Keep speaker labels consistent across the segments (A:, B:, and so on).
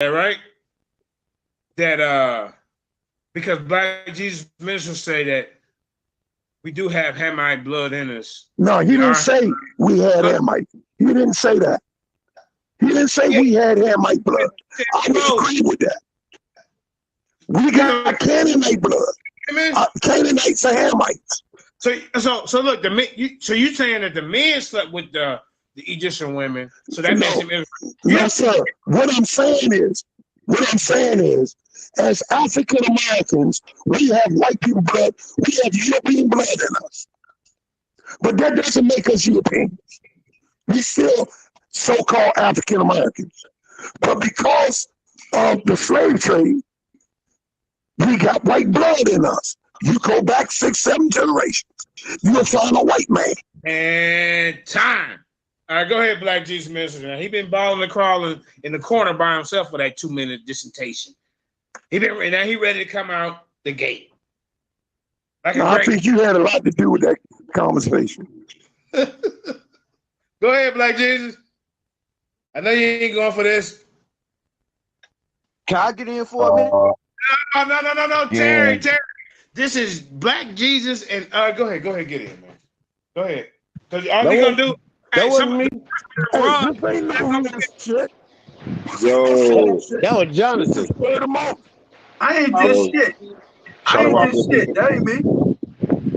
A: right? That because Black Jesus ministers say that we do have Hamite blood in us.
B: No, he didn't say we had Hamite. He didn't say that. He didn't say we had Hamite blood. I would agree with that. We got Canaanite blood. Canaanites are Hamites.
A: So look, so you saying that the men slept with the Egyptian women? So that makes him.
B: Yes, sir. What I'm saying is, as African Americans, we have white people blood. We have European blood in us, but that doesn't make us Europeans. We still so-called African Americans, but because of the slave trade, we got white blood in us. You go back 6, 7 generations, you'll find a white man.
A: And time. All right, go ahead, Black Jesus Minister. Now, he been balling and crawling in the corner by himself for that 2-minute dissertation. He ready to come out the gate.
B: I think you had a lot to do with that conversation.
A: Go ahead, Black Jesus. I know you ain't going for this.
C: Can I get in for a minute?
A: No, Terry. This is Black Jesus, and go ahead, get in, man. Go ahead, because all we gonna do.
D: That wasn't me.
C: Yo,
D: that was Jonathan.
C: I ain't did shit. That ain't me.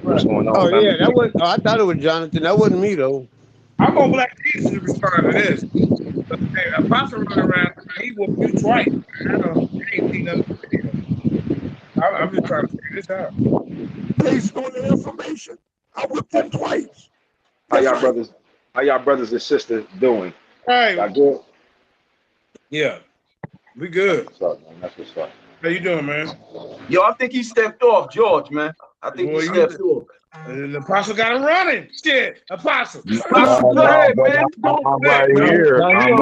E: What's going on?
D: Oh yeah, that was. I thought it was Jonathan. That wasn't me though.
A: I'm on Black Jesus to respond to this. But hey, Apostle running around, he whooped you twice. I ain't seen nothing. I'm just trying to figure this out.
B: Based on the information, I whipped him twice.
E: How y'all brothers and sisters doing?
A: Hey,
E: y'all good?
A: Yeah, we good.
E: That's what's up, man. That's what's up.
A: How you doing, man?
C: Yo, I think he stepped off, George, man. I think he stepped off.
A: The Apostle got him running. Shit, Apostle.
C: Go ahead, man.
F: I'm right here. I'm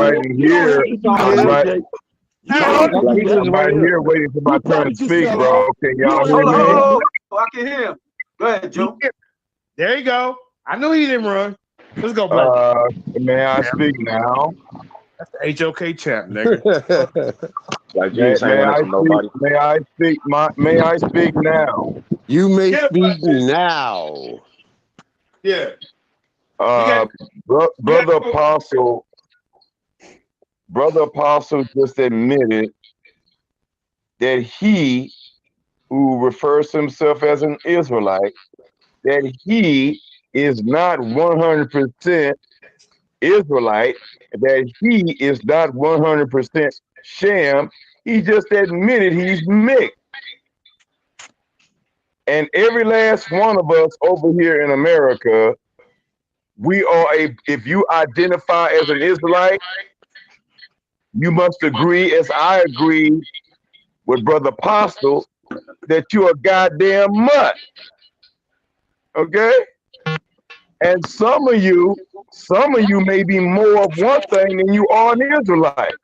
F: right here waiting for my turn to speak, bro. Can y'all hear me?
C: Oh, I can hear him. Go ahead, Joe.
A: There you go. I knew he didn't run. Let's go, Black.
F: May I speak now?
A: That's the HOK chap, nigga.
E: Like
F: may I speak now?
D: You may speak now.
A: Yeah.
F: Brother Apostle just admitted that he, who refers to himself as an Israelite, that he is not 100% Israelite, that he is not 100% sham. He just admitted he's mixed. And every last one of us over here in America, we are if you identify as an Israelite, you must agree, as I agree with Brother Apostle, that you're a goddamn mutt. Okay? And some of you may be more of one thing than you are an Israelite.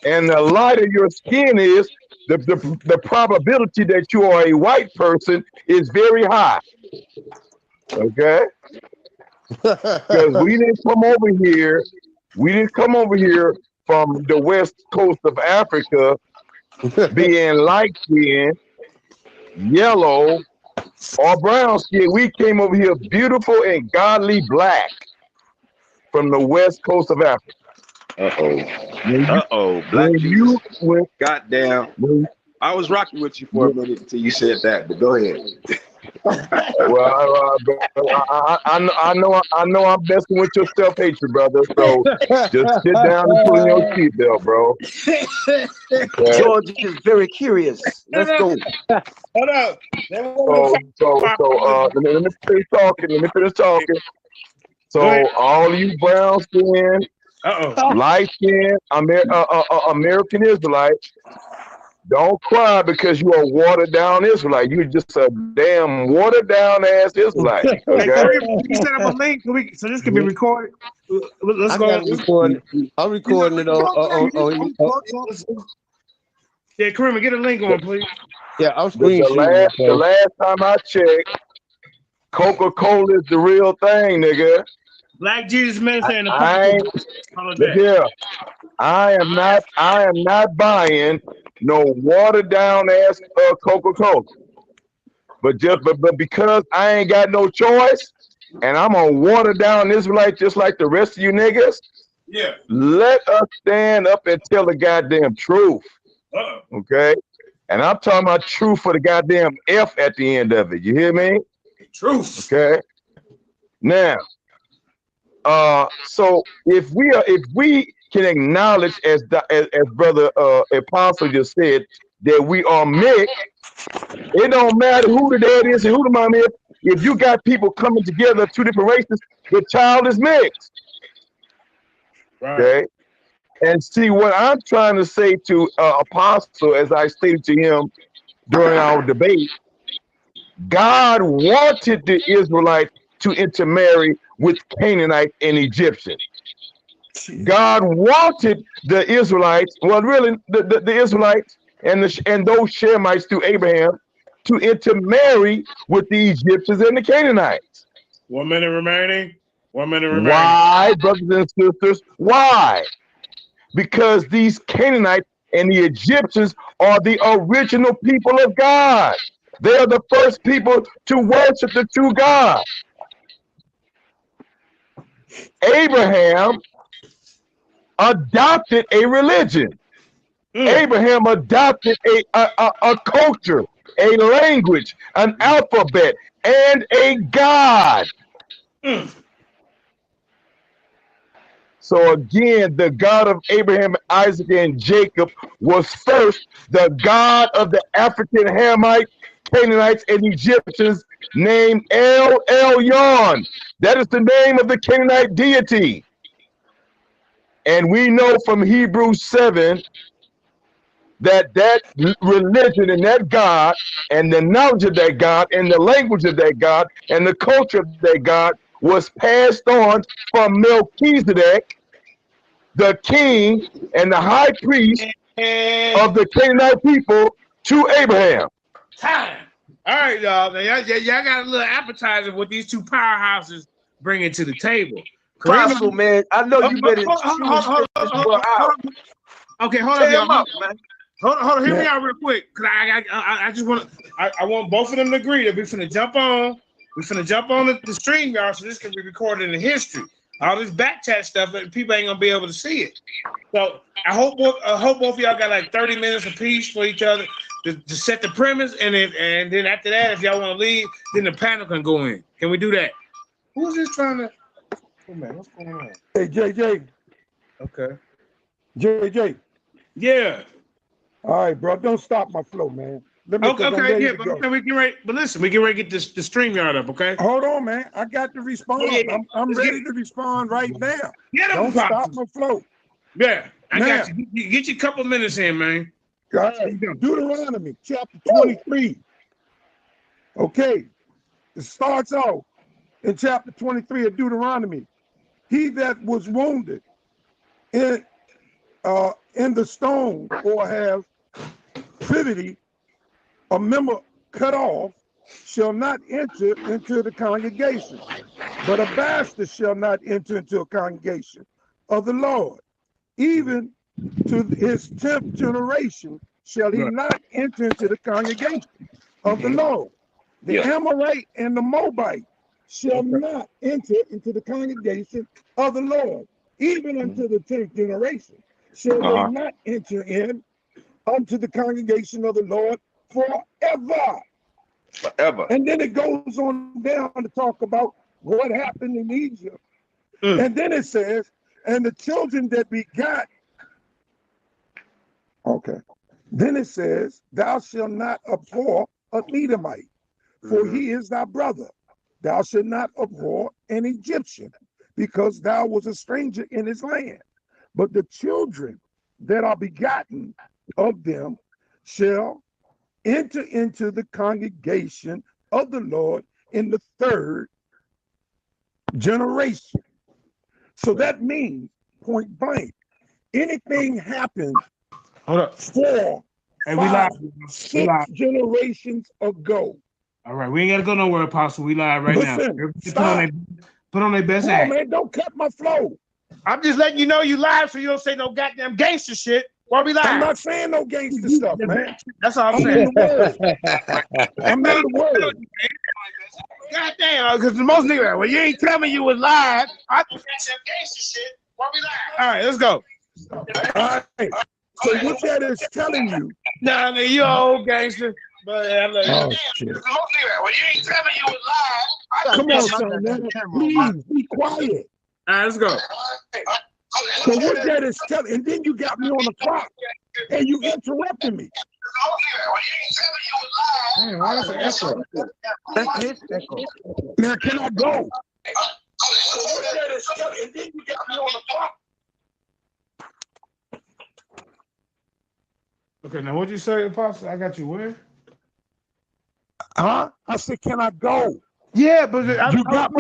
F: And the lighter your skin is, the probability that you are a white person is very high. Okay? Because we didn't come over here from the west coast of Africa being light skinned, yellow, or brown skin. We came over here beautiful and godly black from the west coast of Africa.
E: Black Jesus. Goddamn. I was rocking with you for a minute until you said that, but go ahead.
F: Well, I know I'm messing with your self-hatred, brother. So just sit down and put in your seatbelt, bro.
C: Okay. George is very curious. Let's go.
A: Hold up.
F: Let me finish talking. So all you brown skin, light skin, American Israelites, don't cry because you are watered down Israelite. You're just a damn watered down ass Israelite. Okay.
A: We set up a link so this can be recorded. Let's go.
D: I'm recording it on.
A: Yeah, Kareem, get a link on, please.
D: Yeah, I'm screenshotting.
F: The last time I checked, Coca-Cola is the real thing, nigga.
A: Black Jesus Minister and the
F: Look here. I am not buying no watered down ass Coca-Cola. But because I ain't got no choice, and I'm gonna water down Israelite just like the rest of you niggas.
A: Yeah.
F: Let us stand up and tell the goddamn truth. Okay? And I'm talking about truth for the goddamn F at the end of it. You hear me?
A: Truth.
F: Okay. Now, so if we can acknowledge as brother Apostle just said that we are mixed, it don't matter who the dad is and who the mom is. If you got people coming together of two different races, the child is mixed.
A: Right.
F: Okay. And see what I'm trying to say to Apostle, as I stated to him during our debate, God wanted the Israelites to intermarry with Canaanite and Egyptian. God wanted the Israelites, well, really the Israelites and those Shemites through Abraham to intermarry with the Egyptians and the Canaanites.
A: 1 minute remaining. 1 minute remaining.
F: Why, brothers and sisters? Why? Because these Canaanites and the Egyptians are the original people of God. They are the first people to worship the true God. Abraham adopted a religion. Abraham adopted a culture, a language, an alphabet, and a God. So again, the God of Abraham, Isaac, and Jacob was first the God of the African Hamites, Canaanites, and Egyptians, named El Elyon. That is the name of the Canaanite deity. And we know from Hebrews 7 that religion and that God and the knowledge of that God and the language of that God and the culture of that God was passed on from Melchizedek, the king and the high priest of the Canaanite people, to Abraham.
A: Time. All right, y'all. Now, y'all got a little appetizer what these two powerhouses bringing to the table.
C: Apostle, man, I know you better
A: hold on. Okay, hold on, y'all. Hold on, hear me out real quick, cause I just want I want both of them to agree that we finna jump on. We finna jump on the stream, y'all, so this can be recorded in history. All this back chat stuff, people ain't gonna be able to see it. So I hope both of y'all got like 30 minutes apiece for each other to set the premise, and then after that, if y'all want to leave, then the panel can go in. Can we do that? Who's this trying to? Oh man, what's going on?
B: Hey, JJ.
A: Okay.
B: JJ.
A: Yeah.
B: All right, bro. Don't stop my flow, man.
A: Okay, yeah, but we get ready. But listen, we get ready to get the stream yard up, okay?
B: Hold on, man. I got to respond.
A: Yeah.
B: I'm ready to respond right now.
A: Don't
B: stop my flow.
A: Yeah, I got you. Get your couple minutes in, man.
B: All right. Deuteronomy chapter 23. Okay. It starts off in chapter 23 of Deuteronomy. He that was wounded in the stone or have privity, a member cut off, shall not enter into the congregation, but a bastard shall not enter into a congregation of the Lord. Even to his 10th generation shall he not enter into the congregation of the Lord. The Amorite and the Moabite shall not enter into the congregation of the Lord. Even unto the 10th generation shall they not enter in unto the congregation of the Lord forever.
E: Forever.
B: And then it goes on down to talk about what happened in Egypt. And then it says, and the children that begot. Okay. Then it says, thou shalt not abhor an Edomite, for he is thy brother. Thou shalt not abhor an Egyptian, because thou was a stranger in his land. But the children that are begotten of them shall enter into the congregation of the Lord in the 3rd generation. So that means, point blank, anything happens 4, 5, 6 generations ago.
A: All right, we ain't gotta go nowhere, Apostle. We live right now. put on their best
B: Come on,
A: act.
B: man, don't cut my flow.
A: I'm just letting you know you live so you don't say no goddamn gangster shit while we live.
B: I'm not saying no gangster stuff, man.
A: That's all I'm
B: I'm
A: saying.
B: in the word. I'm in the word.
A: Goddamn, because most niggas, well, you ain't tell me you was live. I think that's some gangster shit while we live. All right, let's go.
B: All right. So what that is telling you?
A: Nah, nigga, you old gangster. But I'm like,
B: oh, shit.
A: Well, you ain't tell me you was live.
B: Come on, son, man. Please be quiet.
A: All right, let's go.
B: So what that is telling, and then you got me on the clock, and you interrupted me.
A: Man, why is it echo?
G: That's his echo.
B: Now can I go? So what that is telling, and then you got me on the clock.
A: Okay, now what'd you say, Apostle? I got you where?
B: Huh? I said, can I go?
A: Yeah, but
B: You got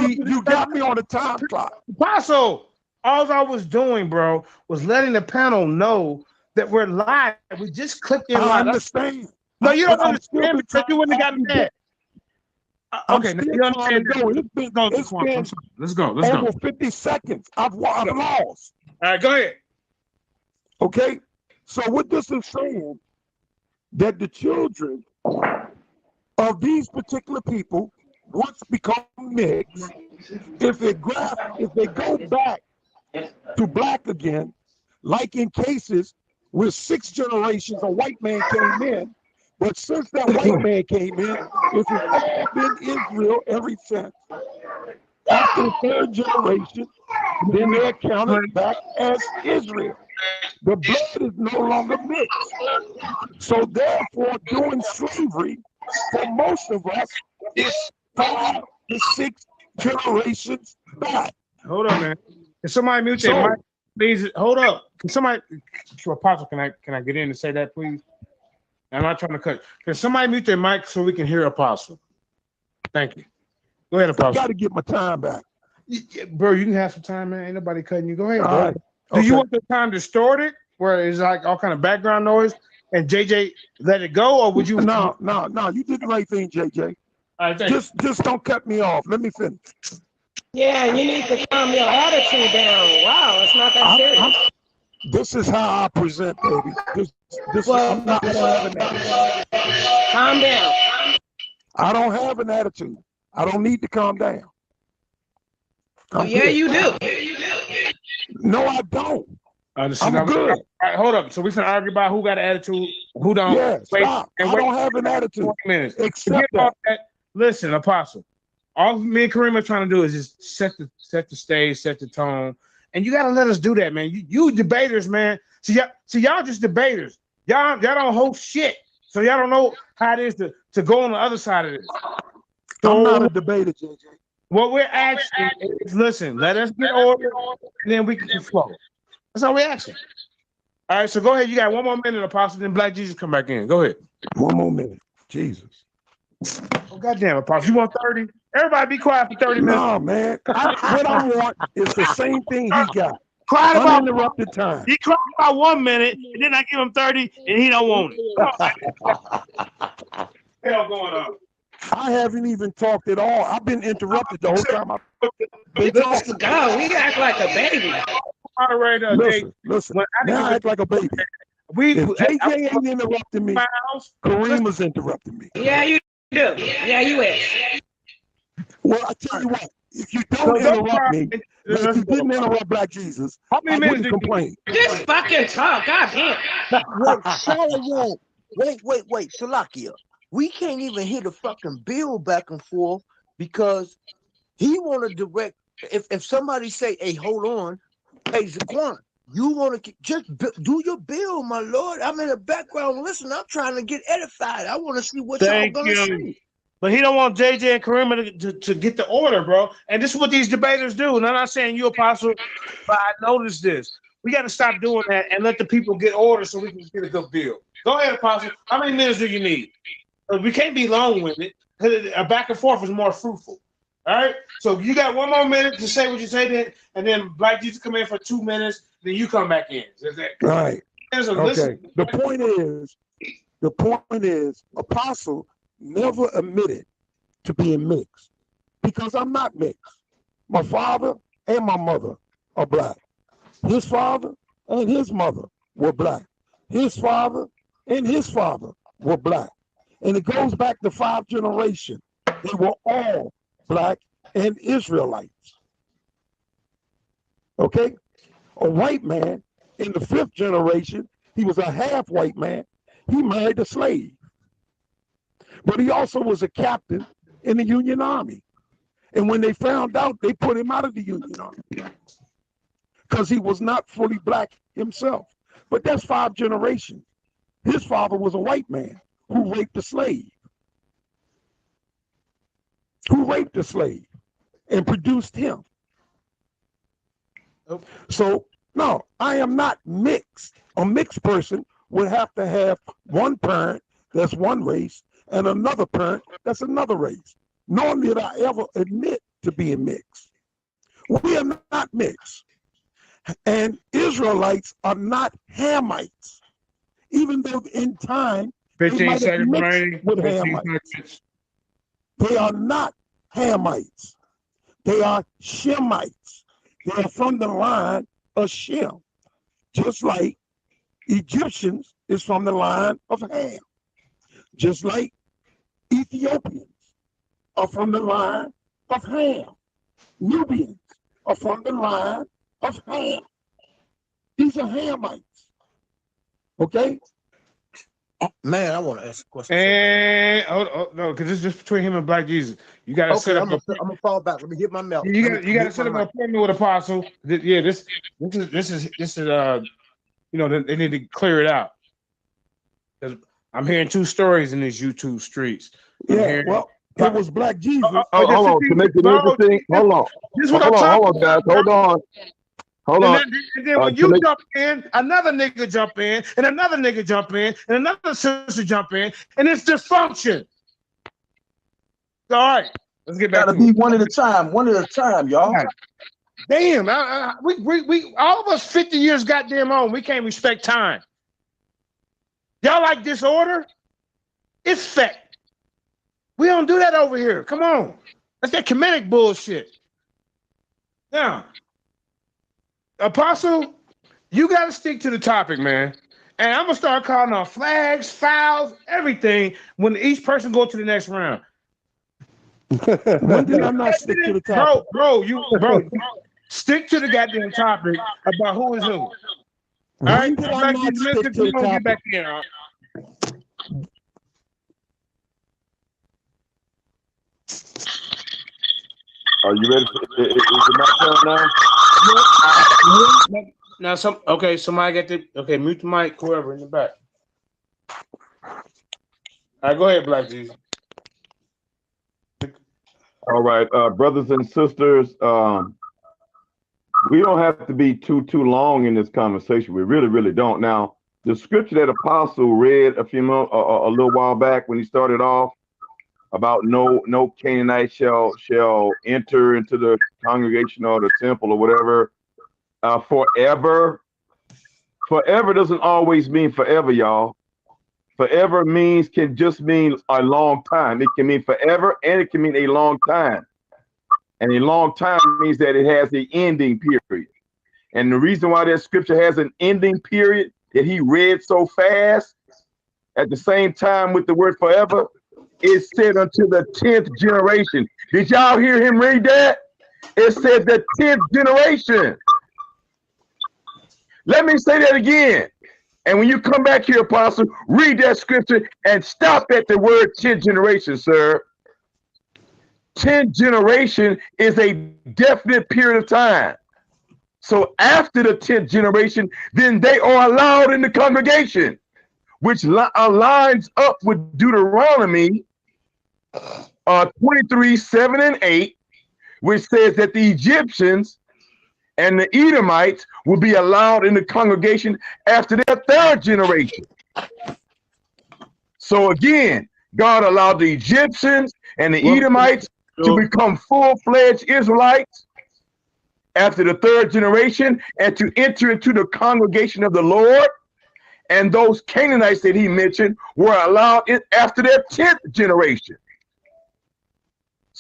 B: me on the time clock.
A: Apostle, all I was doing, bro, was letting the panel know that we're live. We just clicked in
B: I
A: live.
B: understand.
A: No, you don't understand because you wouldn't have gotten mad. Okay, now you understand. Let's go.
B: Over 50 seconds. I've lost.
A: All right, go ahead.
B: Okay? So what this is saying, that the children of these particular people once become mixed, if they go back to black again, like in cases where 6 generations a white man came in, but since that white man came in, it has all been Israel ever since. After the 3rd generation, then they're counted back as Israel. The blood is no longer mixed. So therefore, doing slavery for most of us is 5 to 6 generations back.
A: Hold up, man. Can somebody mute their mic? Please hold up. Can somebody, Apostle, can I get in and say that, please? I'm not trying to cut. Can somebody mute their mic so we can hear Apostle? Thank you. Go ahead, Apostle.
B: I got to get my time back.
A: Bro, you can have some time, man. Ain't nobody cutting you. Go ahead, bro.
B: Right.
A: Do you want the time distorted, where it's like all kind of background noise, and JJ let it go, or would you?
B: No. You did the right thing, JJ.
A: All right,
B: just don't cut me off. Let me finish.
H: Yeah, you need to calm your attitude down. Wow, it's not that serious.
B: This is how I present, baby. I'm not having that.
H: Calm down.
B: I don't have an attitude. I don't need to calm down.
H: Yeah, you do.
B: No, I don't. I'm good.
A: All right, hold up. So we can argue about who got an attitude, who don't.
B: Yeah, stop. I don't have an attitude.
A: 20 minutes.
B: Except that.
A: Listen, Apostle. All me and Kareem are trying to do is just set the stage, set the tone, and you gotta let us do that, man. You debaters, man. See y'all just debaters. Y'all don't host shit, so y'all don't know how it is to go on the other side of this. So,
B: I'm not a debater, JJ.
A: What we're asking is, listen, let us get order, and then we can flow. That's all we're asking. All right, so go ahead. You got 1 more minute, Apostle. Then Black Jesus come back in. Go ahead.
B: 1 more minute. Jesus.
A: Oh, goddamn, Apostle. You want 30? Everybody be quiet for 30 minutes.
B: No, man. What I want is the same thing he got.
A: Cried about
B: uninterrupted time.
A: He cried about 1 minute, and then I give him 30, and he don't want it. Hell going on.
B: I haven't even talked at all. I've been interrupted the whole time.
H: Let's go. We act like a baby.
A: Moderator,
B: listen. Now I act like a baby. If JJ ain't interrupting me, Kareem is interrupting me.
H: Yeah, you do. Yeah, you is.
B: Well, I tell you what. If you don't interrupt me, if you didn't interrupt Black Jesus,
A: how many minutes
B: wouldn't complain.
H: Just fucking talk. God damn.
G: Wait, Salakia. We can't even hear the fucking bill back and forth because he want to direct. If somebody say, "Hey, hold on," hey Zaquan, you want to just do your bill, my lord. I'm in the background. Listen, I'm trying to get edified. I want to see what y'all gonna say.
A: But he don't want JJ and Kareem to get the order, bro. And this is what these debaters do. And I'm not saying you, Apostle, but I noticed this. We got to stop doing that and let the people get order so we can get a good bill. Go ahead, Apostle. How many minutes do you need? We can't be long-winded. A back and forth is more fruitful. All right? So you got 1 more minute to say what you say, and then Black Jesus come in for 2 minutes, then you come back in.
B: Right. Okay. The point is, Apostle never admitted to being mixed because I'm not mixed. My father and my mother are black. His father and his mother were black. His father and his father were black. And it goes back to 5 generations. They were all black and Israelites. Okay? A white man in the 5th generation, he was a half white man. He married a slave. But he also was a captain in the Union Army. And when they found out, they put him out of the Union Army because he was not fully black himself. But that's 5 generations. His father was a white man who raped a slave. Who raped a slave and produced him. So, no, I am not mixed. A mixed person would have to have one parent that's one race and another parent that's another race. Nor did I ever admit to being mixed. We are not mixed. And Israelites are not Hamites. Even though in time,
A: 15 seconds remaining.
B: With Hamites. They are not Hamites. They are Shemites. They are from the line of Shem. Just like Egyptians is from the line of Ham. Just like Ethiopians are from the line of Ham. Nubians are from the line of Ham. These are Hamites. Okay?
G: Man, I want to ask a question.
A: And no, because it's just between him and Black Jesus. You got to set up.
G: I'm gonna fall back. Let me hit my mouth.
A: You got to set up an appointment with Apostle. Yeah, this is you know, they need to clear it out. Because I'm hearing 2 stories in these YouTube streets.
B: It was Black Jesus.
F: Hold on, to make it interesting. Hold on. Hold on, guys. Hold on.
A: And then when you jump in, another nigga jump in, and another nigga jump in, and another sister jump in, and it's dysfunction. All right, let's get back.
C: Gotta be one at a time, y'all.
A: Right. Damn, we all of us 50 years goddamn on. We can't respect time. Y'all like disorder? It's fact. We don't do that over here. Come on, that's that comedic bullshit. Now, Apostle, you got to stick to the topic, man. And I'm gonna start calling on flags, fouls, everything when each person go to the next round.
B: When did I not stick to the topic?
A: Bro, stick to the goddamn topic about who is who. All right,
B: did I not stick to the topic?
A: Get back in.
F: Are you ready? Is it my turn now?
A: Now, somebody get the mute the mic, whoever in the back. All right, go ahead, Black Jesus.
F: All right, brothers and sisters, we don't have to be too long in this conversation. We really don't. Now, the scripture that Apostle read a little while back when he started off about no Canaanite shall enter into the congregation or the temple or whatever. Forever doesn't always mean forever, y'all. Forever can just mean a long time. It can mean forever and it can mean a long time. And a long time means that it has an ending period. And the reason why that scripture has an ending period that he read so fast at the same time with the word forever, it said unto the 10th generation. Did y'all hear him read that? It said the 10th generation. Let me say that again. And when you come back here, Apostle, read that scripture and stop at the word 10th generation, sir. 10th generation is a definite period of time. So after the 10th generation, then they are allowed in the congregation, which aligns up with Deuteronomy 23:7-8, which says that the Egyptians and the Edomites will be allowed in the congregation after their 3rd generation. So again, God allowed the Egyptians and the Edomites to become full-fledged Israelites after the 3rd generation and to enter into the congregation of the Lord. And those Canaanites that he mentioned were allowed in after their 10th generation.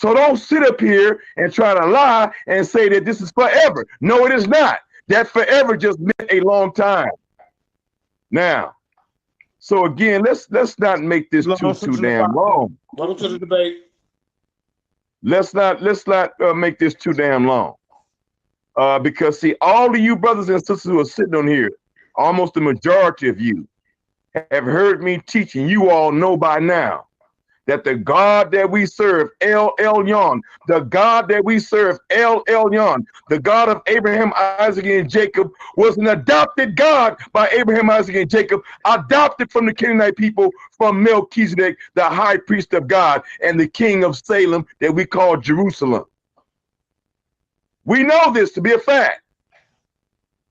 F: So don't sit up here and try to lie and say that this is forever. No, it is not. That forever just meant a long time. Now, so again, let's not make this too damn long.
A: Welcome to the debate.
F: Let's not make this too damn long. Because see, all of you brothers and sisters who are sitting on here, almost the majority of you have heard me teaching. You all know by now that the God that we serve, El Elyon, the God that we serve, El Elyon, the God of Abraham, Isaac, and Jacob, was an adopted God by Abraham, Isaac, and Jacob, adopted from the Canaanite people, from Melchizedek, the high priest of God, and the king of Salem that we call Jerusalem. We know this to be a fact.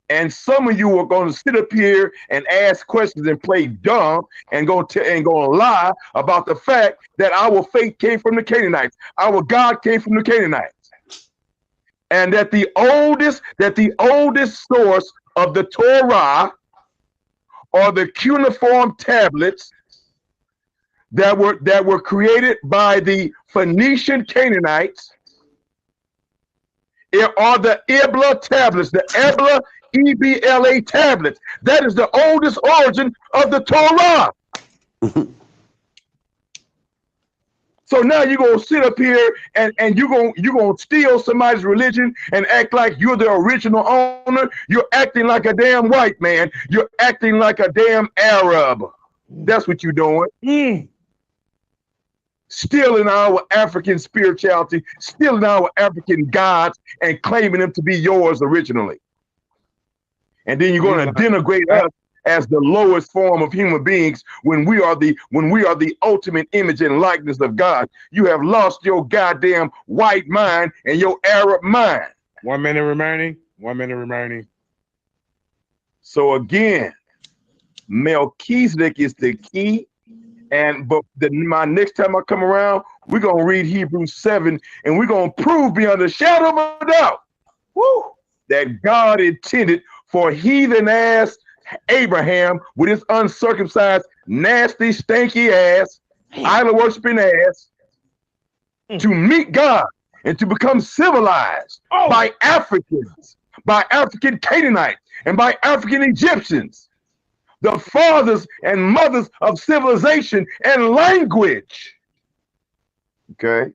F: And some of you are going to sit up here and ask questions and play dumb and go lie about the fact that our faith came from the Canaanites, our God came from the Canaanites, and that the oldest source of the Torah are the cuneiform tablets that were created by the Phoenician Canaanites. It are the Ebla tablets, the Ebla EBLA tablets. That is the oldest origin of the Torah. So now you're gonna sit up here and you're gonna steal somebody's religion and act like you're the original owner. You're acting like a damn white man. You're acting like a damn Arab. That's what you're doing. Stealing our African spirituality, stealing our African gods, and claiming them to be yours originally. And then you're going to denigrate us as the lowest form of human beings when we are the ultimate image and likeness of God. You have lost your goddamn white mind and your Arab mind.
A: 1 minute remaining. 1 minute remaining.
F: So again, Melchizedek is the key. But my next time I come around, we're gonna read Hebrews 7, and we're gonna prove beyond a shadow of a doubt, that God intended for heathen ass Abraham with his uncircumcised, nasty, stanky ass, idol worshiping ass, to meet God and to become civilized by Africans, by African Canaanites, and by African Egyptians. The fathers and mothers of civilization and language. Okay?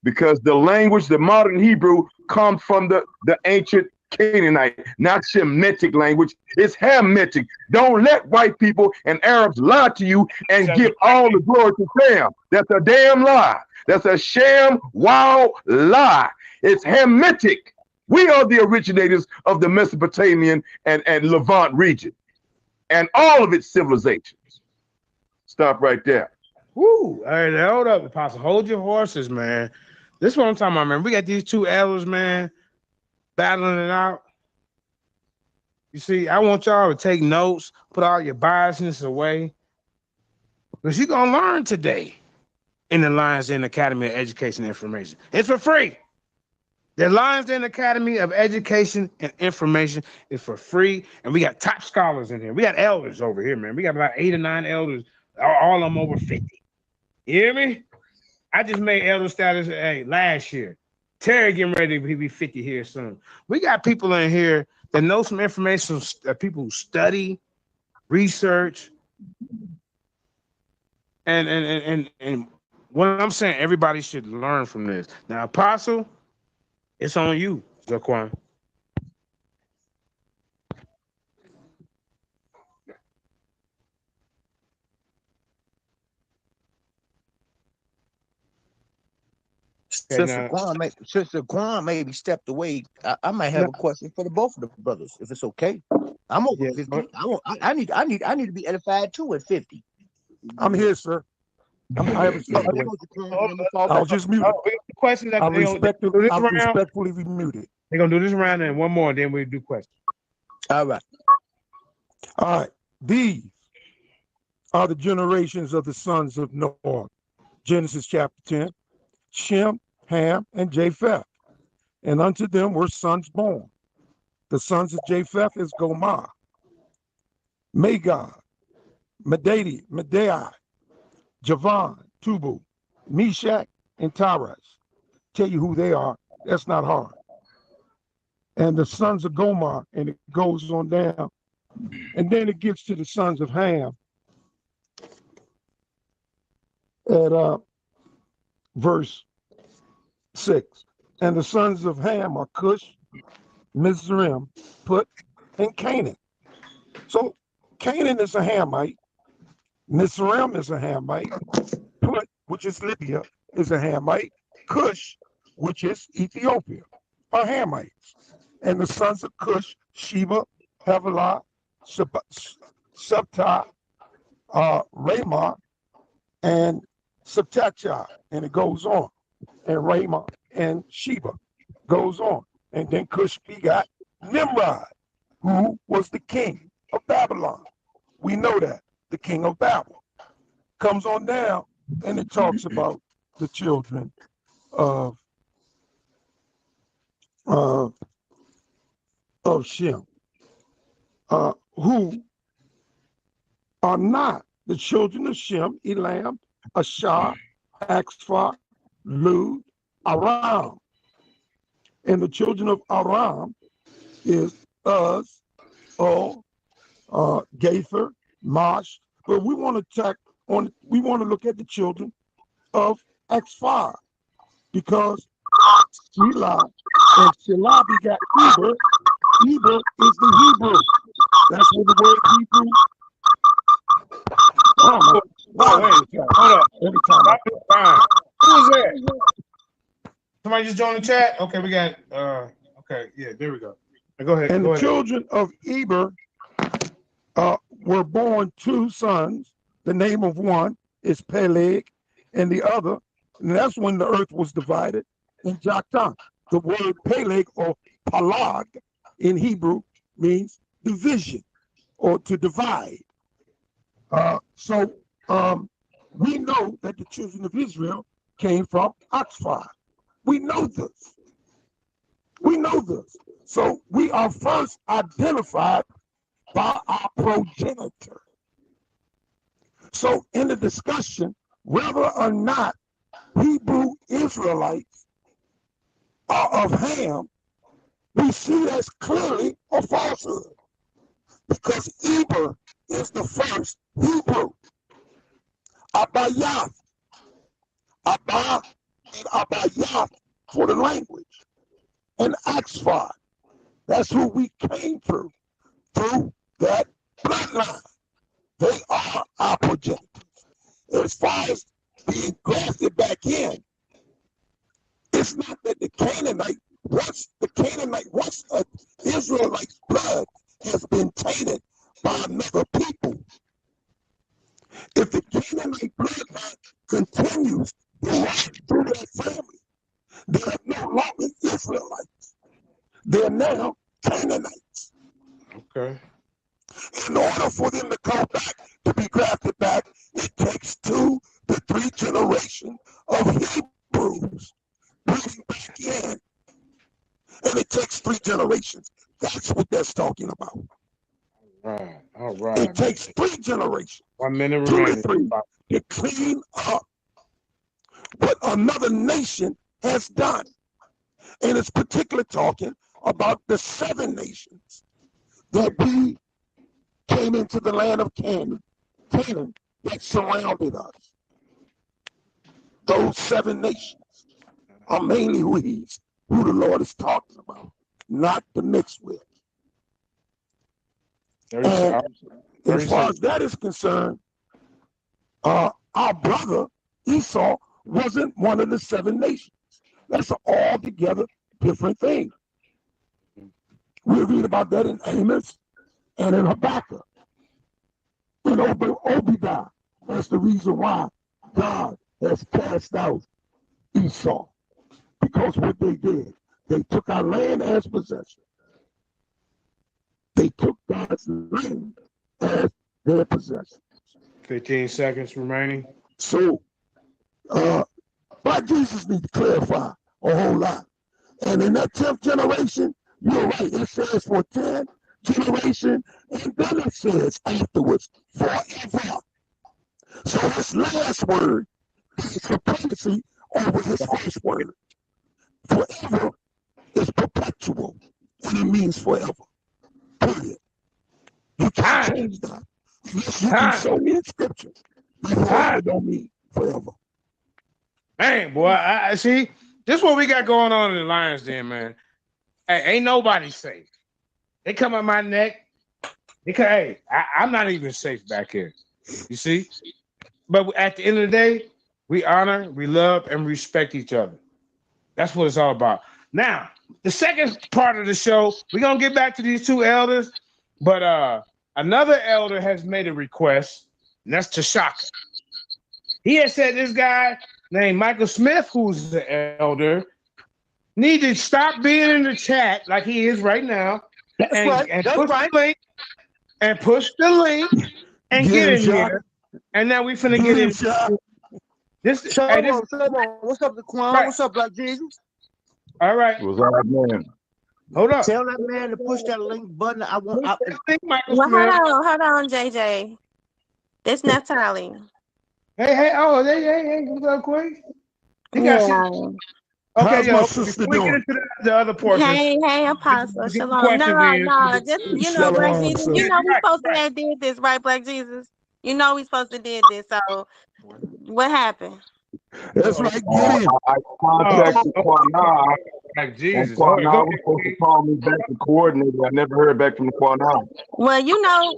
F: Because the language, the modern Hebrew, comes from the ancient Canaanite, not Shemitic language. It's Hamitic. Don't let white people and Arabs lie to you and give all the glory to Sam. That's a damn lie. That's a sham, wow lie. It's Hamitic. We are the originators of the Mesopotamian and Levant region and all of its civilizations. Stop right there.
A: Woo! Hey, hold up, Apostle. Hold your horses, man. This is what I'm talking about, man. We got these two elders, man, battling it out. You see, I want y'all to take notes, put all your biasness away, because you're going to learn today in the Lions Den Academy of Education and Information. It's for free. The Lions Den Academy of Education and Information is for free, and we got top scholars in here. We got elders over here, man. We got about 8 or 9 elders, all of them over 50. You hear me? I just made elder status last year. Terry getting ready to be 50 here soon. We got people in here that know some information, people who study, research, and what I'm saying, everybody should learn from this. Now, Apostle, it's on you, Zaquan.
G: Since Zaquan maybe stepped away, I might have a question for both of the brothers, if it's okay. I'm over 50. I need to be edified too at 50.
B: I'm here, sir. I have I'll just mute it.
A: Questions
B: I'll respectfully be muted.
A: They're gonna do this round and one more, then we do questions.
G: All right.
B: All right. These are the generations of the sons of Noah. Genesis chapter 10. Shem, Ham, and Japheth. And unto them were sons born. The sons of Japheth is Gomer, Magog, Madai, Javan, Tubal, Meshach, and Taras. tell you who they are. That's not hard. And the sons of Gomer, and it goes on down. And then it gets to the sons of Ham at verse 6. And the sons of Ham are Cush, Mizraim, Put, and Canaan. So Canaan is a Hamite. Mizraim is a Hamite. Put, which is Libya, is a Hamite. Cush, which is Ethiopia, are Hamites. And the sons of Cush, Sheba, Havilah, Sabta, Ramah, and Sabtachah. And it goes on. And Ramah and Sheba goes on. And then Cush begot Nimrod, who was the king of Babylon. We know that, the king of Babel. Comes on down, and it talks about the children of Shem, who are not the children of Shem, Elam, Ashar, Axphar, Lud, Aram. And the children of Aram is Uz, Gaither, Mash. But we want to look at the children of Axphar, because Shelah and Shelah begot Eber. Eber is the Hebrew. That's where the word Hebrew. Oh,
A: Hold up.
B: Every time.
A: Who is that? Somebody just joined the chat? Okay, we got, okay, yeah, there we go. Go ahead.
B: And the children of Eber were born 2 sons. The name of one is Peleg, and the other, and that's when the earth was divided, in Joktan. The word Peleg or Palag in Hebrew means division or to divide. So we know that the children of Israel came from Axphar. We know this. We know this. So we are first identified by our progenitor. So in the discussion, whether or not Hebrew Israelites are of Ham, we see that's clearly a falsehood, because Eber is the first Hebrew. Abayath, Abba and Abayath for the language, and Axphar. That's who we came through that bloodline. They are our progenitors. As far as being grafted back in, it's not that the Canaanite, once an Israelite's blood has been tainted by another people, if the Canaanite bloodline continues to run through that family, they are no longer Israelites. They're now Canaanites.
A: Okay.
B: In order for them to come back, to be grafted back, it takes 2 to 3 generations of Hebrews bringing back in. And it takes 3 generations. That's what that's talking about.
A: All right.
B: It takes 3 generations.
A: 1 minute
B: 2
A: remaining.
B: to 3 to clean up what another nation has done. And it's particularly talking about the 7 nations that we came into the land of Canaan that surrounded us. Those 7 nations are mainly who the Lord is talking about, not the mixed with. And as far as that is concerned, our brother Esau wasn't one of the 7 nations. That's an altogether different thing. We read about that in Amos and in Habakkuk. In Obadiah, that's the reason why God has cast out Esau. Because what they did, they took our land as possession. They took God's land as their possession.
A: 15 seconds remaining.
B: So, Black Jesus needs to clarify a whole lot. And in that 10th generation, you're right, it says for 10 generation, and then it says afterwards, forever. So his last word is supremacy over his first word. Forever is perpetual, and it means forever. Period. You can't change that. Unless you can show me in scripture. Forever don't mean forever.
A: Man, boy, I see. This is what we got going on in the Lions Den, man. Hey, ain't nobody safe. They come at my neck. Hey, I'm not even safe back here. You see? But at the end of the day, we honor, we love, and respect each other. That's what it's all about. Now, the second part of the show, we're gonna get back to these two elders, but another elder has made a request, and that's Tashaka. He has said this guy named Michael Smith, who's the elder, need to stop being in the chat like he is right now, and push the link, and push the link, and get in here. And now we finna get in. This,
G: what's up, the Quan? Right. What's up, Black Jesus?
A: All right.
F: What's up, man?
A: Hold up.
G: Tell that man to push that link button.
I: Hold on, JJ. This Natalie.
A: Hey, what's up, Queen? You got some. Okay, yo, before we get into the other portion.
I: Hey, Apostle. Shalom. No, just, Black Jesus, we supposed to have did this, right, Black Jesus? We supposed to did this, so what happened?
B: That's right, get in.
F: I contacted Quana.
A: Like Jesus.
F: Quana was supposed to call me back to coordinate. I never heard back from Quana.
I: Well, we friends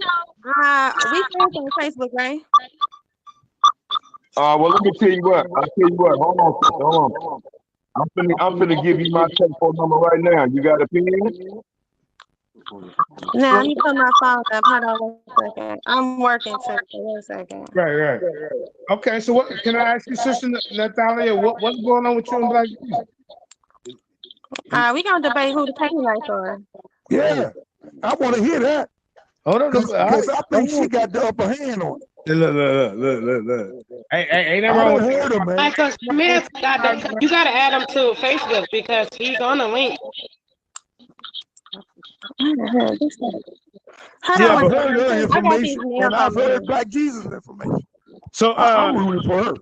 I: on Facebook, right?
F: Well, let me tell you what. Hold on. I'm finna give you my telephone number right now. You got a pen?
I: Now, let me put my phone up. Hold on 1 second. I'm working too. 1 second.
A: Right. Okay, so what can I ask you, Sister Natalia? What's going on with you and Black Jesus?
I: We gonna debate who the Canaanites are.
B: Yeah, I want to hear that.
A: Hold on,
B: because I think she got the upper hand on it.
A: Look. Ain't that wrong with
H: him, man? Michael Smith, you gotta add him to Facebook because he's on the link.
B: I've heard her information, and I've heard Black Jesus information.
A: So
B: I'm rooting for her.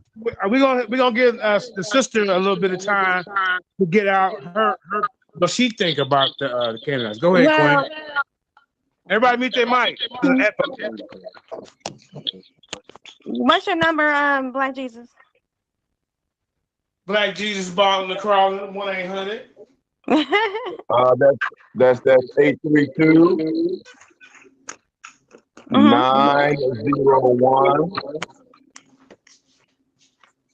A: We're gonna give the sister a little bit of time to get out her what she think about the Canaanites. Go ahead, Queen. Everybody mute their mic.
I: What's your number, Black Jesus?
A: Black Jesus balling the crawling 1-800.
F: That's 832 901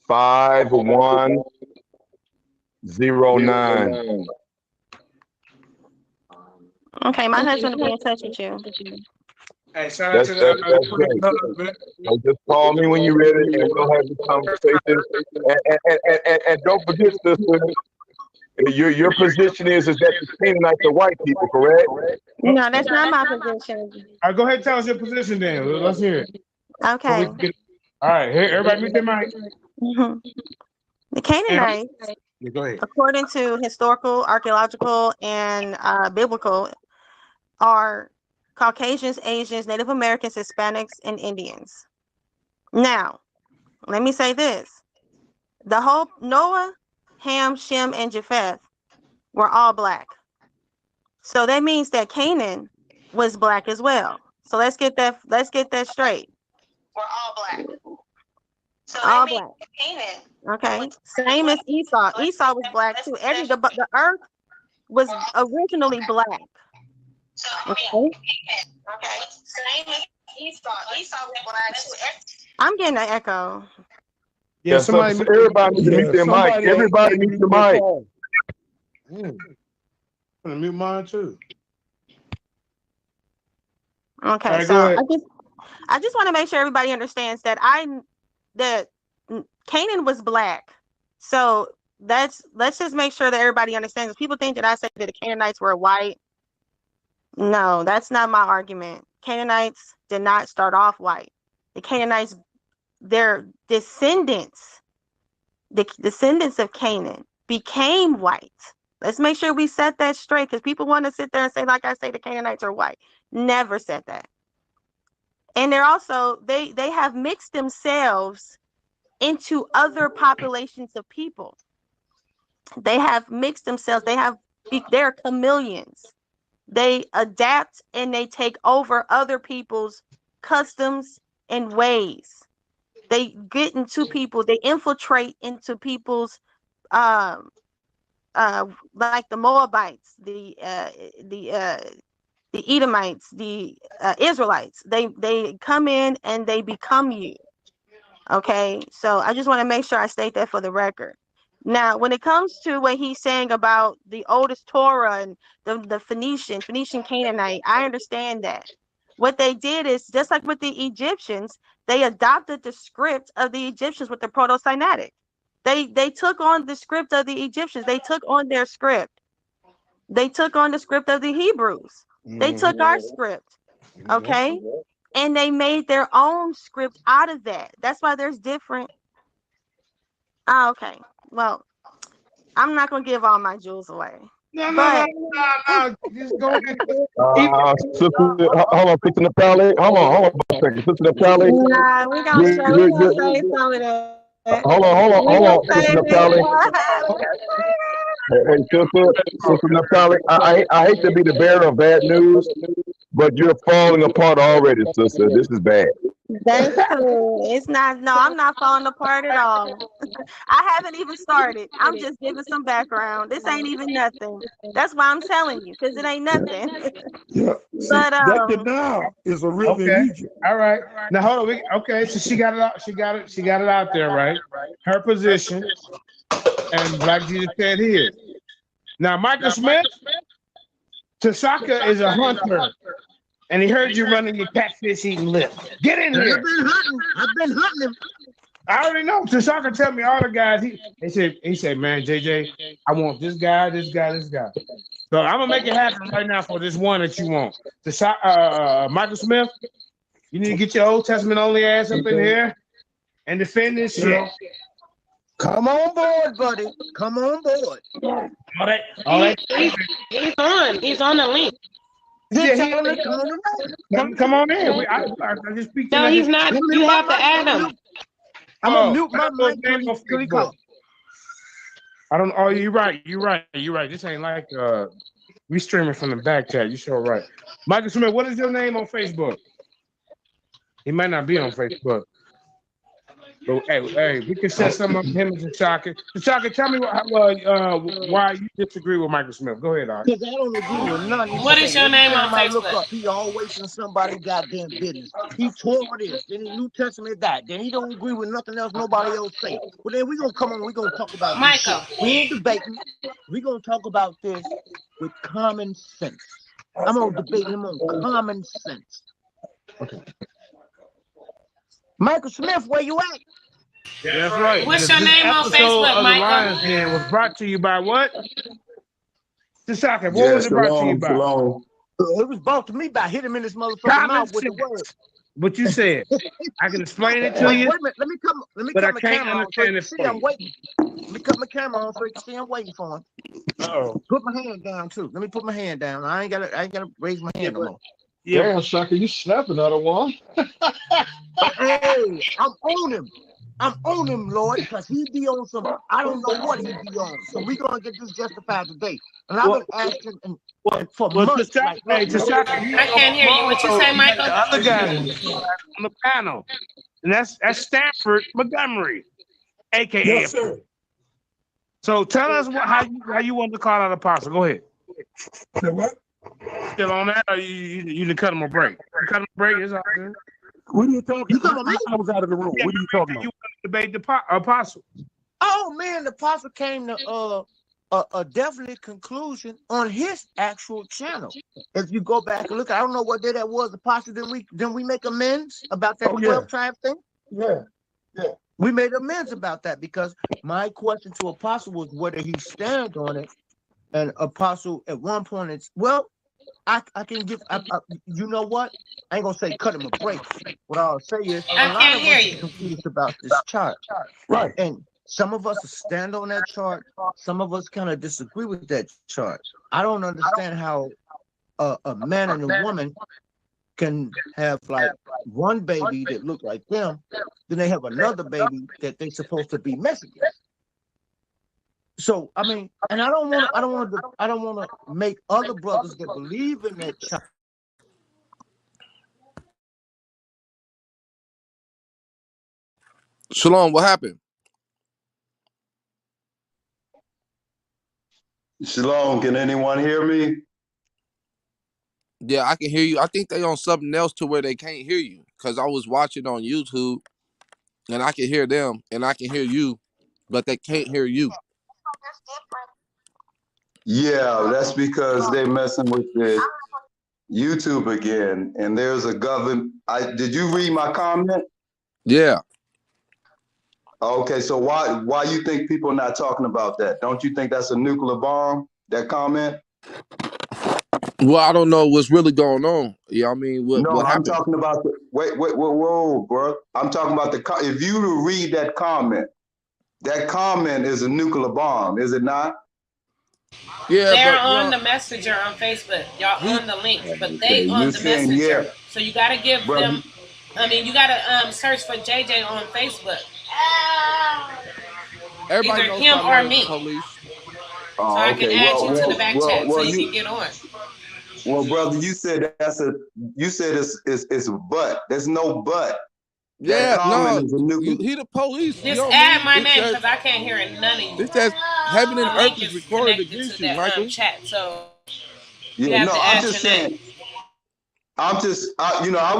F: 5109.
I: Okay, my husband will be in touch with you.
A: Hey, shout out to the
F: just call me when you're ready, and we'll have this conversation. And don't forget, sister, your position is that the Canaanites are white people, correct?
I: No, that's not my position.
A: All right, go ahead and tell us your position then. Let's hear it.
I: Okay.
A: All right, here, everybody mute their mic.
I: The Canaanites,
A: go ahead.
I: According to historical, archaeological, and biblical, are Caucasians, Asians, Native Americans, Hispanics, and Indians. Now, let me say this. The whole Noah, Ham, Shem, and Japheth were all black. So that means that Canaan was black as well. So let's get that straight. We're all black. So all black. Canaan. Okay. Same as Esau. Esau was black too. The earth was originally black. Okay. Same as Esau. Esau was black too. I'm getting an echo.
A: Yeah,
F: everybody needs to mute their mic. Everybody needs the mic.
A: I'm gonna mute mine too.
I: Okay, right, so I just want to make sure everybody understands that Canaan was black. So let's just make sure that everybody understands. People think that I said that the Canaanites were white. No, that's not my argument. Canaanites did not start off white. The Canaanites, their descendants, the descendants of Canaan became white. Let's make sure we set that straight, because people want to sit there and say, like I say, the Canaanites are white. Never said that. And they're also, they have mixed themselves into other populations of people. They have mixed themselves. They're chameleons. They adapt and they take over other people's customs and ways. They get into people. They infiltrate into people's um like the Moabites, the Edomites, the Israelites. They come in and they become you. Okay, so I just want to make sure I state that for the record. Now, when it comes to what he's saying about the oldest Torah and the Phoenician Canaanite, I understand that. What they did is just like with the Egyptians, they adopted the script of the Egyptians with the Proto-Sinaitic. They took on the script of the Egyptians. They took on their script. They took on the script of the Hebrews. They took our script. Okay. And they made their own script out of that. That's why there's different. Oh, okay. Well, I'm not gonna give all my jewels away.
A: No. Just go ahead.
F: Sister, hold on, Sister Nepali. Hold on a second. Sister Nepali.
I: Nah, we gonna say some of that.
F: Hold on, Sister Nepali. Hey, Sister Nepali, I hate to be the bearer of bad news, but you're falling apart already, sister. This is bad.
I: That's cool. It's not. No, I'm not falling apart at all. I haven't even started. I'm just giving some background. This ain't even nothing. That's why I'm telling you, because it ain't nothing.
B: Yeah. See,
I: But
B: that denial is a real Egypt.
A: All right. Now hold on. Okay, so she got it out. She got it out there, right? Her position, and Black Jesus said his. Now Michael Smith, Tasaka is a hunter, and he heard you running your catfish eating lip. Get in here.
G: I've been hunting him.
A: I already know. Tasaka tell me all the guys. He said, man, JJ, I want this guy. So I'm gonna make it happen right now for this one that you want. Michael Smith, you need to get your Old Testament only ass up in here and defend this shit.
G: Come on board, buddy. Come on board.
A: All right.
H: He's on the link.
A: Come on in. I just speak to
H: No, he's not. You have to add him.
G: I'm gonna mute my mic till he calls.
A: I don't. Oh, you're right. This ain't like we streaming from the back chat. You sure right. Michael Smith, what is your name on Facebook? He might not be on Facebook. But hey, we can set some up him and Tashaka. Tashaka, tell me why you disagree with Michael Smith. Go ahead, Art.
G: Because I don't agree with nothing.
H: What is your name on Facebook?
G: Look up, he always in somebody's goddamn business. He tore this, then the New Testament that, then he don't agree with nothing else nobody else say. Well, then we're gonna talk about
H: Michael.
G: We ain't debating. We're gonna talk about this with common sense. I'm gonna debate him on common sense. Okay. Michael Smith, where you at?
A: That's right.
H: What's your name on Facebook, Michael?
A: Lion's Den was brought to you by what? Tashaka, what was it brought to you by?
G: It was brought to me by hitting him in this motherfucking mouth with the word.
A: What you said. I can explain it to you.
G: Wait a minute. Let me cut my camera on so you can see I'm waiting. Let me cut my camera on so you can see I'm waiting for him.
A: Uh-oh.
G: Put my hand down too. Let me put my hand down. I ain't gotta raise my hand no more.
E: Yeah. Damn, Shaka, you snapping out of one.
G: Hey, I'm on him, Lord, because he be on some, I don't know what he be on. So we gonna get this justified today. And I've been asking for months.
A: I
H: can't hear you. What you say, Michael?
A: The other guy on the panel. And that's Stanford Montgomery, aka.
B: Yes, sir.
A: So tell us how you want to call out Apostle. Go ahead.
B: What?
A: Still on that, or you didn't cut him a break? You cut him a break. It's all good.
B: What are you talking about? I was out of the room. What are you talking about?
A: You want to debate the Apostle?
G: Oh man, the Apostle came to a definite conclusion on his actual channel. If you go back and look, I don't know what day that was. Apostle, didn't we make amends about that 12 tribe thing?
B: Yeah.
G: We made amends about that because my question to Apostle was whether he stands on it. And Apostle at one point it's I can give you know what? I ain't gonna say cut him a break. What I'll say is
H: I can't hear you.
G: Confused about this chart.
B: Right.
G: And some of us stand on that chart, some of us kind of disagree with that chart. I don't understand how a man and a woman can have like one baby that look like them, then they have another baby that they're supposed to be Mexican. So I mean, and I don't want to make other brothers that believe in that.
J: Shalom, what happened?
K: Shalom, can anyone hear me?
J: Yeah, I can hear you. I think they on something else to where they can't hear you. Because I was watching on YouTube and I can hear them and I can hear you, but they can't hear you.
K: Yeah, that's because they messing with the YouTube again. And there's a government. Did you read my comment?
J: Yeah.
K: Okay, so why you think people are not talking about that? Don't you think that's a nuclear bomb? That comment?
J: Well, I don't know what's really going on. Yeah, I mean,
K: No,
J: what
K: I'm
J: happened?
K: talking about the whoa, bro. I'm talking about if you to read that comment is a nuclear bomb, is it not?
J: Yeah,
H: They're
J: but
H: on the messenger on Facebook. Y'all on the link, but they
K: Okay,
H: on
K: you're
H: the
K: saying
H: messenger.
K: yeah,
H: So you gotta give
K: bro.
H: them. I mean, you gotta search for JJ on Facebook.
J: everybody
H: Either
J: knows
H: him or
J: Saleh is the
H: me,
J: police.
H: so I
K: Oh,
H: can
K: okay.
H: add you to the back chat so you can
K: You
H: get on.
K: well, brother, you said it's a but. There's no but. That
J: Yeah,
K: comment
J: no,
K: is a nuclear.
J: he the police. You
H: Just
J: know
H: add
J: me.
H: my
J: It
H: name
J: says
H: because I can't hear none of you.
J: heaven and
H: The
J: earth
H: link
J: is
H: is
J: recorded
H: connected
J: against
H: to
J: you,
H: that
J: Michael.
H: chat, so you
K: Yeah,
H: have
K: no,
H: to
K: I'm
H: add
K: just
H: your name.
K: saying. I was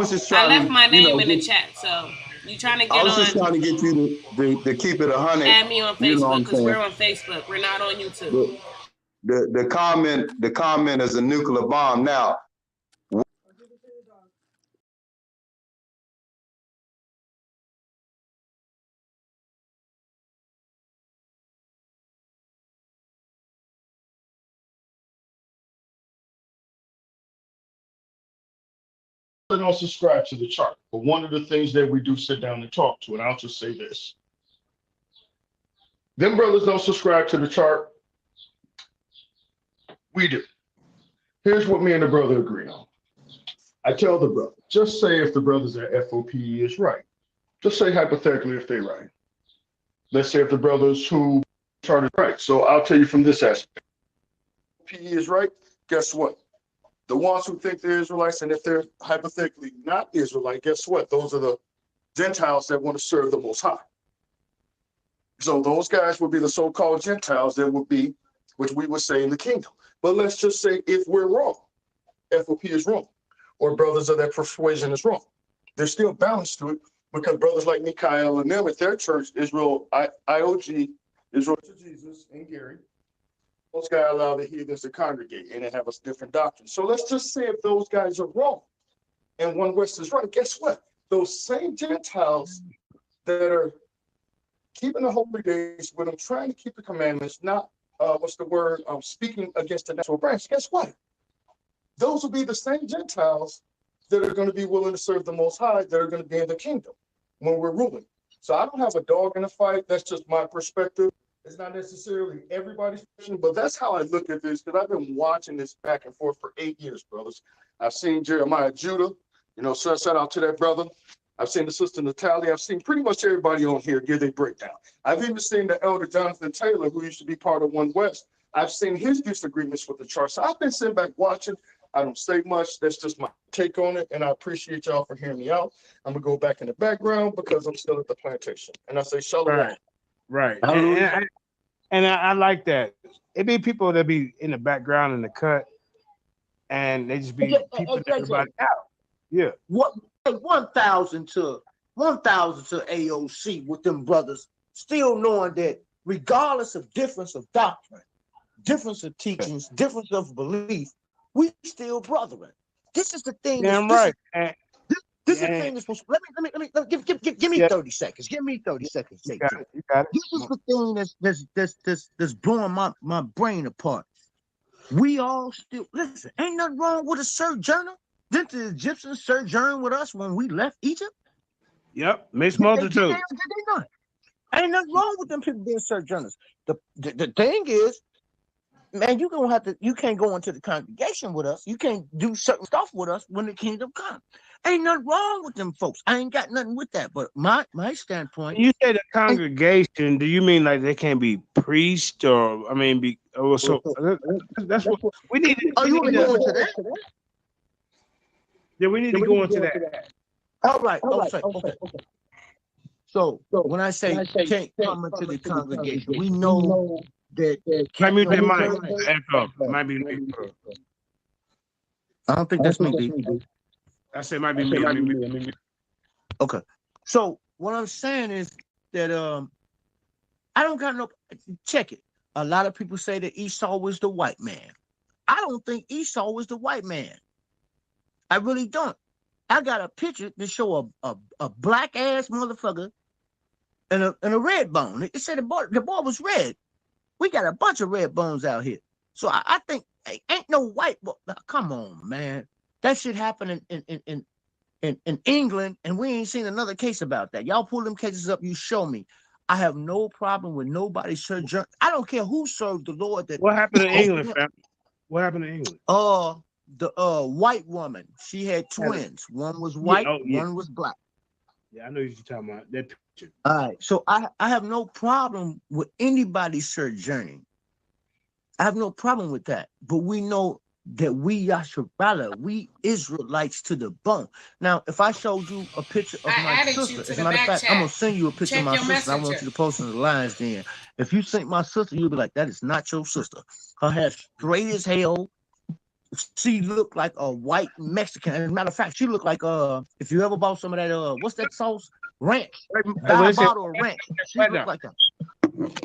K: just
H: I
K: trying
H: left
K: to,
H: my name in the chat, so you trying to
K: I
H: get
K: was just
H: on?
K: trying to get you to keep it 100.
H: Add me on
K: You know what
H: Facebook
K: I'm
H: because
K: saying?
H: we're on Facebook. We're not on YouTube.
K: The comment is a nuclear bomb. Now,
B: don't subscribe to the chart, but one of the things that we do sit down and talk to, and I'll just say this. Them brothers don't subscribe to the chart. We do. Here's what me and the brother agree on. I tell the brother, just say if the brothers at FOP is right. Just say hypothetically if they're right. Let's say if the brothers who chart is right. So I'll tell you from this aspect. PE is right, guess what? The ones who think they're Israelites, and if they're hypothetically not Israelite, guess what? Those are the Gentiles that want to serve the Most High. So those guys would be the so-called Gentiles that would be, which we would say in the kingdom. But let's just say if we're wrong, FOP is wrong, or brothers of that persuasion is wrong. There's still balance to it because brothers like Mikhail and them at their church, Israel, IOG, Israel to Jesus, and Gary, those guys allow the heathens to congregate and they have a different doctrine. So let's just say if those guys are wrong and one West is right, guess what? Those same Gentiles that are keeping the holy days with them, trying to keep the commandments, not speaking against the natural branch, guess what? Those will be the same Gentiles that are going to be willing to serve the Most High, that are going to be in the kingdom when we're ruling. So I don't have a dog in the fight. That's just my perspective. It's not necessarily everybody's vision, but that's how I look at this because I've been watching this back and forth for 8 years, brothers. I've seen Jeremiah Judah, so shout out to that brother. I've seen the sister Natalia. I've seen pretty much everybody on here give their breakdown. I've even seen the elder Jonathan Taylor, who used to be part of One West. I've seen his disagreements with the chart. So I've been sitting back watching. I don't say much. That's just my take on it. And I appreciate y'all for hearing me out. I'm going to go back in the background because I'm still at the plantation. And I say shalom.
A: Right. And I like that. It be people that be in the background in the cut, and they just be peeping everybody out. Yeah.
G: What 1,000 to AOC with them brothers, still knowing that regardless of difference of doctrine, difference of teachings, difference of belief, we still brethren. This is the thing.
A: Damn right.
G: This is the thing that's supposed. Let me give me 30 seconds. Give me 30 seconds.
A: You got it.
G: This is the thing that's blowing my brain apart. We all still listen. Ain't nothing wrong with a sojourner. Didn't the Egyptians sojourn with us when we left Egypt?
A: Yep, mixed multitude.
G: Ain't nothing wrong with them people being sojourners. The thing is, man, you can't go into the congregation with us. You can't do certain stuff with us when the kingdom comes. Ain't nothing wrong with them folks. I ain't got nothing with that. But my standpoint.
A: When you say the congregation, do you mean like they can't be priests or I mean be so that's what we need to
G: you want to go into that?
A: Yeah, we need to go into that.
G: All right. Okay. So when I say can't come into the congregation, we know that
A: I mute that mic. Echo. Might be echo.
G: I don't think that's me.
A: I said it might be me.
G: Okay. So what I'm saying is that I don't got no check it. A lot of people say that Esau was the white man. I don't think Esau was the white man. I really don't. I got a picture to show a black ass motherfucker and a red bone. It said the boy was red. We got a bunch of red bones out here. So I think ain't no white boy. Come on, man. That shit happened in England, and we ain't seen another case about that. Y'all pull them cases up, you show me. I have no problem with nobody served. I don't care who served the Lord.
A: What happened in England, fam? What happened in England?
G: The white woman. She had twins. One was white, one was black.
A: Yeah, I know what you're talking about. That picture.
G: All right. So I have no problem with anybody sojourning. I have no problem with that. But we know that we Yasharala, we Israelites to the bone. Now, if I showed you a picture of my sister, as a matter of fact, I'm gonna send you a picture of my sister. I want you to post in the lines then. If you think my sister, you'll be like, that is not your sister. Her hair straight as hell. She looked like a white Mexican. As a matter of fact, she looked like if you ever bought some of that what's that sauce? Ranch. Buy a bottle of ranch. She looked like that.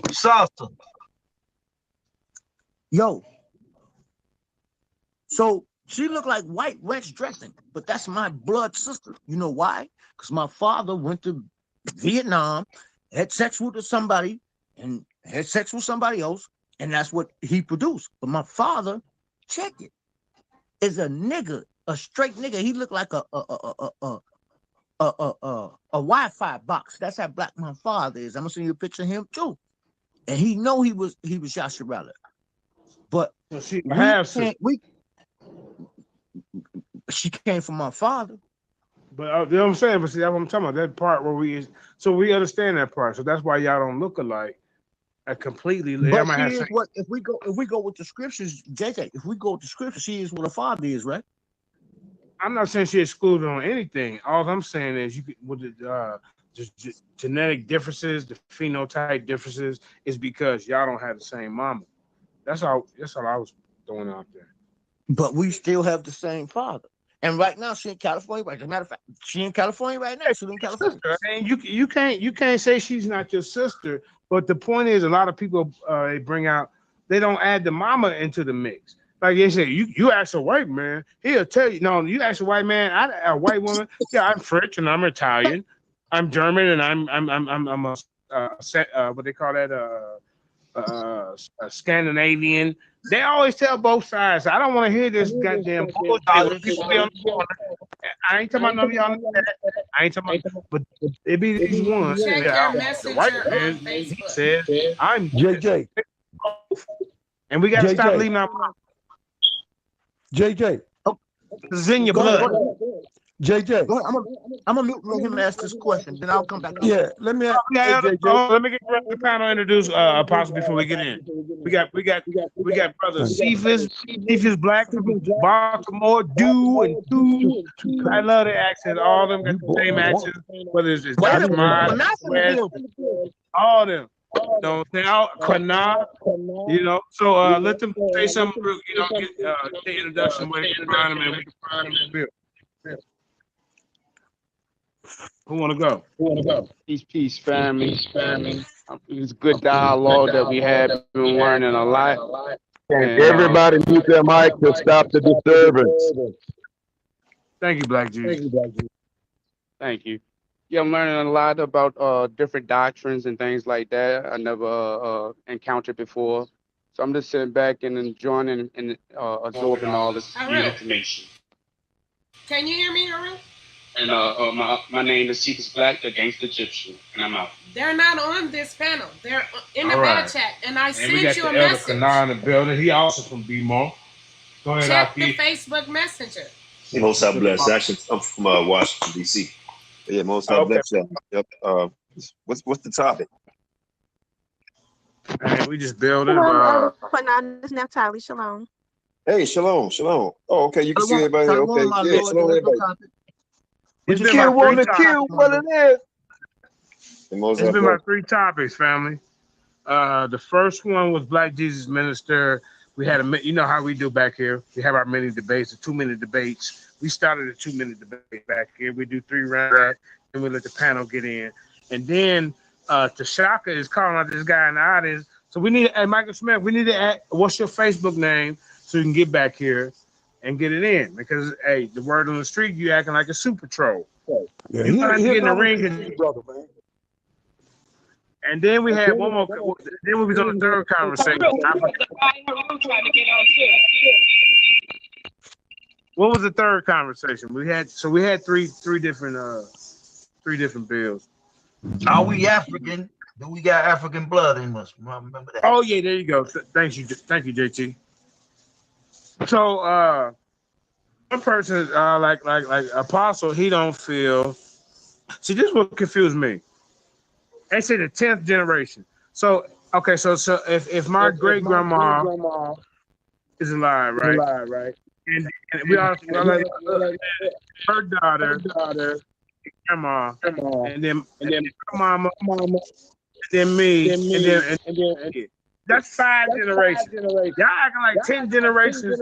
C: Salsa.
G: Yo. So she looked like white ranch dressing, but that's my blood sister. You know why? Because my father went to Vietnam, had sex with somebody, and had sex with somebody else, and that's what he produced. But my father, check it, is a nigga, a straight nigga. He looked like a Wi-Fi box. That's how black my father is. I'm gonna send you a picture of him too, and he know he was Yasharala. But she came from my father.
A: But you know what I'm saying? But see, that's what I'm talking about. That part where we understand that part. So that's why y'all don't look alike. Completely.
G: But she is what if we go with the scriptures, JJ. If we go with the scriptures, she is what a father is, right?
A: I'm not saying she excluded on anything. All I'm saying is you could with the just genetic differences, the phenotype differences, is because y'all don't have the same mama. That's all I was throwing out there.
G: But we still have the same father. And right now, she in California. As a matter of fact, she in California right now. She's in California.
A: And you can't say she's not your sister. But the point is, a lot of people they bring out, they don't add the mama into the mix. Like they say, you ask a white man, he'll tell you. No, you ask a white man, a white woman. Yeah, I'm French and I'm Italian, I'm German and I'm a what they call that a Scandinavian. They always tell both sides. I don't want to hear this goddamn bullshit. People be on the corner. I ain't talking about none of y'all. I ain't talking about, but it be these ones.
L: Check your messenger
A: the white man,
L: on Facebook.
A: He says, I'm
B: JJ.
A: And we got to stop leaving our
B: JJ.
A: This is in your blood.
B: JJ.
G: Go ahead. I'm gonna let him ask this question, then I'll come back.
B: Yeah, let me ask
A: let me get the panel introduce Apostle before we get in. We got brother Cephas Black from Baltimore, and two. I love the accent. All of them got the same accent, whether it's Dr. Miles, all of them. Don't say Quana, So let them say something. Get the introduction with the environment. We can find them in the bill. Who want to go?
M: Peace, family. It's good dialogue that we had. Been learning a lot.
F: And everybody mute their mic to stop the disturbance.
A: Thank you, Black Jesus.
M: Thank you. Yeah, I'm learning a lot about different doctrines and things like that I never encountered before. So I'm just sitting back and enjoying and absorbing all this new information.
L: Can you hear me, Aarp?
M: And my name is Cephas Black, the Gangster Egyptian, and I'm out.
L: They're not on this panel. They're in the back chat, and I sent you a
A: message.
L: message.
A: We got the Elder Quana in the building. He also from B-More. Go ahead,
L: check the Facebook Messenger.
N: Most I bless. Actually, I'm from Washington D.C.
E: Yeah, most I bless y'all. Yep. What's the topic?
A: Man, we just building.
I: Putting on this Naphtali. Shalom.
E: Hey, shalom. Oh, okay. You can see everybody. Okay. Yeah, shalom, everybody.
A: It's
F: Would you kill want to kill what it is?
A: It's been about 3 topics, family. The first one was Black Jesus Minister. We had you know how we do back here. We have our mini debates, the 2-minute debates. We started a 2-minute debate back here. We do 3 rounds, and we let the panel get in. And then Tashaka is calling out this guy in the audience. So we need, Michael Smith, we need to add, what's your Facebook name so you can get back here and get it in. Because, hey, the word on the street, you acting like a super troll.
B: Yeah,
A: You have to get in the ring.
B: brother, man.
A: And then we had one more. Then we was on the third conversation. What was the third conversation? We had three different bills.
O: Are we African? Do we got African blood in us? Remember that?
A: Oh yeah, there you go. Thank you, JT. So one person like Apostle, he don't feel. See, this is what confused me. They say the 10th generation. So okay, so if my great grandma is alive, right? And we also like her daughter, grandma, and then mama, and then me, and then that's 5 generations. Y'all acting like 10 generations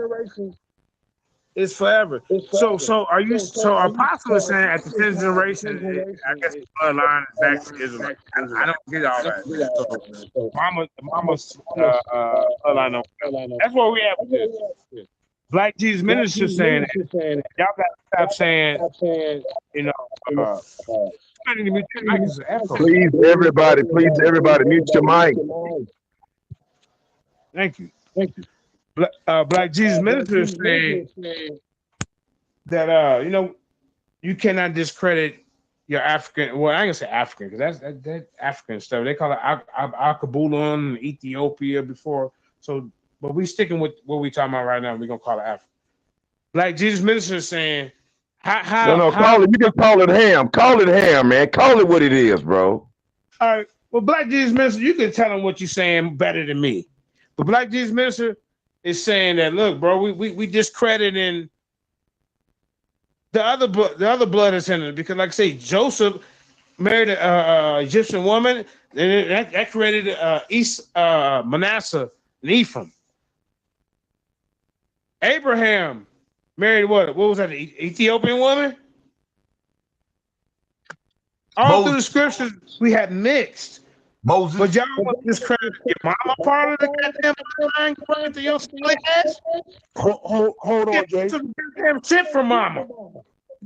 A: is forever. So are you? So Apostle is saying at the 10th generation, I guess the bloodline is back to Israel. I don't get all that. So mama's bloodline. That's what we have with this. Black Jesus Minister saying that. Y'all got to stop saying, you know.
F: Please, everybody, mute your mic.
A: Thank you. Black Jesus Minister is saying that you know, you cannot discredit your African. Well, I ain't gonna say African because that's African stuff. They call it Al-Kabulon in Ethiopia before. So, but we sticking with what we talking about right now. We're gonna call it African. Black Jesus Minister is saying,
F: call it. You can call it ham. Call it ham, man. Call it what it is, bro.
A: All right. Well, Black Jesus Minister, you can tell him what you're saying better than me. But Black Jesus Minister is saying that, look, bro, we discrediting the other blood descendants because, like I say, Joseph married an Egyptian woman, and that created Manasseh and Ephraim. Abraham married what was that? The Ethiopian woman. All through the scriptures, we had mixed.
O: Moses.
A: But y'all want to discredit your mama part of the goddamn line going to your silly ass?
B: Hold on, Jay.
A: Some goddamn shit from mama.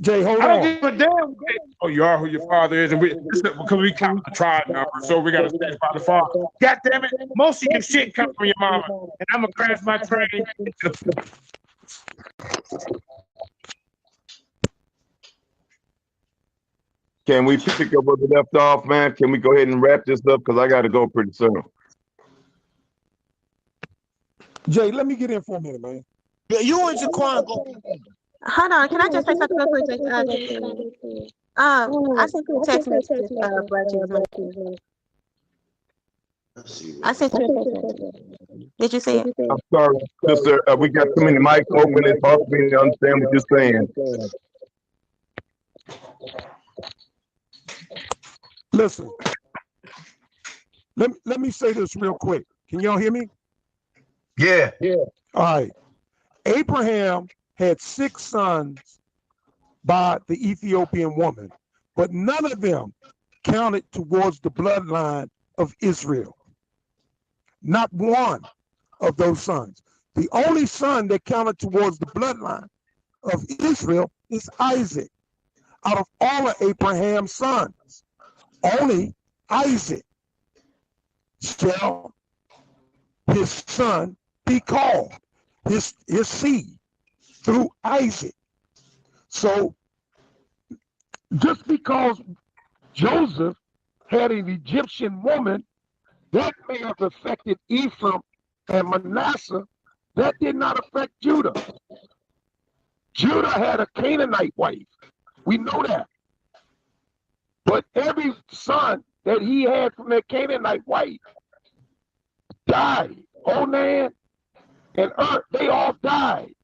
B: Jay, hold on.
A: I don't give a damn. Oh, you are who your father is, and because we count the tribe now, so we got to stand by the father. God damn it, most of your shit come from your mama, and I'm gonna crash my train.
F: Can we pick up where we left off, man? Can we go ahead and wrap this up? Because I got to go pretty soon.
B: Jay, let me get in for a minute, man.
G: Yeah, you and Jaquan go.
I: Hold on, can I just say something real quick? I sent you a text message, Black Jesus. I sent you a text message. Did you see it?
F: I'm sorry, sister. We got too many mics open. It's hard for me to understand what you're saying.
B: Listen, let me say this real quick. Can y'all hear me?
O: Yeah.
B: All right. Abraham had 6 sons by the Ethiopian woman, but none of them counted towards the bloodline of Israel. Not one of those sons. The only son that counted towards the bloodline of Israel is Isaac. Out of all of Abraham's sons, only Isaac shall his son be called, his seed, through Isaac. So just because Joseph had an Egyptian woman, that may have affected Ephraim and Manasseh, that did not affect Judah. Judah had a Canaanite wife. We know that. But every son that he had from that Canaanite wife died. Onan and Aarp, they all died.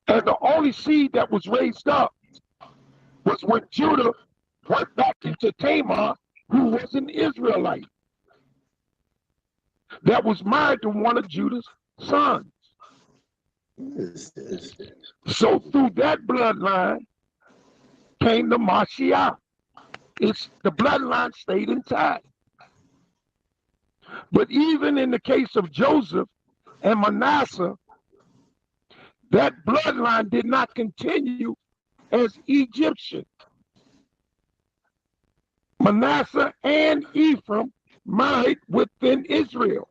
B: And the only seed that was raised up was when Judah went back into Tamar, who was an Israelite, that was married to one of Judah's sons. So through that bloodline came the Mashiach. The bloodline stayed intact. But even in the case of Joseph and Manasseh, that bloodline did not continue as Egyptian. Manasseh and Ephraim married within Israel.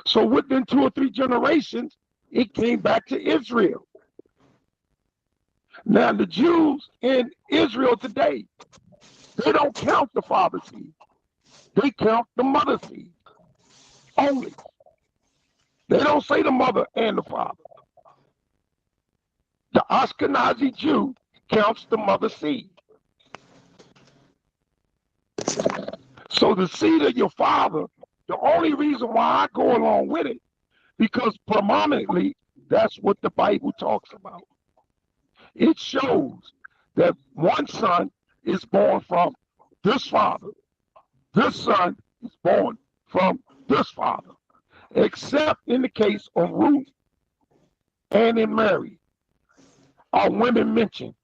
B: So within 2 or 3 generations, it came back to Israel. Now the Jews in Israel today, they don't count the father seed. They count the mother seed only. They don't say the mother and the father. The Ashkenazi Jew counts the mother seed. So the seed of your father, the only reason why I go along with it, because predominantly that's what the Bible talks about. It shows that one son is born from this father. This son is born from this father, except in the case of Ruth and in Mary, are women mentioned.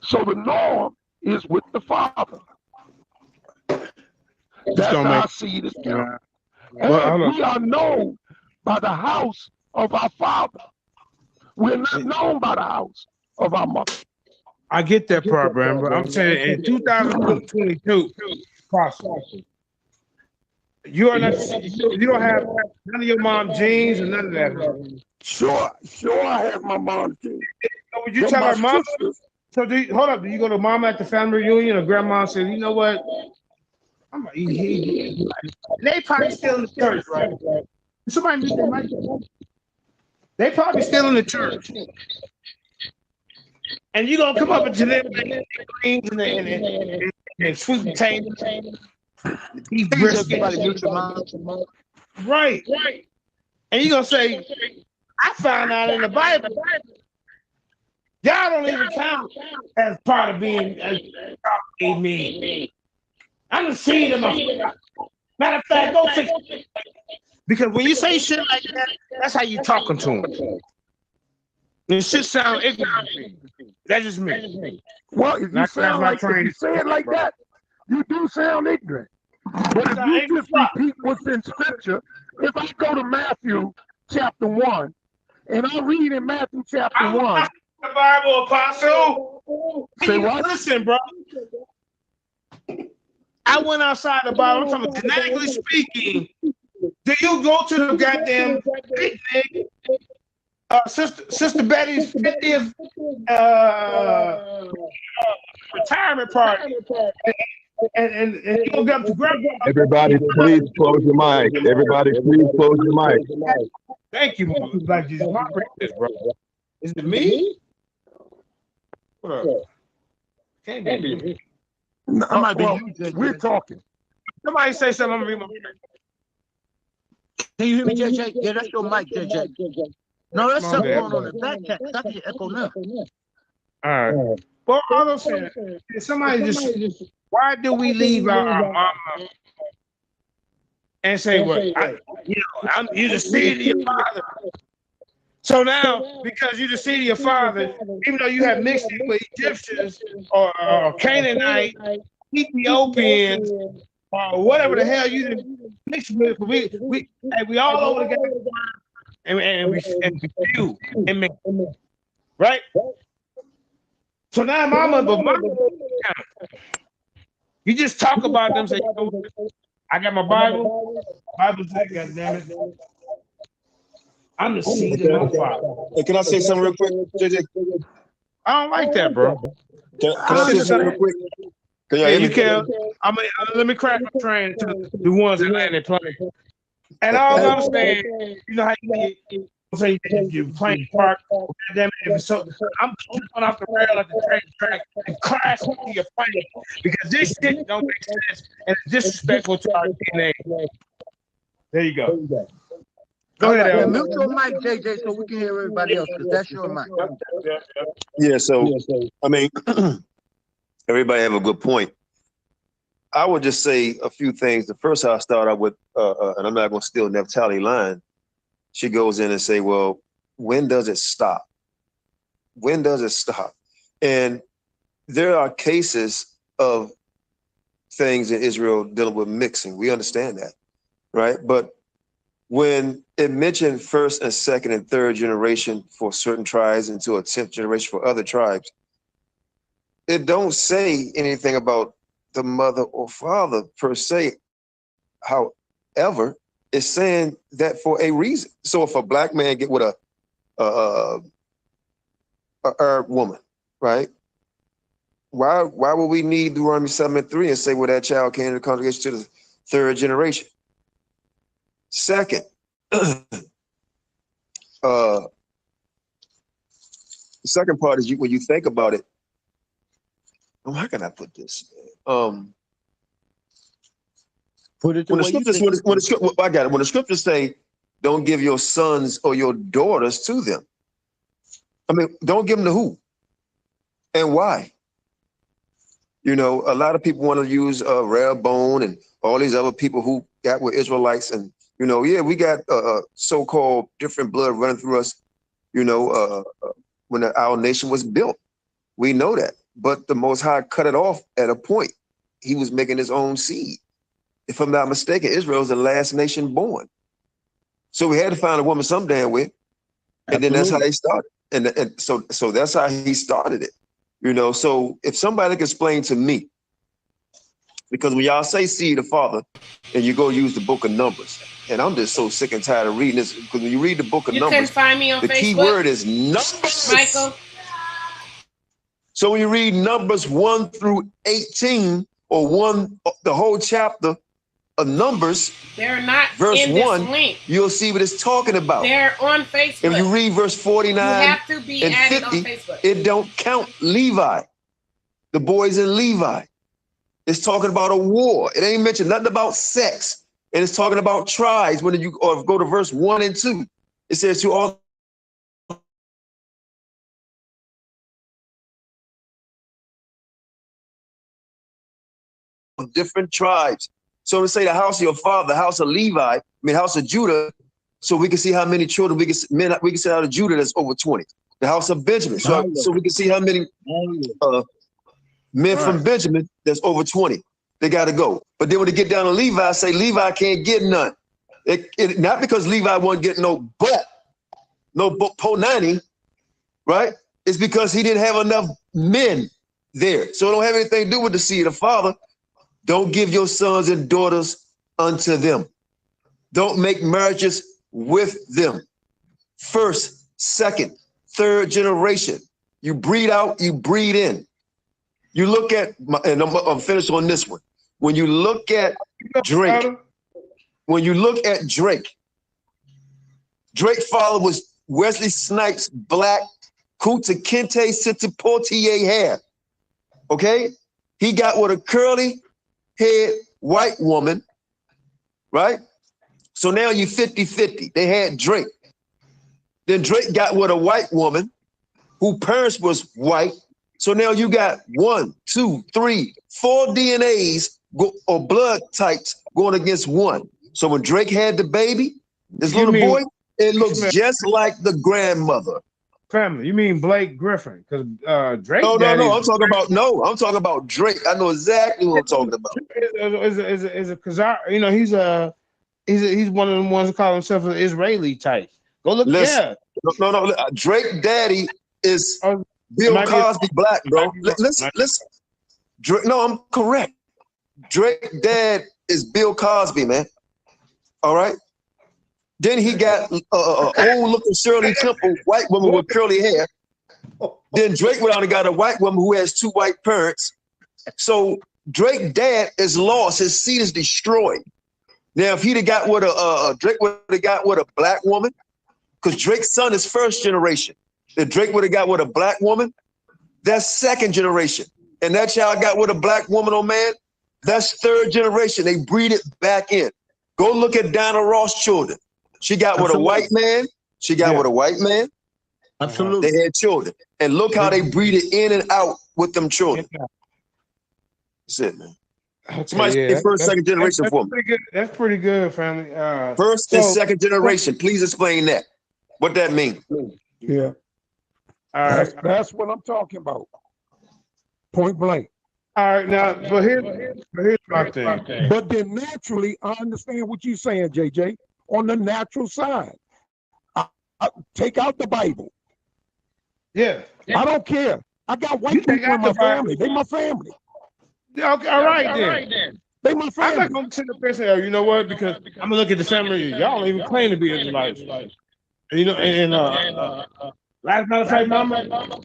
B: So the norm is with the father. That's how seed is counted. And we are known by the house of our father. We're not known by the house of our mother.
A: I get that part, Brian, but I'm saying in 2022, you are not. You don't have none of your mom's genes and none of that.
B: Sure, I have my mom's genes.
A: So would you tell her mom? So hold up. Do you go to mom at the family reunion, or grandma says, you know what? I'm gonna eat. They probably still in the church, right? Somebody meet their mic. They probably still in the church. And you gonna come up to them greens and sweet potatoes, beef brisket. Right. And you gonna say, I found out in the Bible, y'all don't even count as part of being me. I'm the seed of my. Matter of fact, go fix it. Because when you say shit like that, that's how you talking to them. It shit sound ignorant. That's just me.
B: Well, if you say it like that, you do sound ignorant. But if you just repeat what's in scripture, if I go to Matthew chapter 1, and I read in Matthew chapter 1.
A: The Bible, Apostle.
B: Say what?
A: Listen, bro. I went outside the Bible. I'm talking genetically speaking. Do you go to the goddamn picnic? Sister Betty's 50th retirement party. And you go get to grandma.
F: Everybody, please close your mic. Everybody, please close your mic.
A: Thank you, Black Jesus. This, bro. Is it me? What up? Can't be me.
B: No, might be you. We're talking.
A: Somebody say something. I'm gonna read my mic.
G: Can you hear me, JJ? Yeah, that's your mic, JJ. No, that's something going on in the back chat. I can echo now.
A: All right. Well, all I'm saying, somebody just, why do we leave our mama and say, well, you're the seed of your father. So now, because you're the seed of your father, even though you have mixed with Egyptians or Canaanite, Ethiopians, or whatever the hell you mixed with, we all over the game. And we feud and make, right? So now mama, you just talk about them, say, I got my Bible. Bible said, God damn it. I'm the seed of my father.
N: Hey, can I say something real quick, JJ?
A: I don't like that, bro.
N: Can I say something real quick? Can
A: you can. Let me crack my train to the ones that land their plane. And all I'm saying, you know how you say you playing park. Damn it, if it's so, I'm going off the rail at the track and crashing into your plane because this shit don't make sense and it's disrespectful to our DNA. There you go. Go ahead,
G: Yeah,
A: Al.
G: mute your mic, JJ, so we can hear everybody else, because that's your mic.
N: Yeah, so I mean, everybody have a good point. I would just say a few things. The first I'll start out with, and I'm not going to steal Neftali line. She goes in and say, well, when does it stop? When does it stop? And there are cases of things in Israel dealing with mixing. We understand that, right? But when it mentioned first and second and third generation for certain tribes into a 10th generation for other tribes, it don't say anything about the mother or father per se. However, it's saying that for a reason. So if a black man get with a Arab woman, right? Why would we need Deuteronomy 7:3 and say, well, that child came to the congregation to the third generation? Second, the second part is when you think about it. Oh, how can I put this?
G: Put it
N: when the scriptures, I got it. When the scriptures say, "Don't give your sons or your daughters to them," I mean, don't give them to who and why? You know, a lot of people want to use Rehoboam and all these other people who got with Israelites, and you know, yeah, we got so-called different blood running through us. You know, when our nation was built, we know that. But the Most High cut it off at a point. He was making his own seed. If I'm not mistaken, Israel is the last nation born. So we had to find a woman some damn way, and then that's how he started. And so that's how he started it. You know, so if somebody can explain to me, because when y'all say seed of father, and you go use the book of Numbers, and I'm just so sick and tired of reading this, because when you read the book of
L: You
N: Numbers,
L: can find me on
N: the
L: Facebook.
N: key word is numbers.
L: Michael.
N: So when you read Numbers 1 through 18, or the whole chapter of Numbers,
L: they're not
N: verse
L: in this
N: 1,
L: link.
N: you'll see what it's talking about.
L: They're on Facebook.
N: If you read verse 49
L: you have to be
N: and
L: added
N: 50,
L: on Facebook.
N: it don't count Levi, the boys in Levi. It's talking about a war. It ain't mentioned nothing about sex. And it's talking about tribes. When you go to verse 1 and 2, it says to all different tribes. So to say the house of your father, the house of Levi, house of Judah, so we can see how many children we can see out of Judah that's over 20. The house of Benjamin, so we can see how many men from Benjamin that's over 20. They got to go. But then when they get down to Levi, say Levi can't get none. Not because Levi won't get no po-90, right? It's because he didn't have enough men there. So it don't have anything to do with the seed of the father. Don't give your sons and daughters unto them. Don't make marriages with them. First, second, third generation. You breed out, you breed in. You look at, and I'm finished on this one. When you look at Drake, Drake's father was Wesley Snipes' black Kunta Kinte Siti Portier hair. Okay? He got with a curly haired white woman, right? So now you 50-50. They had Drake. Then Drake got with a white woman whose parents was white. So now you got 1, 2, 3, 4 DNAs or blood types going against one. So when Drake had the baby, this little boy, it looks just like the grandmother.
A: Family, you mean Blake Griffin? Because Drake.
N: No, I'm talking about Drake. I know exactly what I'm talking about.
A: Is a because you know he's one of the ones who call himself an Israeli type. Go look.
N: Listen, no. Drake daddy is Bill Cosby black, bro. Listen. Drake, no, I'm correct. Drake dad is Bill Cosby, man. All right. Then he got old looking Shirley Temple white woman with curly hair. Then Drake went out and got a white woman who has 2 white parents. So Drake dad is lost. His seed is destroyed. Now, if he'd have got with Drake would have got with a black woman, because Drake's son is first generation. If Drake would have got with a black woman, that's second generation. And that child got with a black woman or man, that's third generation. They breed it back in. Go look at Diana Ross' children. She got with a white man. She got with a white man.
G: Absolutely.
N: They had children. And look how they breed it in and out with them children. That's it, man. Somebody say first, second generation for me.
A: That's pretty good, family.
N: First and second generation. Please explain that. What that mean?
B: Yeah. That's what I'm talking about. Point blank.
A: All right, now, but here's my thing.
B: But then naturally, I understand what you're saying, JJ. On the natural side, I take out the Bible.
A: Yeah.
B: I don't care. I got white people in my family. They my family.
A: Yeah, okay, all right then.
B: They my family.
A: I'm not gonna sit up there and say, you know what? Because I'm gonna look at the family. Y'all don't even claim to be Israelites. You know, last matter of fact, mama,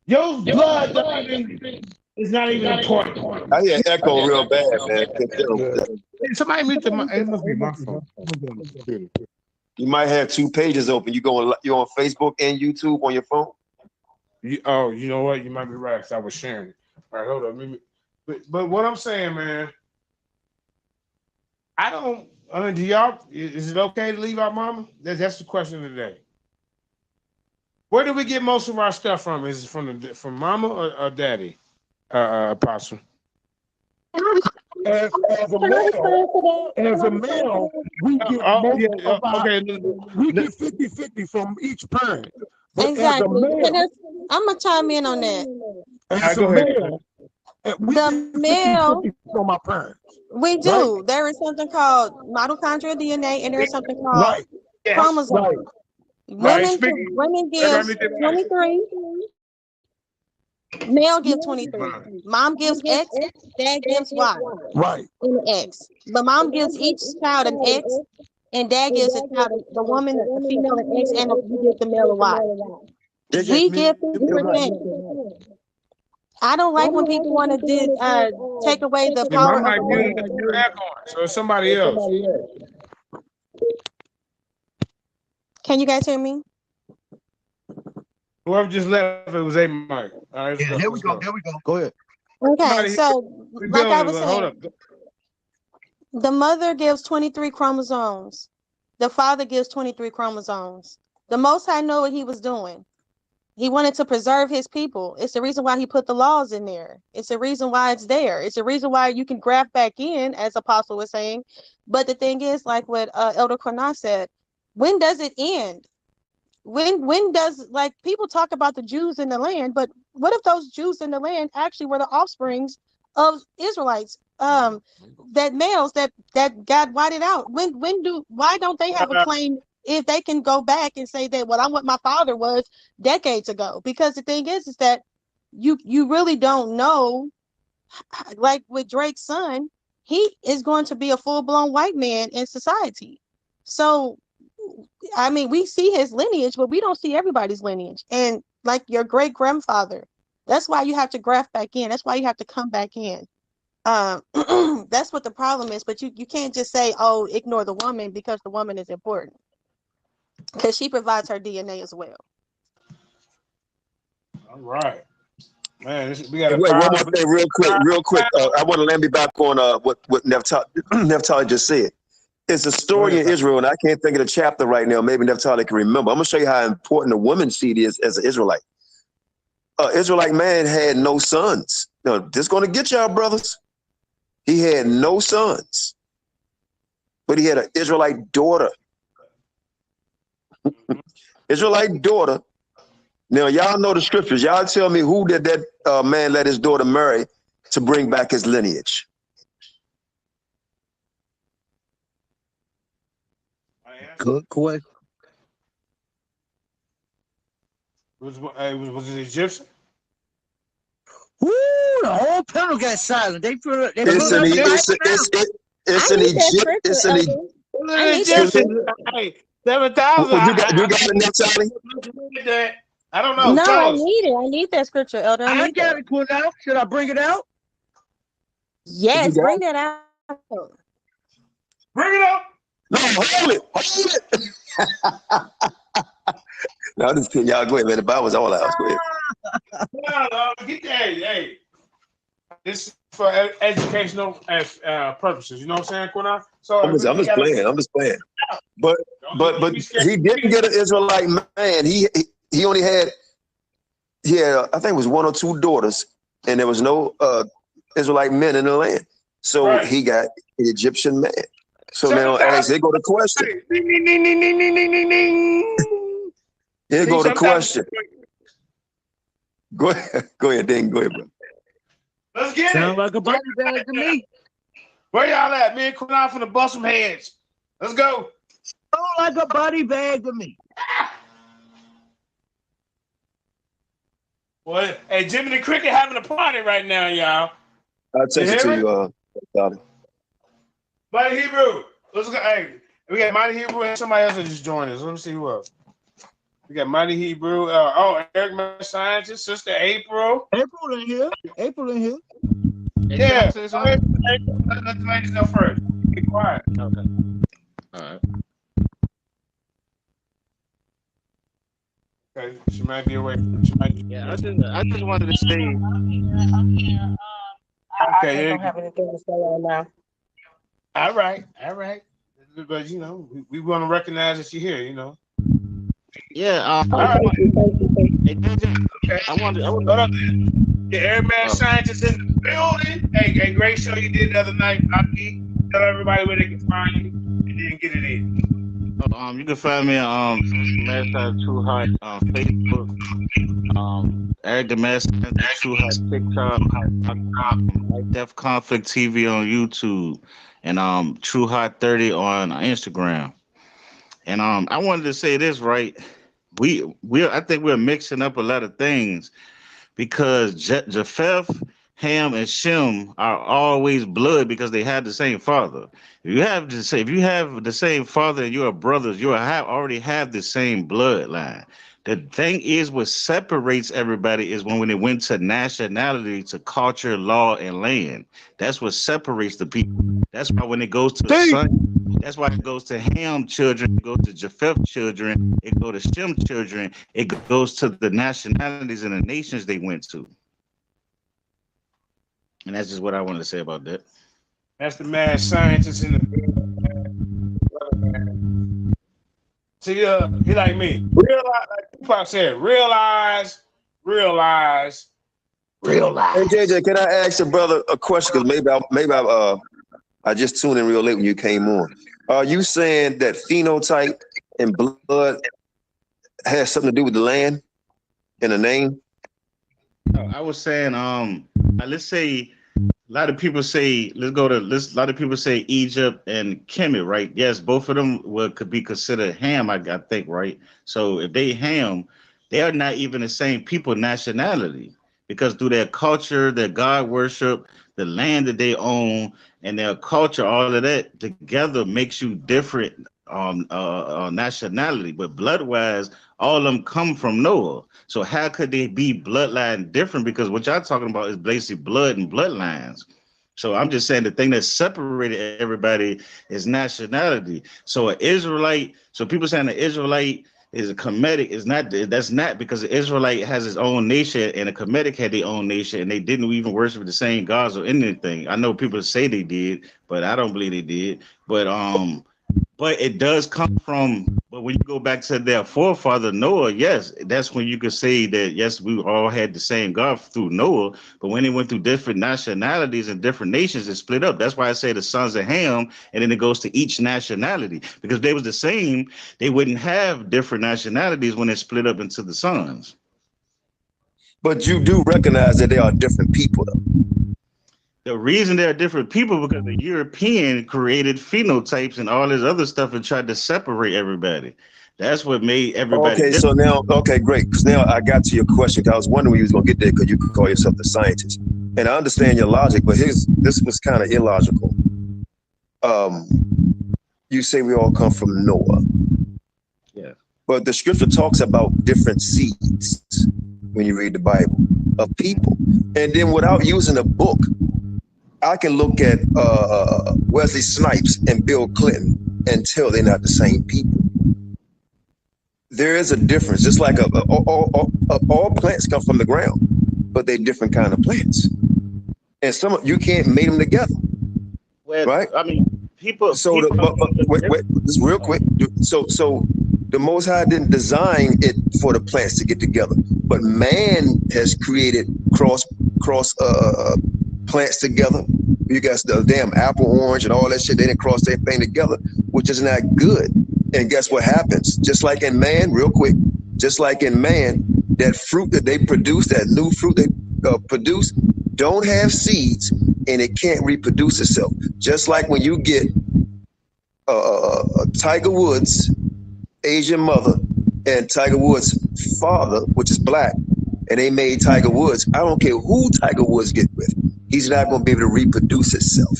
A: your blood is not even important.
N: I hear echo real bad, man.
A: Somebody mute the mic. It must be my phone.
N: You might have 2 pages open. You on Facebook and YouTube on your phone?
A: You know what? You might be right. 'Cause I was sharing it. All right, hold on. But what I'm saying, man, do y'all, is it okay to leave our mama? That's the question of the day. Where do we get most of our stuff from? Is it from mama or daddy, Apostle?
B: As a male, we get we get 50-50 from each parent. But
I: Exactly.
B: as a male,
I: I'm gonna chime in on that.
B: as a male, we
I: The
B: get
I: male,
B: 50-50 from our parents.
I: we do.
B: Right?
I: There is something called mitochondrial DNA, and there is something called
B: Right.
I: chromosome.
B: Right.
I: Women gives 23. Male gives 23. Mom gives X, dad gives Y.
B: Right.
I: In the X. But mom gives each child an X, and dad gives the woman, the female an X, and you give the male a Y. We give 50%. I don't like when people want to take away the power of the woman.
A: So it's somebody else.
I: Can you guys hear me?
A: Whoever just left, it was a mic. All right,
O: yeah, there we go.
D: Go ahead.
I: Okay, so like I was saying, the mother gives 23 chromosomes. The father gives 23 chromosomes. The Most High knew what he was doing. He wanted to preserve his people. It's the reason why he put the laws in there. It's the reason why it's there. It's the reason why you can graft back in, as Apostle was saying. But the thing is, like what Elder Cornell said, when does it end? When does, like, people talk about the Jews in the land, but what if those Jews in the land actually were the offsprings of Israelites, that males that got whited out? Why don't they have a claim if they can go back and say that, well, I'm what my father was decades ago? Because the thing is that you really don't know. Like with Drake's son, he is going to be a full-blown white man in society. So I mean, we see his lineage, but we don't see everybody's lineage. And like your great grandfather, that's why you have to graft back in. That's why you have to come back in. That's what the problem is. But you can't just say, oh, ignore the woman, because the woman is important, because she provides her DNA as well.
A: All right, man. We got
N: Wait, one more thing, real quick. I want to land me back on what Neftali just said. It's a story in Israel, and I can't think of the chapter right now. Maybe Neftali can remember. I'm going to show you how important a woman's seed is as an Israelite. Israelite man had no sons. Now, this is going to get y'all, brothers. He had no sons, but he had an Israelite daughter. Israelite daughter. Now, y'all know the scriptures. Y'all tell me, who did that man let his daughter marry to bring back his lineage?
G: Good question.
A: Was it Egyptian?
G: Woo, the whole panel got silent. They put up
N: It's an Egyptian.
A: Hey, 7,000.
N: You got it, Neftali?
A: I don't know.
I: No, I need it. I need that scripture, Elder.
G: I got it pulled out. Should I bring it out?
I: Yes, bring that out.
A: Bring it up.
N: No, hold it. No, I'm just kidding. Y'all go ahead, man. The Bible's all out. Go ahead.
A: No, get that. Hey, this is for educational purposes. You know what I'm saying, Quina? So
N: I'm just playing. But he didn't get an Israelite man. He only had I think it was 1 or 2 daughters, and there was no Israelite men in the land. So he got an Egyptian man. So now as they go to question. Here go the question. Go ahead, Ding. Go ahead, bro.
A: Let's get
G: Sound
A: it.
G: like a body bag to me.
A: Where y'all at? Me and Quina finna bust some heads. Let's go.
G: Sound like a body bag to me.
A: Boy, hey, Jimmy the Cricket having a party right now, y'all.
N: I'll text it to you, Dolly.
A: Mighty Hebrew. Let's go. Hey, we got Mighty Hebrew and somebody else that just joined us. Let me see who else. We got Mighty Hebrew. Eric, my scientist, Sister April.
G: April in here.
A: Yeah. Let the ladies know first. Be quiet.
P: Okay. All right.
A: Okay. She might be away.
P: Yeah, I just wanted to say.
A: Okay.
L: I don't have anything to say right now.
A: All right. But we want to recognize that you're here.
P: Yeah.
A: I
P: wanted.
A: Hold up. The Airman Scientist in the building. Hey, great show you did the other night. Tell everybody where they can find you and then get it in.
P: You can find me on Master True Heart on Facebook. Eric the Master True Heart TikTok. Like Def Conflict TV on YouTube, and True Heart 30 on Instagram. And I wanted to say this, right? I think we're mixing up a lot of things, because Japheth, Ham, and Shem are always blood because they had the same father. If you have the same father and you're brothers, you already have the same bloodline. The thing is, what separates everybody is when it went to nationality, to culture, law, and land. That's what separates the people. That's why when it goes to the son, that's why it goes to Ham children, it goes to Japheth children, it goes to Shem children, it goes to the nationalities and the nations they went to. And that's just what I wanted to say about that.
A: That's the mad scientist in the building. See, he like me. Realize, like Tupac said, realize.
N: Hey, JJ, can I ask your brother a question? Because maybe I just tuned in real late when you came on. Are you saying that phenotype and blood has something to do with the land and the name?
P: I was saying, let's say a lot of people say Egypt and Kemet, right? Yes, both of them could be considered Ham, I think, right? So if they Ham, they are not even the same people nationality, because through their culture, their God worship, the land that they own, and their culture, all of that together makes you different nationality. But blood-wise, all of them come from Noah. So how could they be bloodline different? Because what y'all talking about is basically blood and bloodlines. So I'm just saying the thing that separated everybody is nationality. So an Israelite, so people saying the Israelite is a Kemetic, that's not, because the Israelite has its own nation and the Kemetic had their own nation, and they didn't even worship the same gods or anything. I know people say they did, but I don't believe they did. But it does come from, but when you go back to their forefather Noah, yes, that's when you could say that, yes, we all had the same God through Noah. But when it went through different nationalities and different nations, it split up. That's why I say the sons of Ham, and then it goes to each nationality. Because if they was the same, they wouldn't have different nationalities when it split up into the sons.
N: But you do recognize that they are different people, though.
P: The reason they're different people because the European created phenotypes and all this other stuff and tried to separate everybody. That's what made everybody
N: Okay,
P: different.
N: so now, okay, great. Because now I got to your question. I was wondering when you was going to get there, because you could call yourself the scientist. And I understand your logic, but this was kind of illogical. You say we all come from Noah.
P: Yeah.
N: But the scripture talks about different seeds when you read the Bible of people. And then without using a book, I can look at Wesley Snipes and Bill Clinton and tell they're not the same people. There is a difference, just like all plants come from the ground, but they're different kind of plants, and you can't mate them together, right?
P: I mean, people.
N: So wait, just real quick. So the Most High didn't design it for the plants to get together, but man has created cross plants together. You guys, the damn apple, orange, and all that shit, they didn't cross their thing together, which is not good. And guess what happens? Just like in man, real quick, just like in man, that fruit that they produce, that new fruit they produce, don't have seeds and it can't reproduce itself. Just like when you get Tiger Woods, Asian mother, and Tiger Woods' father, which is black, and they made Tiger Woods. I don't care who Tiger Woods get with. He's not going to be able to reproduce itself.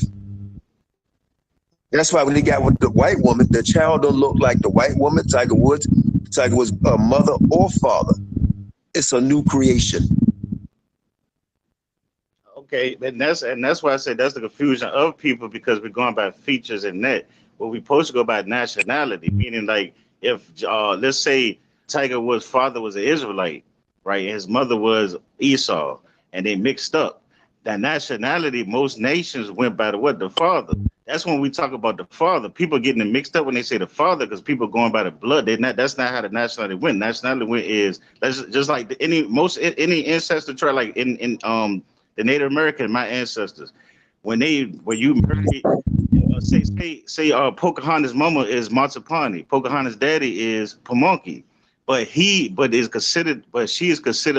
N: That's why when he got with the white woman, the child don't look like the white woman, Tiger Woods' mother or father. It's a new creation.
P: Okay, and that's why I said that's the confusion of people, because we're going by features and that. Well, we're supposed to go by nationality, meaning like if let's say Tiger Woods' father was an Israelite, right, and his mother was Esau, and they mixed up. That nationality, most nations went by the father. That's when we talk about the father. People getting it mixed up when they say the father, because people going by the blood. That's not how the nationality went. Nationality went is that's just like any ancestor try, like in the Native American, my ancestors, when you marry, say Pocahontas' mama is Matsapani, Pocahontas' daddy is Pamunkey. But she is considered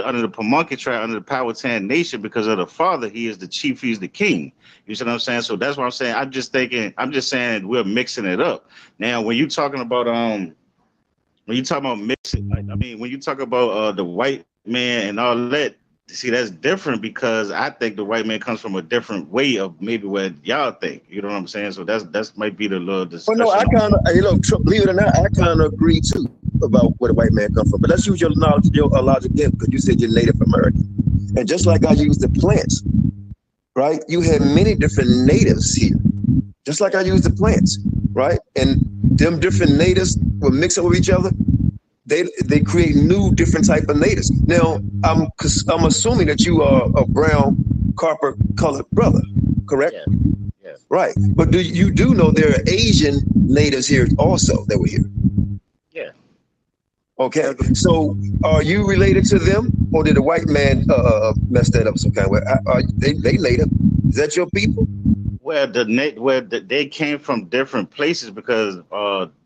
P: under the Pamunkey tribe, under the Powhatan Nation, because of the father. He is the chief, he's the king. You see what I'm saying? So that's what I'm saying. I'm just saying we're mixing it up. Now, when you're talking about mixing, like, I mean, when you talk about the white man and all that, see, that's different, because I think the white man comes from a different way of maybe what y'all think. You know what I'm saying? So that's might be the little discussion.
N: Well, no, I kind of, believe it or not, I kind of agree too about where the white man comes from. But let's use your knowledge, your logic again, because you said you're Native American. And just like I use the plants, right? You had many different natives here, just like I use the plants, right? And them different natives will mix up with each other. They create new different type of natives. Now, I'm assuming that you are a brown copper colored brother, correct?
P: Yeah.
N: Right. But you do know there are Asian natives here also that were here?
P: Yeah.
N: Okay. So are you related to them, or did the white man mess that up some kind of way? They native? Is that your people?
P: Well, they came from different places, because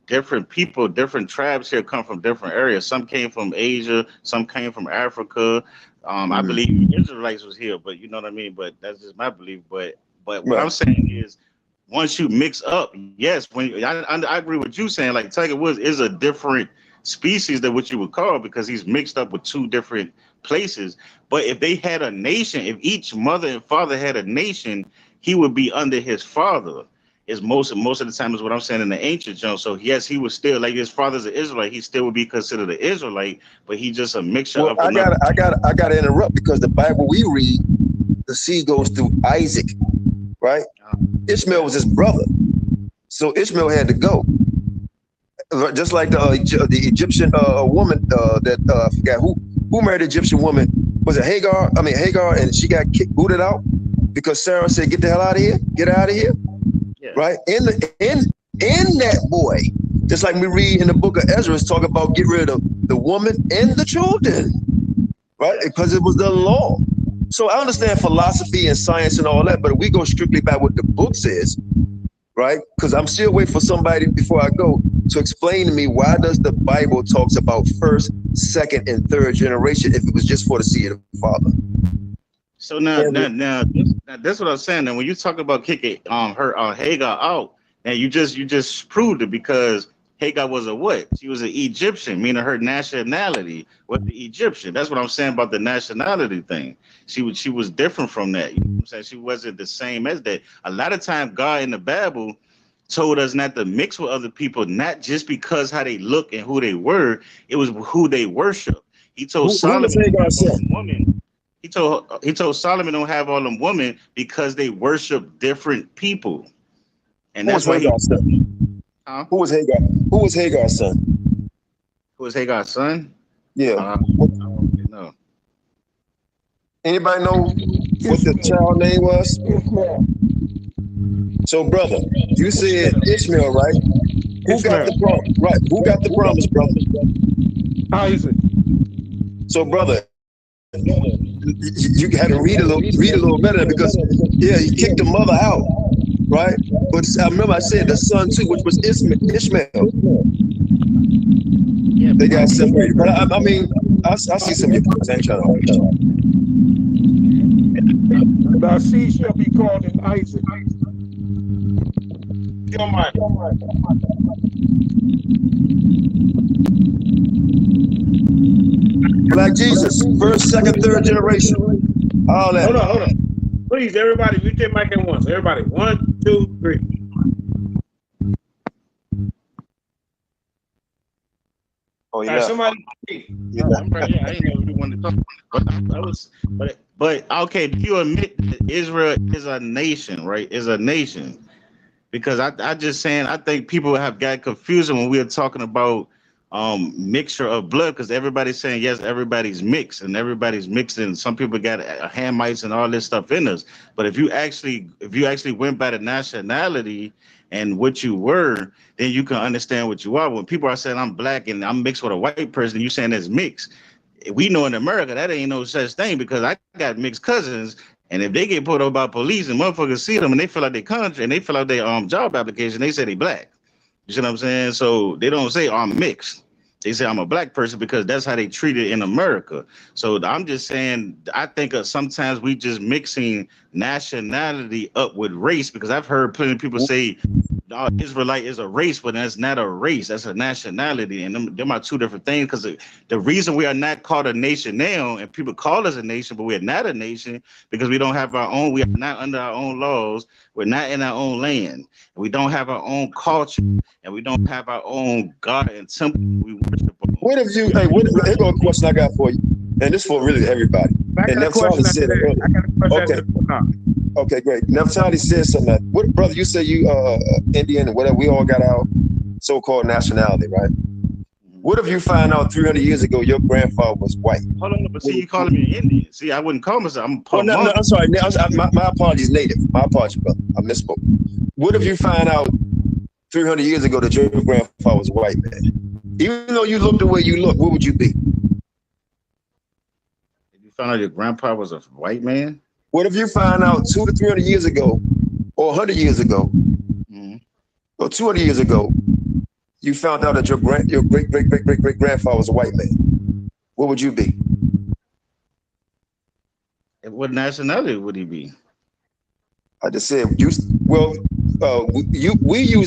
P: different people, different tribes here come from different areas. Some came from Asia, some came from Africa. I believe Israelites was here, but you know what I mean. But that's just my belief. But what I'm saying is, once you mix up, yes, when I agree with you saying, like, Tiger Woods is a different species than what you would call, because he's mixed up with two different places. But if they had a nation, if each mother and father had a nation, he would be under his father. Is most of the time is what I'm saying in the ancient John. So yes, he was still, like, his father's an Israelite. He still would be considered an Israelite, but he's just a mixture of.
N: I gotta interrupt, because the Bible we read, the seed goes through Isaac, right? Ishmael was his brother, so Ishmael had to go. Just like the Egyptian woman that I forgot who married the Egyptian woman. Was it Hagar? I mean Hagar, and she got booted out because Sarah said, "Get the hell out of here! Get out of here!" Yeah. Right? In that boy, just like we read in the book of Ezra, it's talking about get rid of the woman and the children, right? Because it was the law. So I understand philosophy and science and all that, but if we go strictly by what the book says, right? Because I'm still waiting for somebody before I go to explain to me, why does the Bible talks about first, second, and third generation if it was just for the seed of the father?
P: So now that's what I'm saying. Now, when you talk about kicking her Hagar out, now you just proved it, because Hagar was a what? She was an Egyptian, meaning her nationality was the Egyptian. That's what I'm saying about the nationality thing. She was different from that. You know what I'm saying? She wasn't the same as that. A lot of times God in the Bible told us not to mix with other people, not just because how they look and who they were. It was who they worship. He told Solomon, woman. He told Solomon don't have all them women because they worship different people, and
N: Who
P: that's
N: was
P: why he.
N: Hagar's son?
P: Huh?
N: Who was Hagar? Who was Hagar's son?
P: Who was Hagar's son?
N: Yeah.
P: I don't really know.
N: Anybody know what the child name was? So, brother, you said Ishmael, right? Who got the promise? Right. Who got the promise, brother?
B: Isaac.
N: So, brother, you got to read a little better because he kicked the mother out, right? But I remember I said the son too, which was Ishmael. They got separated. But I mean, I see some of your points. I ain't trying to argue.
B: Thy seed shall be called in Isaac.
A: Your mic.
N: Black Jesus, first, second, third generation. All that.
A: Hold on. Please, everybody, mute their mic at once. Everybody, 1, 2, 3.
N: Oh,
A: yeah. Somebody.
P: I'm right. Yeah, I didn't know you wanted to talk, but okay. Do you admit that Israel is a nation, right? Is a nation? Because I just saying I think people have got confused when we are talking about mixture of blood, because everybody's saying yes, everybody's mixed and everybody's mixed, and some people got Hamites and all this stuff in us. But if you actually went by the nationality and what you were, then you can understand what you are. When people are saying I'm black and I'm mixed with a white person, you saying it's mixed. We know in America that ain't no such thing, because I got mixed cousins, and if they get pulled over by police and motherfuckers see them and they fill out their country and they fill out their job application, they say they black. You see what I'm saying? So they don't say I'm mixed. They say I'm a black person because that's how they treat it in America. So I'm just saying, I think sometimes we just mixing nationality up with race, because I've heard plenty of people say Israelite is a race, but that's not a race. That's a nationality. And them are two different things, because the reason we are not called a nation now, and people call us a nation, but we're not a nation because we don't have our own, we are not under our own laws. We're not in our own land. We don't have our own culture, and we don't have our own God and temple we worship on.
N: What if you, here go a question I got for you. And this for really everybody. And Neftali said it earlier. Okay, great. Neftali said something. What, brother, you say you Indian and whatever, we all got our so-called nationality, right? What if you find out 300 years ago your grandfather was white?
P: Hold on, but see, you calling me an Indian. See, I wouldn't call myself.
N: I'm sorry. My apologies, native. My apologies, brother. I misspoke. What if you find out 300 years ago that your grandfather was white, man? Even though you look the way you look, what would you be?
P: If you found out your grandpa was a white man?
N: What if you find out 200 to 300 years ago, or 100 years ago, or 200 years ago, you found out that your great grandfather was a white man? What would you be?
P: What nationality would he be?
N: I just said we use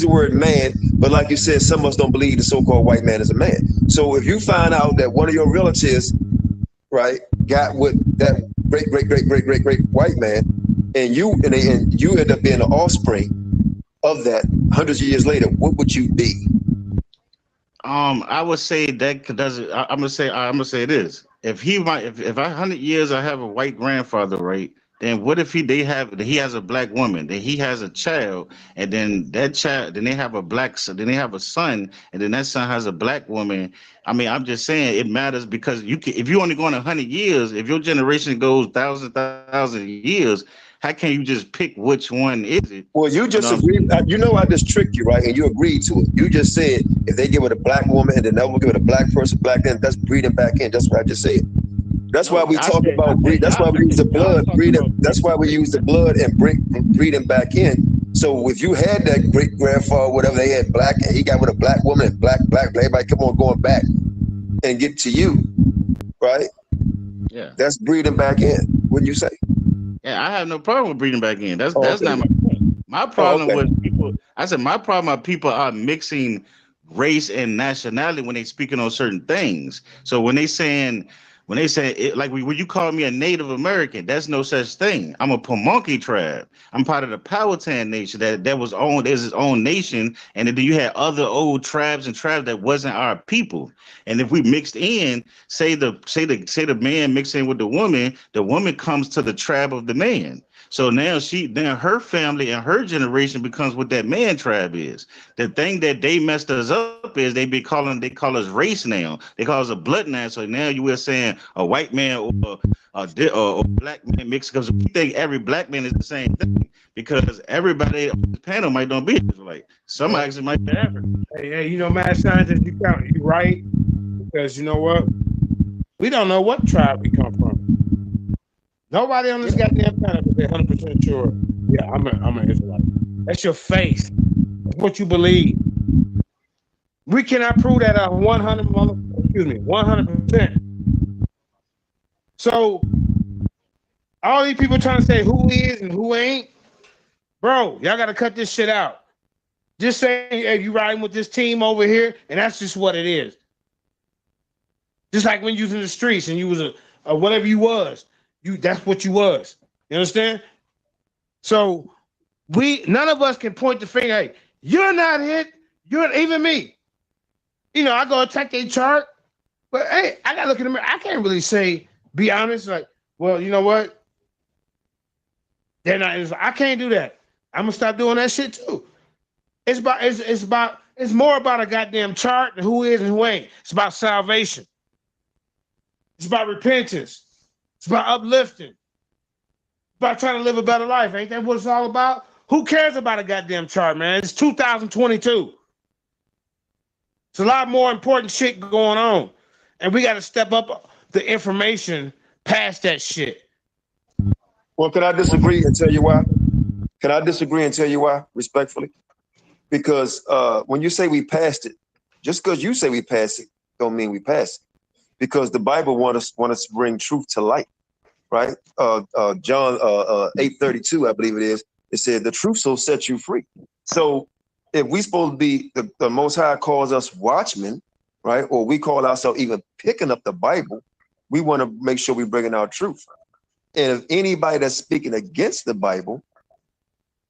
N: the word man, but like you said, some of us don't believe the so-called white man is a man. So if you find out that one of your relatives, right, got with that great white man, and you end up being the offspring of that hundreds of years later, what would you be?
P: I would say that doesn't. I'm gonna say this. If 100 years I have a white grandfather, right? Then what if he has a black woman, then he has a child, and then that child, then they have then they have a son, and then that son has a black woman. I mean, I'm just saying it matters, because if you only going 100 years, if your generation goes thousand years, how can you just pick which one is it?
N: Well, you just agreed. I just tricked you, right? And you agreed to it. You just said if they give it a black woman and then that will give it a black person, black, then that's breeding back in. That's what I just said. That's why we talk about breed. That's why we use the blood breeding. That's why we use the blood and breeding back in. So if you had that great grandfather, whatever, they had black, and he got with a black woman, black, everybody come on going back and get to you, right?
P: Yeah.
N: That's breeding back in. Wouldn't you say?
P: Yeah, I have no problem with breeding back in. That's not my point. My problem with people. I said my problem are people are mixing race and nationality when they speaking on certain things. So when they saying When they say it, like when you call me a Native American, that's no such thing. I'm a Pamunkey tribe. I'm part of the Powhatan nation that was owned as its own nation, and then you had other old tribes and tribes that wasn't our people. And if we mixed in, say the man mixed in with the woman comes to the tribe of the man. So now her family and her generation becomes what that man tribe is. The thing that they messed us up is they call us race now. They call us a blood now. So now you were saying a white man or a black man mixed, because we think every black man is the same thing, because everybody on this panel might not be Israelite. Some actually might be African.
A: Hey, mad scientist, you right, because you know what? We don't know what tribe we come from. Nobody on this goddamn planet can say 100% sure. Yeah, I'm an Israelite. That's your face. That's what you believe. We cannot prove that 100%. So all these people trying to say who is and who ain't, bro, y'all got to cut this shit out. Just say, hey, you riding with this team over here, and that's just what it is. Just like when you was in the streets and you was a whatever you was, that's what you was. You understand? So none of us can point the finger. Hey, you're not it. You're even me. I go attack their chart, but hey, I gotta look at them. I can't really be honest. Like, well, you know what? They're not. I can't do that. I'm gonna stop doing that shit too. It's more about a goddamn chart than who is and who ain't. It's about salvation. It's about repentance. It's about uplifting. It's about trying to live a better life. Ain't that what it's all about? Who cares about a goddamn chart, man? It's 2022. It's a lot more important shit going on. And we got to step up the information past that shit.
N: Well, can I disagree and tell you why? Can I disagree and tell you why, respectfully? Because when you say we passed it, just because you say we passed it, don't mean we passed it. Because the Bible want us to bring truth to light, right? John 8:32, I believe it is. It said, the truth shall set you free. So if we supposed to be, the Most High calls us watchmen, right? Or we call ourselves even picking up the Bible, we want to make sure we're bringing out truth. And if anybody that's speaking against the Bible,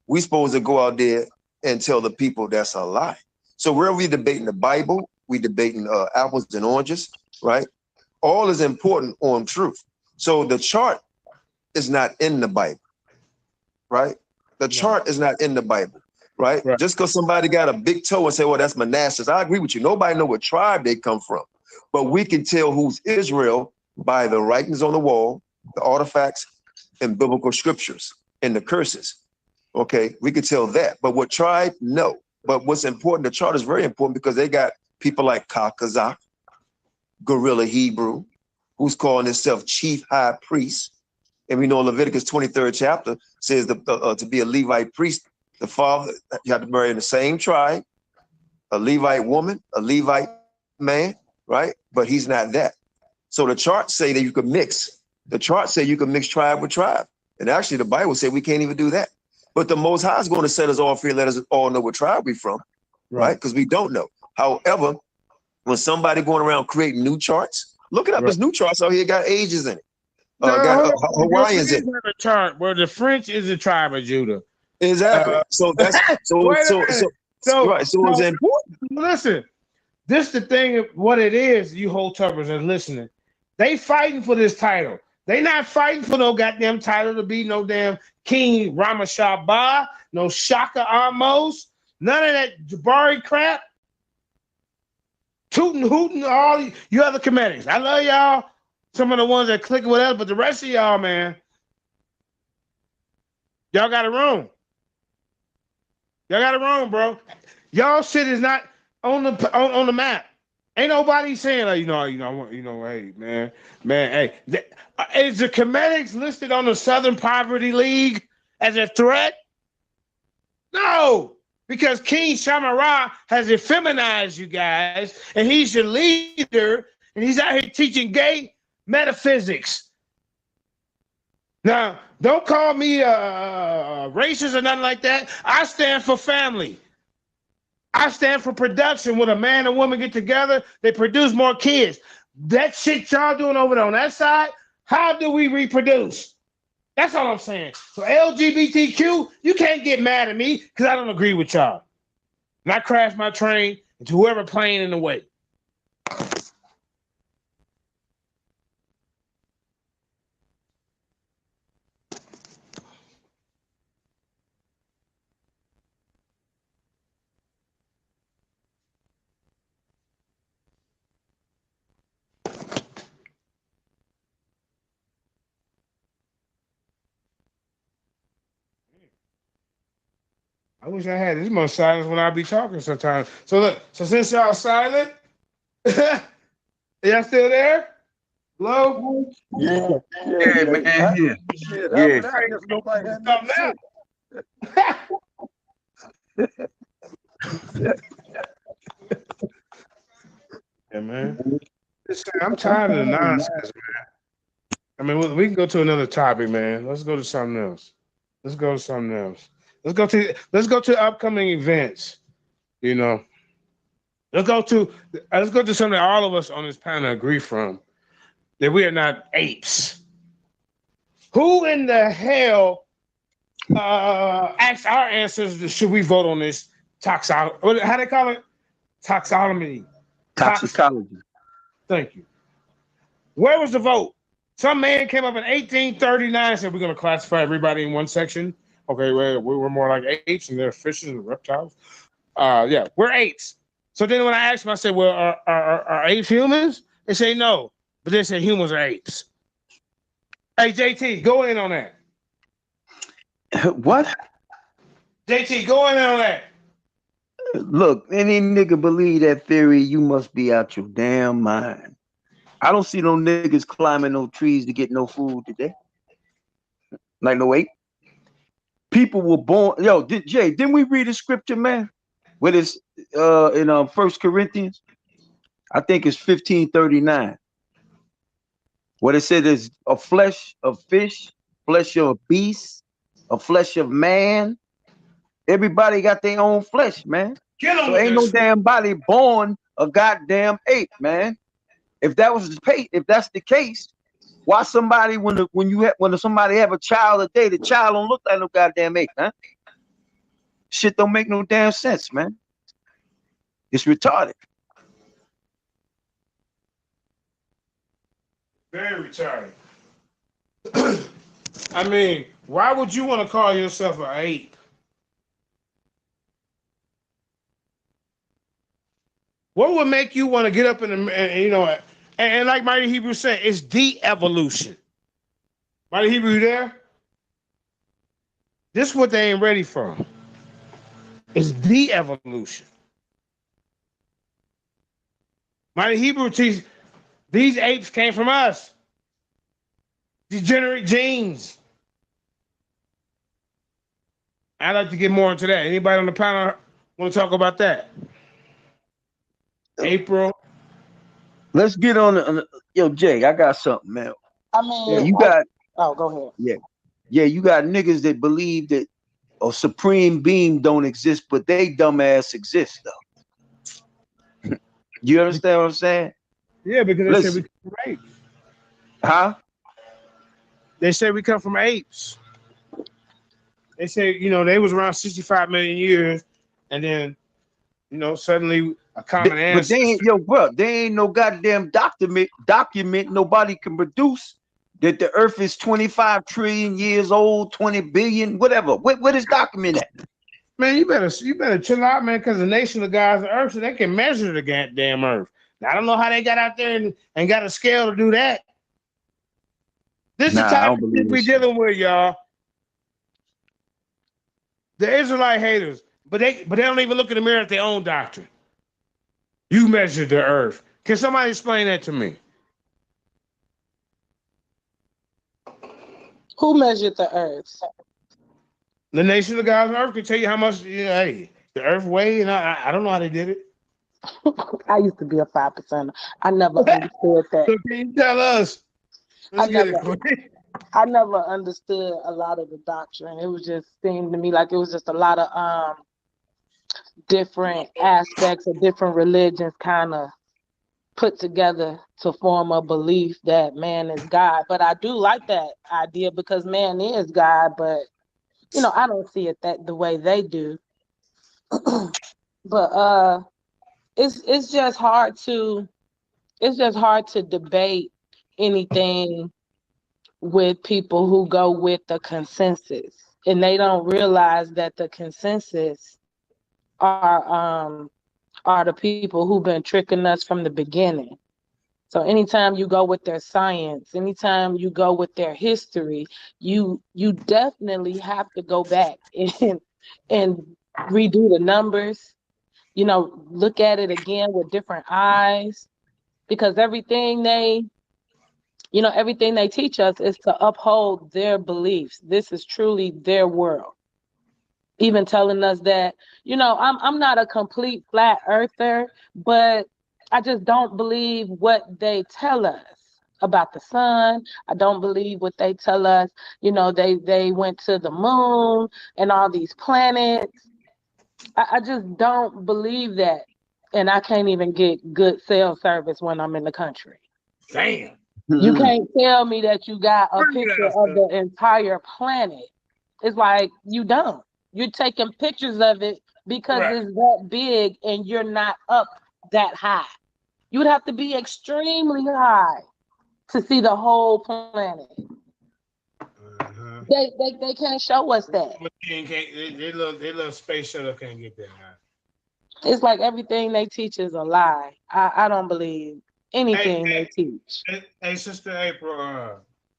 N: we supposed to go out there and tell the people that's a lie. So where we debating the Bible, we debating apples and oranges, right? All is important on truth. So the chart is not in the Bible, right? The chart is not in the Bible, right? Just because somebody got a big toe and say, well, that's Manasseh. I agree with you. Nobody know what tribe they come from. But we can tell who's Israel by the writings on the wall, the artifacts, and biblical scriptures, and the curses. Okay, we could tell that. But what tribe? No. But what's important, the chart is very important because they got people like Kakazak, Gorilla Hebrew, who's calling himself chief high priest. And we know Leviticus 23rd chapter says to be a Levite priest, the father, you have to marry in the same tribe, a Levite woman, a Levite man, right? But he's not that. So the charts say that you can mix. The charts say you can mix tribe with tribe. And actually the Bible said we can't even do that. But the Most High is going to set us all free and let us all know what tribe we're from, right? Because we don't know. However, when somebody going around creating new charts, look it up. There's new charts out here got ages in it. Got Hawaiians in it.
A: A chart where the French is a tribe of Judah.
N: Exactly. So that's so it's important.
A: Listen, this the thing. What it is, you whole tubbers are listening. They fighting for this title. They not fighting for no goddamn title to be no damn King Ramashaba, no Shaka Amos, none of that Jabari crap. Tootin' hootin', all you other comedics. I love y'all. Some of the ones that click with us, but the rest of y'all, man, y'all got it wrong. Y'all got it wrong, bro. Y'all shit is not on the map. Ain't nobody saying, like, hey, man, hey, is the Comedics listed on the Southern Poverty League as a threat? No, because King Shamara has effeminized you guys, and he's your leader, and he's out here teaching gay metaphysics. Now, don't call me racist or nothing like that. I stand for family. I stand for production. When a man and woman get together, they produce more kids. that shit y'all doing over there on that side, how do we reproduce? That's all I'm saying. So LGBTQ, you can't get mad at me because I don't agree with y'all. And I crash my train into whoever playing in the way. I wish I had this much silence when I be talking sometimes. So look, so since y'all silent, y'all still there? Hello?
O: Yeah, man. Yeah.
B: Shit,
O: Yeah.
B: after that, I guess nobody had nothing to say.
A: Yeah, man. Listen, I'm tired of the nonsense, man. I mean, we can go to another topic, man. Let's go to something else. Let's go to something else. Let's go to upcoming events. You know, let's go to something that all of us on this panel agree from, that we are not apes. Who in the hell asked our ancestors, should we vote on this toxicology? How they call it? Toxicology.
O: Toxicology.
A: Thank you. Where was the vote? Some man came up in 1839 and said, we're going to classify everybody in one section. Okay, well, we were more like apes and they're fishes and reptiles. Yeah, we're apes. So then when I asked them, I said, well, are apes humans? They say no, but they say humans are apes. Hey, JT, go in on that.
O: What?
A: JT, go in on that.
O: Look, any nigga believe that theory, you must be out your damn mind. I don't see no niggas climbing no trees to get no food today. Like no ape. People were born. Yo, Jay, didn't we read a scripture, man? What is in 1 Corinthians? I think it's 15:39. What it said is a flesh of fish, flesh of beast, a flesh of man. Everybody got their own flesh, man. So ain't no damn body born a goddamn ape, man. If that's the case, why somebody when somebody have a child today, the child don't look like no goddamn ape, man? Shit don't make no damn sense, man. It's retarded.
A: Very retarded. I mean, why would you want to call yourself an ape? What would make you want to get up and like Mighty Hebrew said, it's de-evolution. Mighty Hebrew, you there? This is what they ain't ready for. It's de-evolution. Mighty Hebrew teach these apes came from us. Degenerate genes. I'd like to get more into that. Anybody on the panel want to talk about that? April.
O: Let's get on. Yo, Jay, I got something, man.
H: I mean,
O: Yeah, you got.
H: Oh, go ahead.
O: Yeah, you got niggas that believe that a supreme being don't exist, but they dumbass exist though. You understand what I'm saying?
A: Yeah, because they say we come from apes.
O: Huh?
A: They say we come from apes. They say, they was around 65 million years, and then, suddenly a common ancestor.
O: But they ain't no goddamn document nobody can produce that the earth is 25 trillion years old, 20 billion, whatever. What is documented?
A: Man, you better chill out, man, because the nation of God's earth, so they can measure the goddamn earth. Now, I don't know how they got out there and got a scale to do that. This is the type of shit we dealing with, y'all. The Israelite haters, but they don't even look in the mirror at their own doctrine. You measured the earth. Can somebody explain that to me?
H: Who measured the earth?
A: The nation of God's earth can tell you how much the earth weighs, and I don't know how they did it.
H: I used to be a 5%. I never understood that.
A: So can you tell us?
H: I never understood a lot of the doctrine. It was just seemed to me like it was just a lot of different aspects of different religions kind of put together to form a belief that man is God. But I do like that idea because man is God, but you know, I don't see it that the way they do. But it's just hard to debate anything with people who go with the consensus, and they don't realize that the consensus are the people who've been tricking us from the beginning. So anytime you go with their science, anytime you go with their history, you definitely have to go back and redo the numbers, you know, look at it again with different eyes, because everything they teach us is to uphold their beliefs. This is truly their world. Even telling us that, you know, I'm not a complete flat earther, but I just don't believe what they tell us about the sun. I don't believe what they tell us, you know, they went to the moon and all these planets. I just don't believe that. And I can't even get good cell service when I'm in the country.
A: Damn.
H: You can't tell me that you got a picture of the entire planet. It's like you don't. You're taking pictures of it because it's that big and you're not up that high. You'd have to be extremely high to see the whole planet. They can't show us that.
A: They little space shuttle can't get there.
H: It's like everything they teach is a lie. I don't believe anything they teach.
A: Hey, Sister April,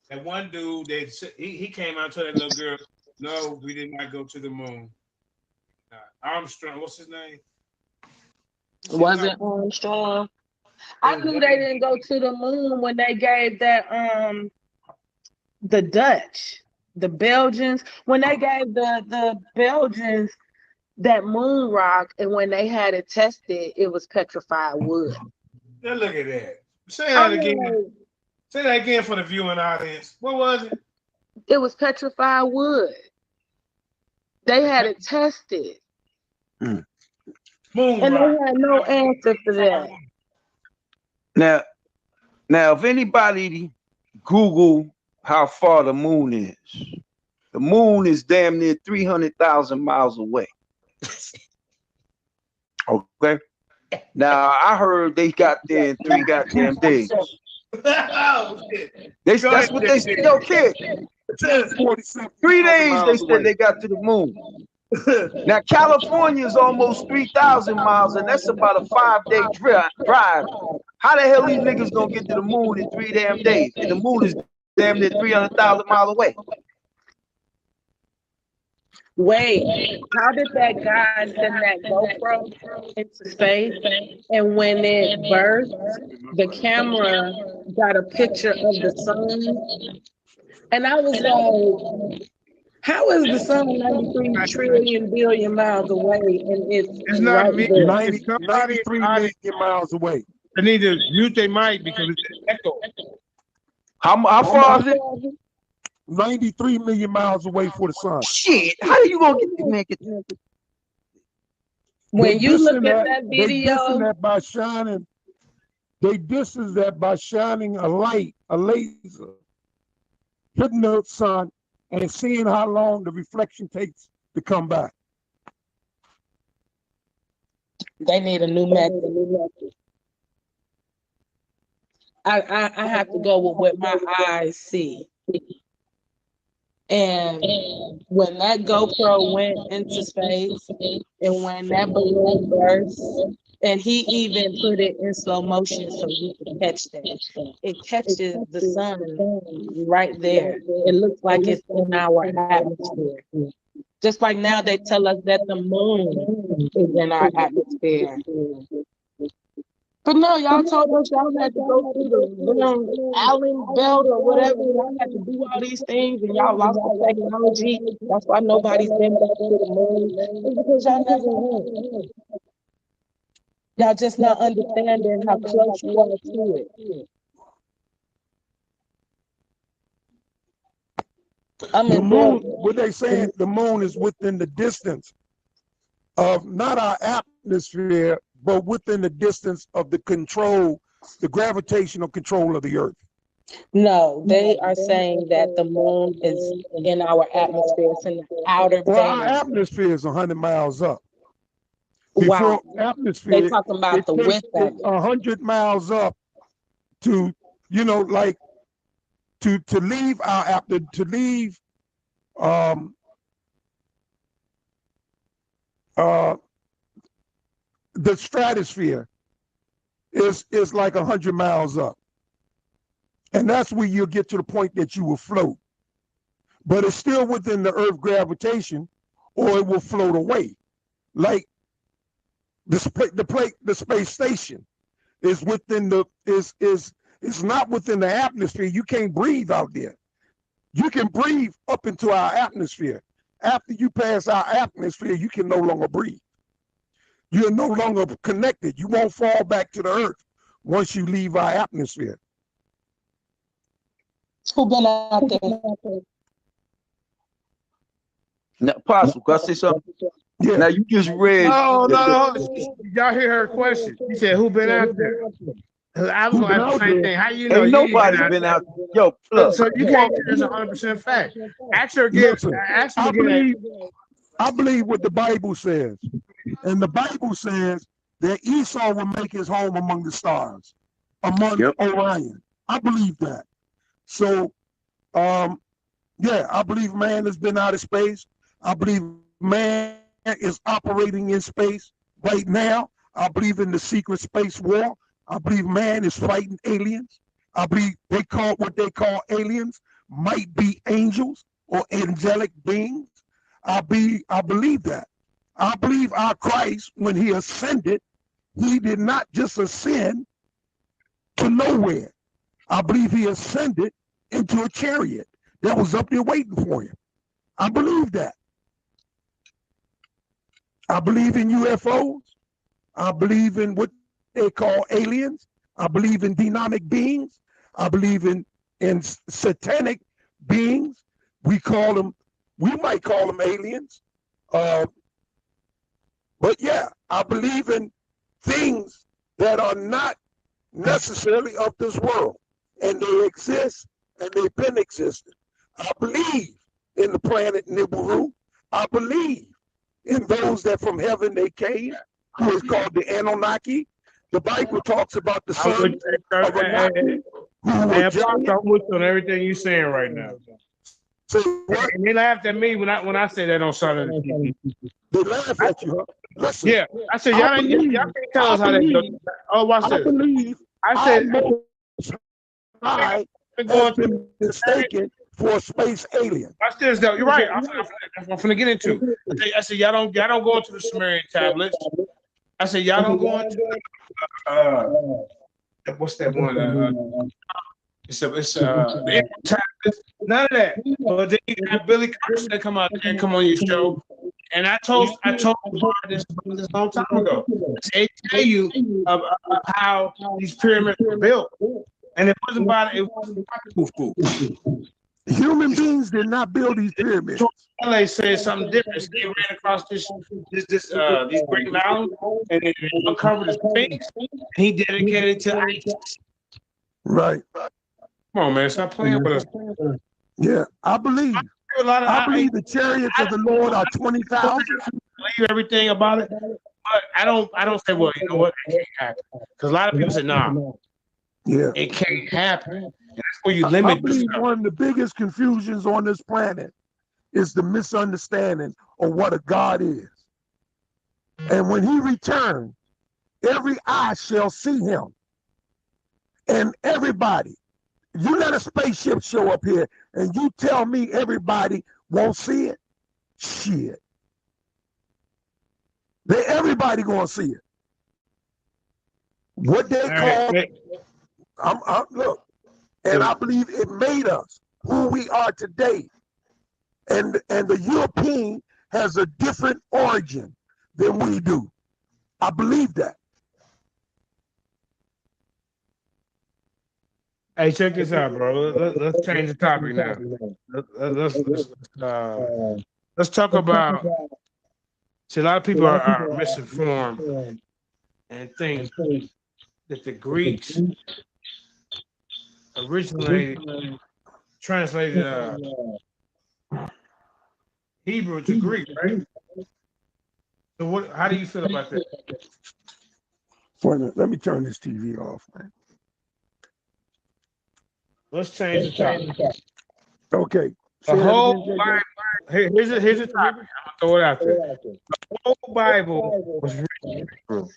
A: that one dude, he came out to that little girl, no, we did not go to the moon. Armstrong, what's his name?
H: Wasn't Armstrong? I knew they didn't go to the moon when they gave that the Dutch, the Belgians, when they gave the Belgians that moon rock, and when they had it tested, it was petrified wood.
A: Now look at that. Say that again. Say that again for the viewing audience. What was it?
H: It was petrified wood. They had it tested.
A: Moon
H: and
A: rock.
H: they had no answer for that.
O: Now, if anybody Google how far the moon is damn near 300,000 miles away. Okay. Now, I heard they got there in 3 goddamn days.
A: Oh, shit.
O: That's what they said. Yo, kid. 3 days they said they got to the moon. Now, California is almost 3,000 miles, and that's about a 5-day drive. How the hell these niggas gonna get to the moon in 3 damn days? And the moon is damn near 300,000 miles away.
H: Wait, how did that guy send that GoPro into space? And when it burst, the camera got a picture of the sun. And I was like, how is the sun 93 trillion billion miles away and it's
A: not
H: right
A: me.
H: there?
B: 93 million miles away.
A: I need to mute their mic because it's echo.
O: How far is it?
B: 93 million miles away for the sun.
O: Shit, how are you gonna get the naked?
H: When you look at that video,
B: they dissing that by shining. They dissing that by shining a light, a laser, hitting the sun, and seeing how long the reflection takes to come back.
H: They need a new method. I have to go with what my eyes see. And when that GoPro went into space, and when that balloon burst, and he even put it in slow motion so you can catch that. It catches the sun right there. It looks like it's in our atmosphere. Just like now they tell us that the moon is in our atmosphere. But no, y'all told us y'all had to go through the Allen belt or whatever. Y'all had to do all these things and y'all lost the technology. That's why nobody's been back to the moon. It's because y'all never went. Y'all just not understanding how close you are to it.
B: The moon, what they saying, the moon is within the distance of not our atmosphere, but within the distance of the control the gravitational control of the earth.
H: No, they are saying that the moon is in our atmosphere. It's in the outer
B: Well, our
H: band.
B: atmosphere is 100 miles up.
H: Wow.
B: Before
H: They
B: atmosphere,
H: talking about
B: it
H: the
B: takes
H: width of it.
B: 100 miles up to, you know, like to leave our to leave the stratosphere is like 100 miles up. And that's where you'll get to the point that you will float. But it's still within the Earth gravitation, or it will float away. Like the space station is within the is not within the atmosphere. You can't breathe out there. You can breathe up into our atmosphere. After you pass our atmosphere, you can no longer breathe. You're no longer connected. You won't fall back to the earth once you leave our atmosphere.
H: Who been out there?
O: Now, Apostle, can I say something?
B: Yeah.
O: Now you just read.
A: No. Y'all hear her question? She said, "Who been out there?" I was gonna ask the same thing. How you know?
O: Ain't nobody been out. Yo, look.
A: So you can't say that's 100% fact. Ask her again.
B: Listen,
A: Ask her again.
B: I believe what the Bible says. And the Bible says that Esau will make his home among the stars, among Orion. I believe that. So, yeah, I believe man has been out of space. I believe man is operating in space right now. I believe in the secret space war. I believe man is fighting aliens. I believe what they call aliens might be angels or angelic beings. I believe that. I believe our Christ, when he ascended, he did not just ascend to nowhere. I believe he ascended into a chariot that was up there waiting for him. I believe that. I believe in UFOs. I believe in what they call aliens. I believe in demonic beings. I believe in satanic beings. We might call them aliens. But yeah, I believe in things that are not necessarily of this world. And they exist and they've been existing. I believe in the planet Nibiru. I believe in those that from heaven they came, who is called the Anunnaki. The Bible talks about the son of Anunnaki.
A: I'm with you on everything you're saying right now. And they laughed at me when I said that on Sunday.
B: They laugh at you, huh? Listen.
A: Yeah, I said y'all can't tell us how they go. Oh, watch this. I said
B: I have been mistaken for a space alien.
A: Watch this though. You're right. That's what I'm finna get into. I said y'all don't go into the Sumerian tablets. I said y'all don't go into what's that one? It's the tablets. None of that. But then you have Billy Carson that come out there and come on your show. And I told this a long time ago. They tell you of how these pyramids were built, and it wasn't about
B: Human beings did not build these pyramids.
A: LA said something different. They ran across these great mountains and they uncovered the Sphinx. He dedicated it to Isis.
B: Right.
A: Come on, man, stop playing with us.
B: Yeah, I believe. I believe the chariots of the Lord are 20,000.
A: Believe everything about it, but I don't say, well, you know what, it can't happen. Because a lot of people say, nah,
B: yeah,
A: it can't happen. And that's where you limit.
B: I believe one of the biggest confusions on this planet is the misunderstanding of what a God is. And when he returns, every eye shall see him. And everybody, you let a spaceship show up here and you tell me everybody won't see it? Shit. Everybody gonna see it. What they call, look, and I believe it made us who we are today. And the European has a different origin than we do. I believe that.
A: Hey, check this out, bro. Let's change the topic now. Let's talk about. See, a lot of people are misinformed and think that the Greeks originally translated Hebrew to Greek, right? So what? How do you feel about that?
B: Wait a minute, let me turn this TV off, man.
A: Let's change the topic.
B: Okay.
A: The whole Bible. Here's a topic. I'm gonna throw it out there. The whole Bible was written in Hebrew.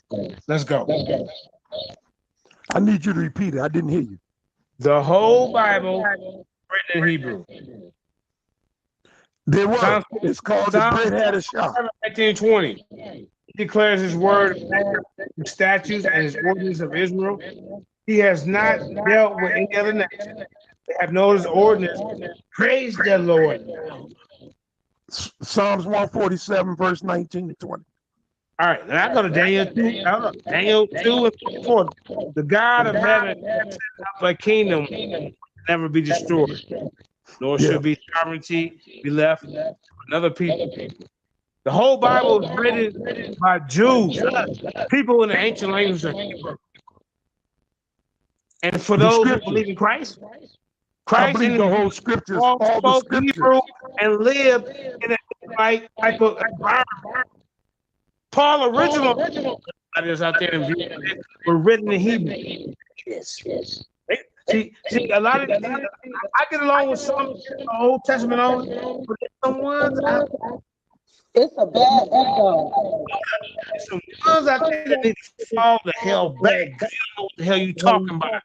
A: Let's go.
B: I need you to repeat it. I didn't hear you.
A: The whole Bible written in Hebrew.
B: There was. It's called the Bread Had a Shot.
A: 1920. He declares his word, his statutes, and his ordinances of Israel. He has not dealt with any other nation. They have noticed ordinance. Praise the Lord.
B: Psalms 147, verse 19 to 20.
A: All right, and I go to Daniel 2. Daniel 2 and 4. The God of heaven set up a kingdom never be destroyed, nor should be sovereignty be left for another people. The whole Bible is written by Jews, people in the ancient language of Hebrew. And for those who believe in Christ,
B: I believe the whole scriptures, all the scriptures.
A: Hebrew and lived in a type of environment. Paul original letters out there in Vienna were written in Hebrew. Yes. See, a lot of I get along with some Old Testament only, but there's some ones
H: it's a bad echo.
A: Some ones out there that need to fall the hell back. You don't know what the hell you talking about.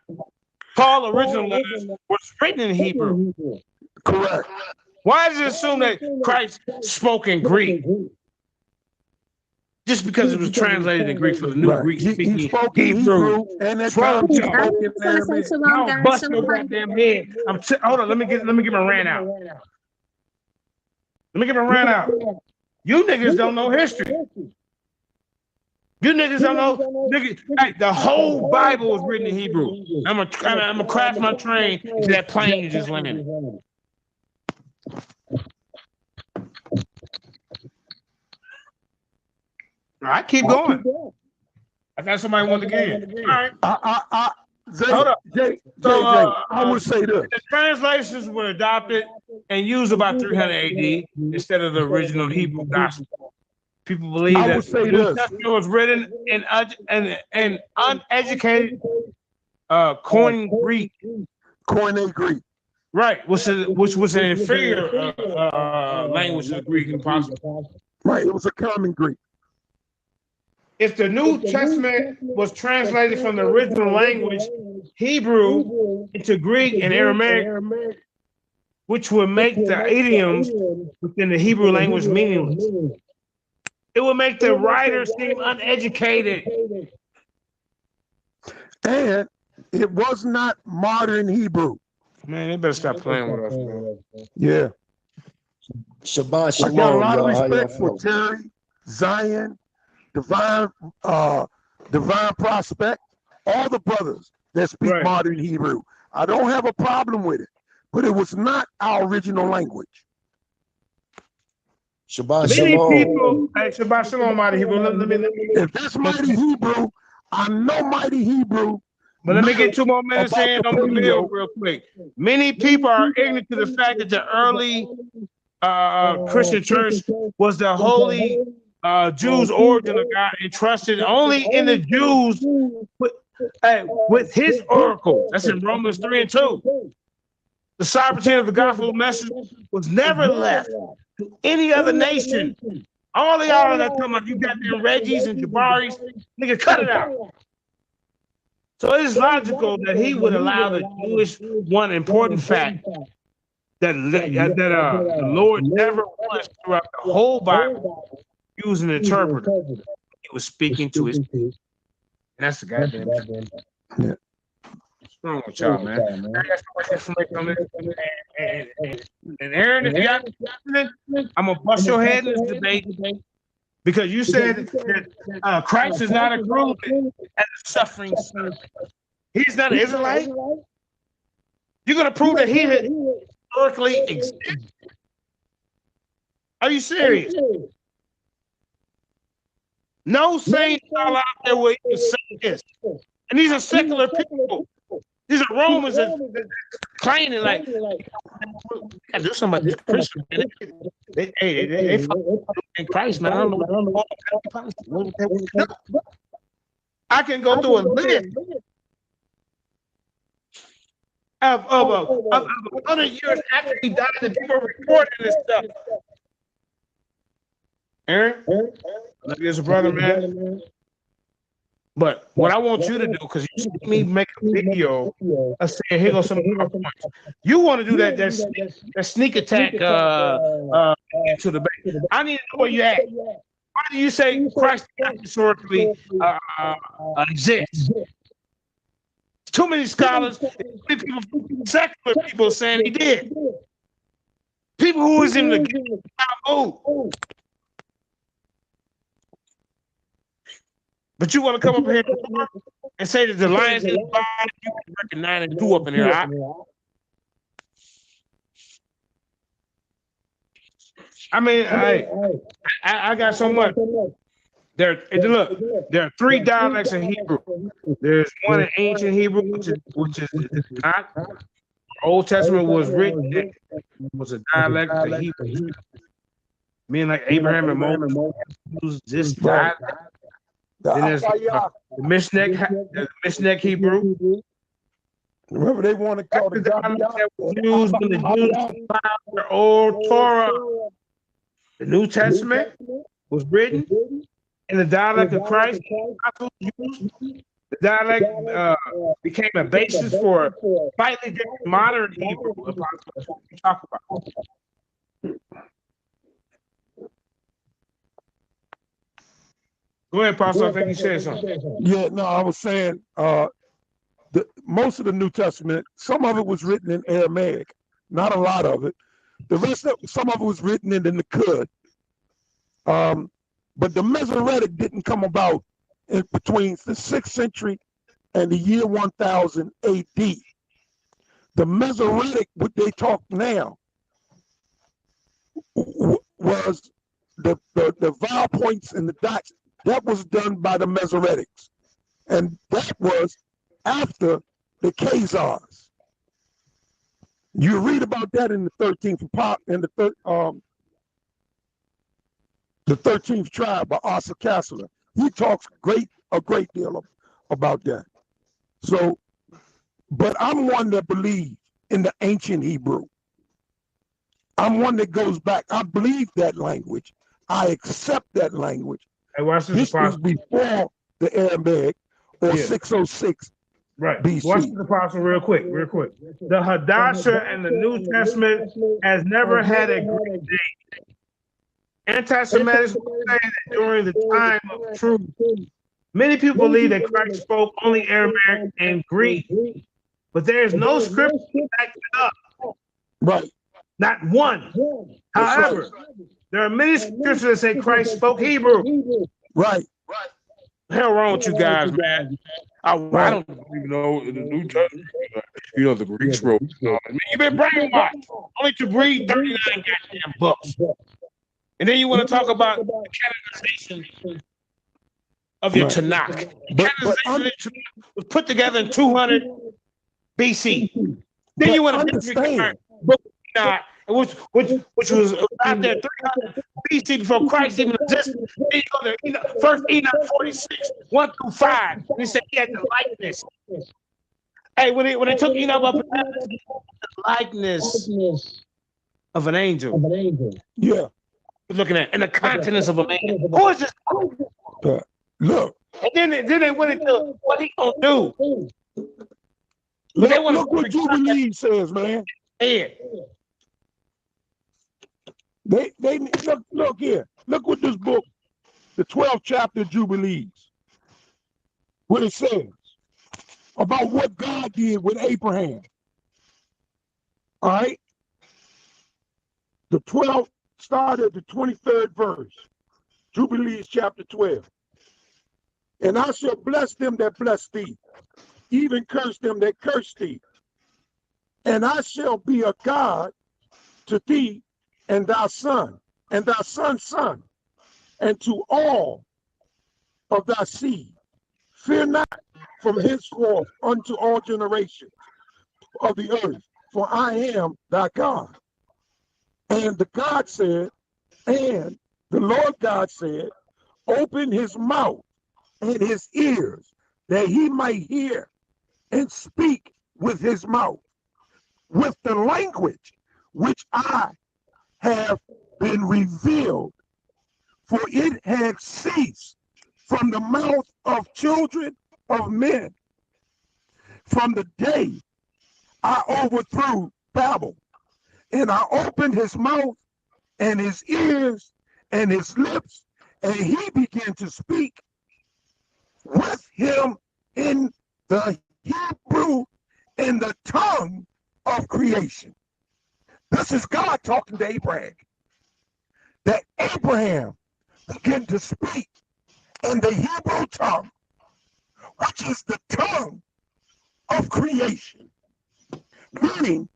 A: Paul original letters was written in Hebrew.
B: Correct.
A: Why does it assume that Christ spoke in Greek? Just because it was translated in Greek for the new Greek speaking
B: he spoke in Hebrew and that time he spoke in Arabic.
A: I'll bust your goddamn head. Hold on, let me get my rant out. You niggas don't know history. You niggas don't know. Hey, the whole Bible was written in Hebrew. I'm gonna crash my train into that plane you just landed. All right, keep going. I thought somebody wanted to get in. All right. Hold up.
B: I would say this.
A: The translations were adopted and used about 300 AD instead of the original Hebrew gospel. People believe that the New Testament was written in uneducated Koine Greek.
B: Koine Greek.
A: Right, which was an inferior language to the Greek and possible.
B: Right, it was a common Greek.
A: If the New Testament was translated from the original language, Hebrew, into Greek and Aramaic, which would make the idioms within the Hebrew language meaningless. It would make the writer seem uneducated.
B: And it was not modern Hebrew.
A: Man, they better stop playing with us, man.
B: Yeah.
O: Shabbat shalom.
B: I got a lot of respect for Terry, Zion, Divine Prospect, all the brothers that speak modern Hebrew. I don't have a problem with it, but it was not our original language.
O: Shabbat shalom.
A: Shabbat shalom, mighty Hebrew. Let me.
B: If that's mighty Hebrew, I know mighty Hebrew.
A: But let me get 2 more minutes in on the bill real quick. Many people are ignorant to the fact that the early Christian church was the holy Jews' origin of God, entrusted only in the Jews with his oracles. That's in Romans 3 and 2. The sovereignty of the gospel message was never left to any other nation. All of y'all that come up, you got them Reggies and Jabaris, nigga, cut it out. So it is logical that he would allow the Jewish one important fact that the Lord never once throughout the whole Bible used an interpreter. He was speaking to his people. And that's the goddamn truth.
B: Yeah.
A: What's wrong with y'all, man? I got so much information on this. And Aaron, if you're listening, I'm gonna bust your head in this debate because you said that Christ is not included as a suffering son. He's not an Israelite. You're gonna prove that he historically exists? Are you serious? No saint out there will even say this. And these are secular people. These are Romans that claiming like, I do something about this Christian. They fucking in Christ, man. I don't know what I can go through a list of 100 years after he died, and people are recording this stuff. Aaron, look, there's a brother, man. But what I want you to do, because you see me make a video of saying, here goes some of my points. You want to do that sneak attack to the back. I need to know where you at. Why do you say Christ historically exists? Too many scholars, people, secular people saying he did. People who was in the move. But you want to come up here and say that the lions in the body, you can recognize and do up in here. I mean, I got so much. There are 3 dialects in Hebrew. There's one in ancient Hebrew, which is not. Old Testament was written. It was a dialect of Hebrew. Meaning like Abraham and Moses used this dialect. Then there's the Mishneh Hebrew.
B: Remember, they want to call the
A: dialect that was used when the Jews compiled their old Torah. The New Testament was written in the dialect of Christ. The dialect became a basis for slightly different modern Hebrew. Talk about. Go ahead, Pastor. I think you said something.
B: Yeah, no, I was saying most of the New Testament, some of it was written in Aramaic, not a lot of it. The rest of some of it was written in the Nakud. But the Masoretic didn't come about in between the 6th century and the year 1000 AD. The Masoretic, what they talk now, was the vowel points and the dots. That was done by the Masoretics, and that was after the Khazars. You read about that in the 13th part, in the 13th tribe by Asa Kassler. He talks a great deal about that. So, but I'm one that believes in the ancient Hebrew. I'm one that goes back. I believe that language. I accept that language.
A: Hey, watch
B: this was before the Aramaic or 606
A: right.
B: BC.
A: Watch the apostle real quick. The Hadassah and the New Testament has never had a Greek name. Anti-Semitism will say that during the time of truth, many people believe that Christ spoke only Aramaic and Greek, but there is no scripture to back it up.
B: Right.
A: Not one. However, there are many scriptures that say Christ spoke Hebrew.
B: Right.
A: The hell wrong with you guys, man? I don't even know the New Testament. You know the Greeks wrote. I mean, you've been brainwashed only to read 39 goddamn books. And then you want to talk about the canonization of your Tanakh. Canonization was put together in 200 BC. Then you want to disregard book which was out there 300 BC before Christ even existed. Then you go to First Enoch 46, 1 through 5. And he said he had the likeness. Hey, when they took Enoch up, the likeness of an angel.
B: Yeah.
A: Looking at and the countenance of a man. Who is this?
B: Look.
A: And then they went into what he gonna do.
B: Look what Jubilee says, man.
A: Yeah.
B: They look here. Look what this book, the 12th chapter of Jubilees, what it says about what God did with Abraham. All right. The 12th started at the 23rd verse, Jubilees chapter 12. And I shall bless them that bless thee, even curse them that curse thee. And I shall be a God to thee and thy son, and thy son's son, and to all of thy seed. Fear not, from henceforth unto all generations of the earth, for I am thy God. And the God said, and the Lord God said, open his mouth and his ears, that he might hear and speak with his mouth, with the language which I have been revealed, for it had ceased from the mouth of children of men, from the day I overthrew Babel, and I opened his mouth and his ears and his lips, and he began to speak with him in the Hebrew, in the tongue of creation. This is God talking to Abraham. That Abraham began to speak in the Hebrew tongue, which is the tongue of creation, meaning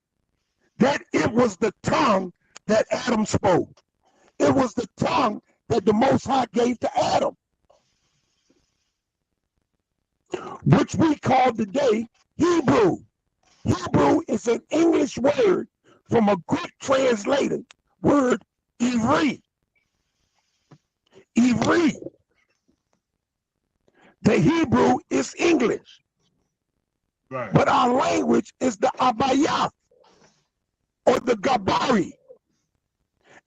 B: that it was the tongue that Adam spoke. It was the tongue that the Most High gave to Adam, which we call today Hebrew. Hebrew is an English word from a Greek translated word, Ivri. Ivri. The Hebrew is English. Right. But our language is the Abayah or the Gabari.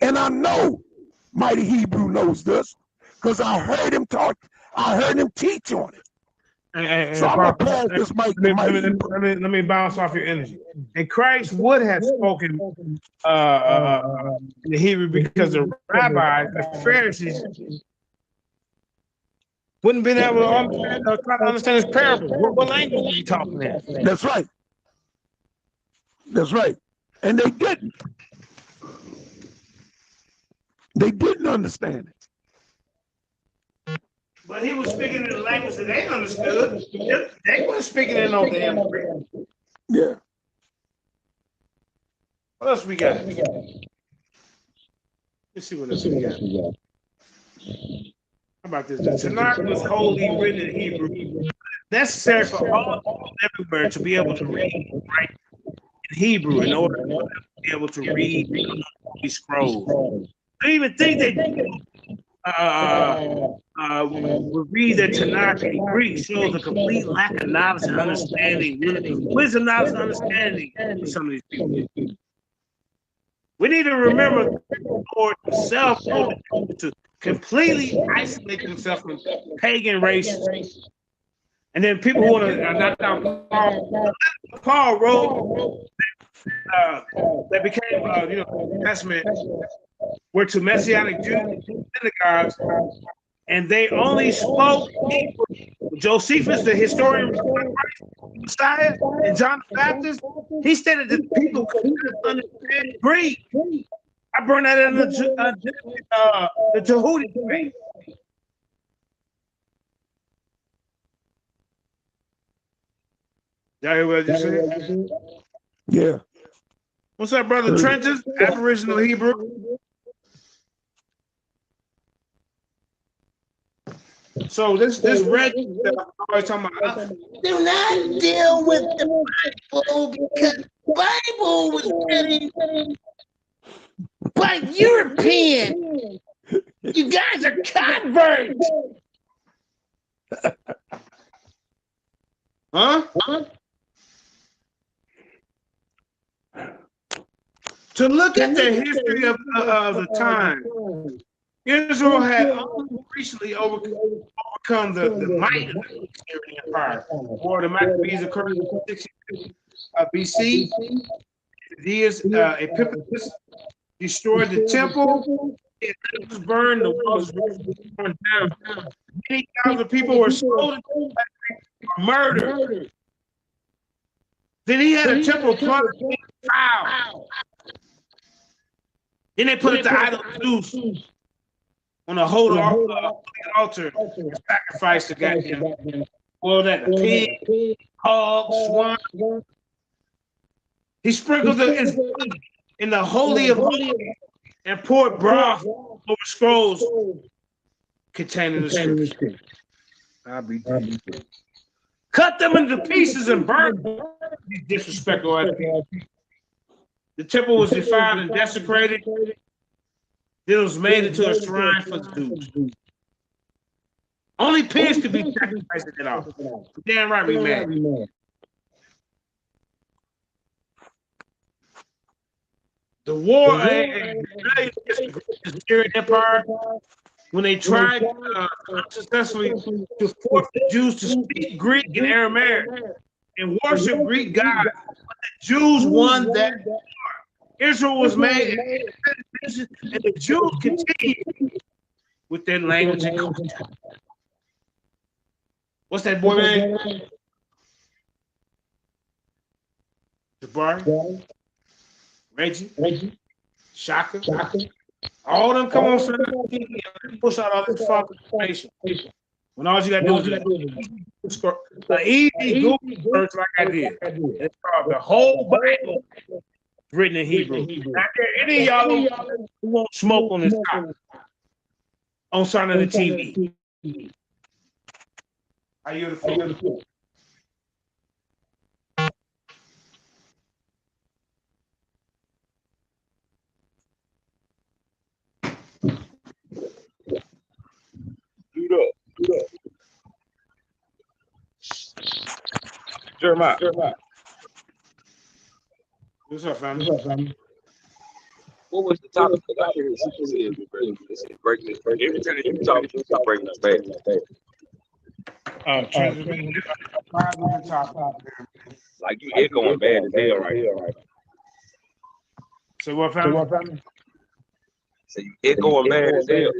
B: And I know Mighty Hebrew knows this because I heard him talk, I heard him teach on it. So I'm gonna pass this mic to Mighty Hebrew.
A: Let me bounce off your energy. And Christ would have spoken in the Hebrew because the rabbis, the Pharisees, wouldn't been able to try to understand his parable. What language was he talking in?
B: That's right. That's right. And they didn't. They didn't understand it.
A: But he was speaking in a language that they understood. They weren't speaking in no damn Greek.
B: Yeah.
A: What else we got? Let's see what else we got. How about this? The Tanakh was wholly written in Hebrew, necessary for all people everywhere to be able to read and write in Hebrew in order to be able to read these scrolls. I even think they would read the Tanakh in Greek shows a complete lack of knowledge and understanding, wisdom, knowledge, and understanding for some of these people. We need to remember the Lord himself to completely isolate themselves from pagan races. And then people who want to knock down Paul wrote that became, New Testament, were to Messianic Jews synagogues, and they only spoke Hebrew. Josephus, the historian of Messiah, and John the Baptist, he stated that people could not understand Greek. I burned that in the Tahuti debate. Y'all hear what I just said?
B: Yeah.
A: What's up, brother Trenches? Aboriginal Hebrew. So this red that I'm always talking about.
Q: Do not deal with the Bible because the Bible was written by European. You guys are converts.
A: Huh? To look at the history of the time, Israel had only recently overcome the might of the Assyrian Empire. War the Maccabees occurred in 60 BC. The Epiphanes destroyed the temple. It was burned. The walls were torn down. Many thousands of people were sold, murdered. Then he had a temple plundered in fire. Then they put up the idol of Zeus on a holy altar and sacrificed the goddamn. Well, that pig, hog, swan. He sprinkled it in the holy of holies and poured broth over scrolls containing the scriptures. I'll be dead. cut them into pieces and burn these disrespectful ass people. The temple was defiled and desecrated. Then it was made into a shrine for Zeus. Only pigs could be sacrificed at all. Damn right we mad. The war against the Syrian Empire, when they tried unsuccessfully to force the Jews to speak Greek and Aramaic and worship Greek gods, but the Jews won that war. Israel was made, and the Jews continued with their language and culture. What's that boy name? Jabari? Reggie? Shaka? All them come on TV and push out all this fucking information. When all you gotta do is an easy Google search like I did. It's called the whole Bible written in Hebrew. Not there any of y'all who won't smoke on this topic on something on the TV. How you the floor?
E: Do up. Jeremiah.
A: What's up, family?
E: What was the topic? I hear this is breaking this. Every time you talk, you're breaking this bad. Like you echoing bad as hell right now.
A: So what, family?
E: So you echoing bad as hell.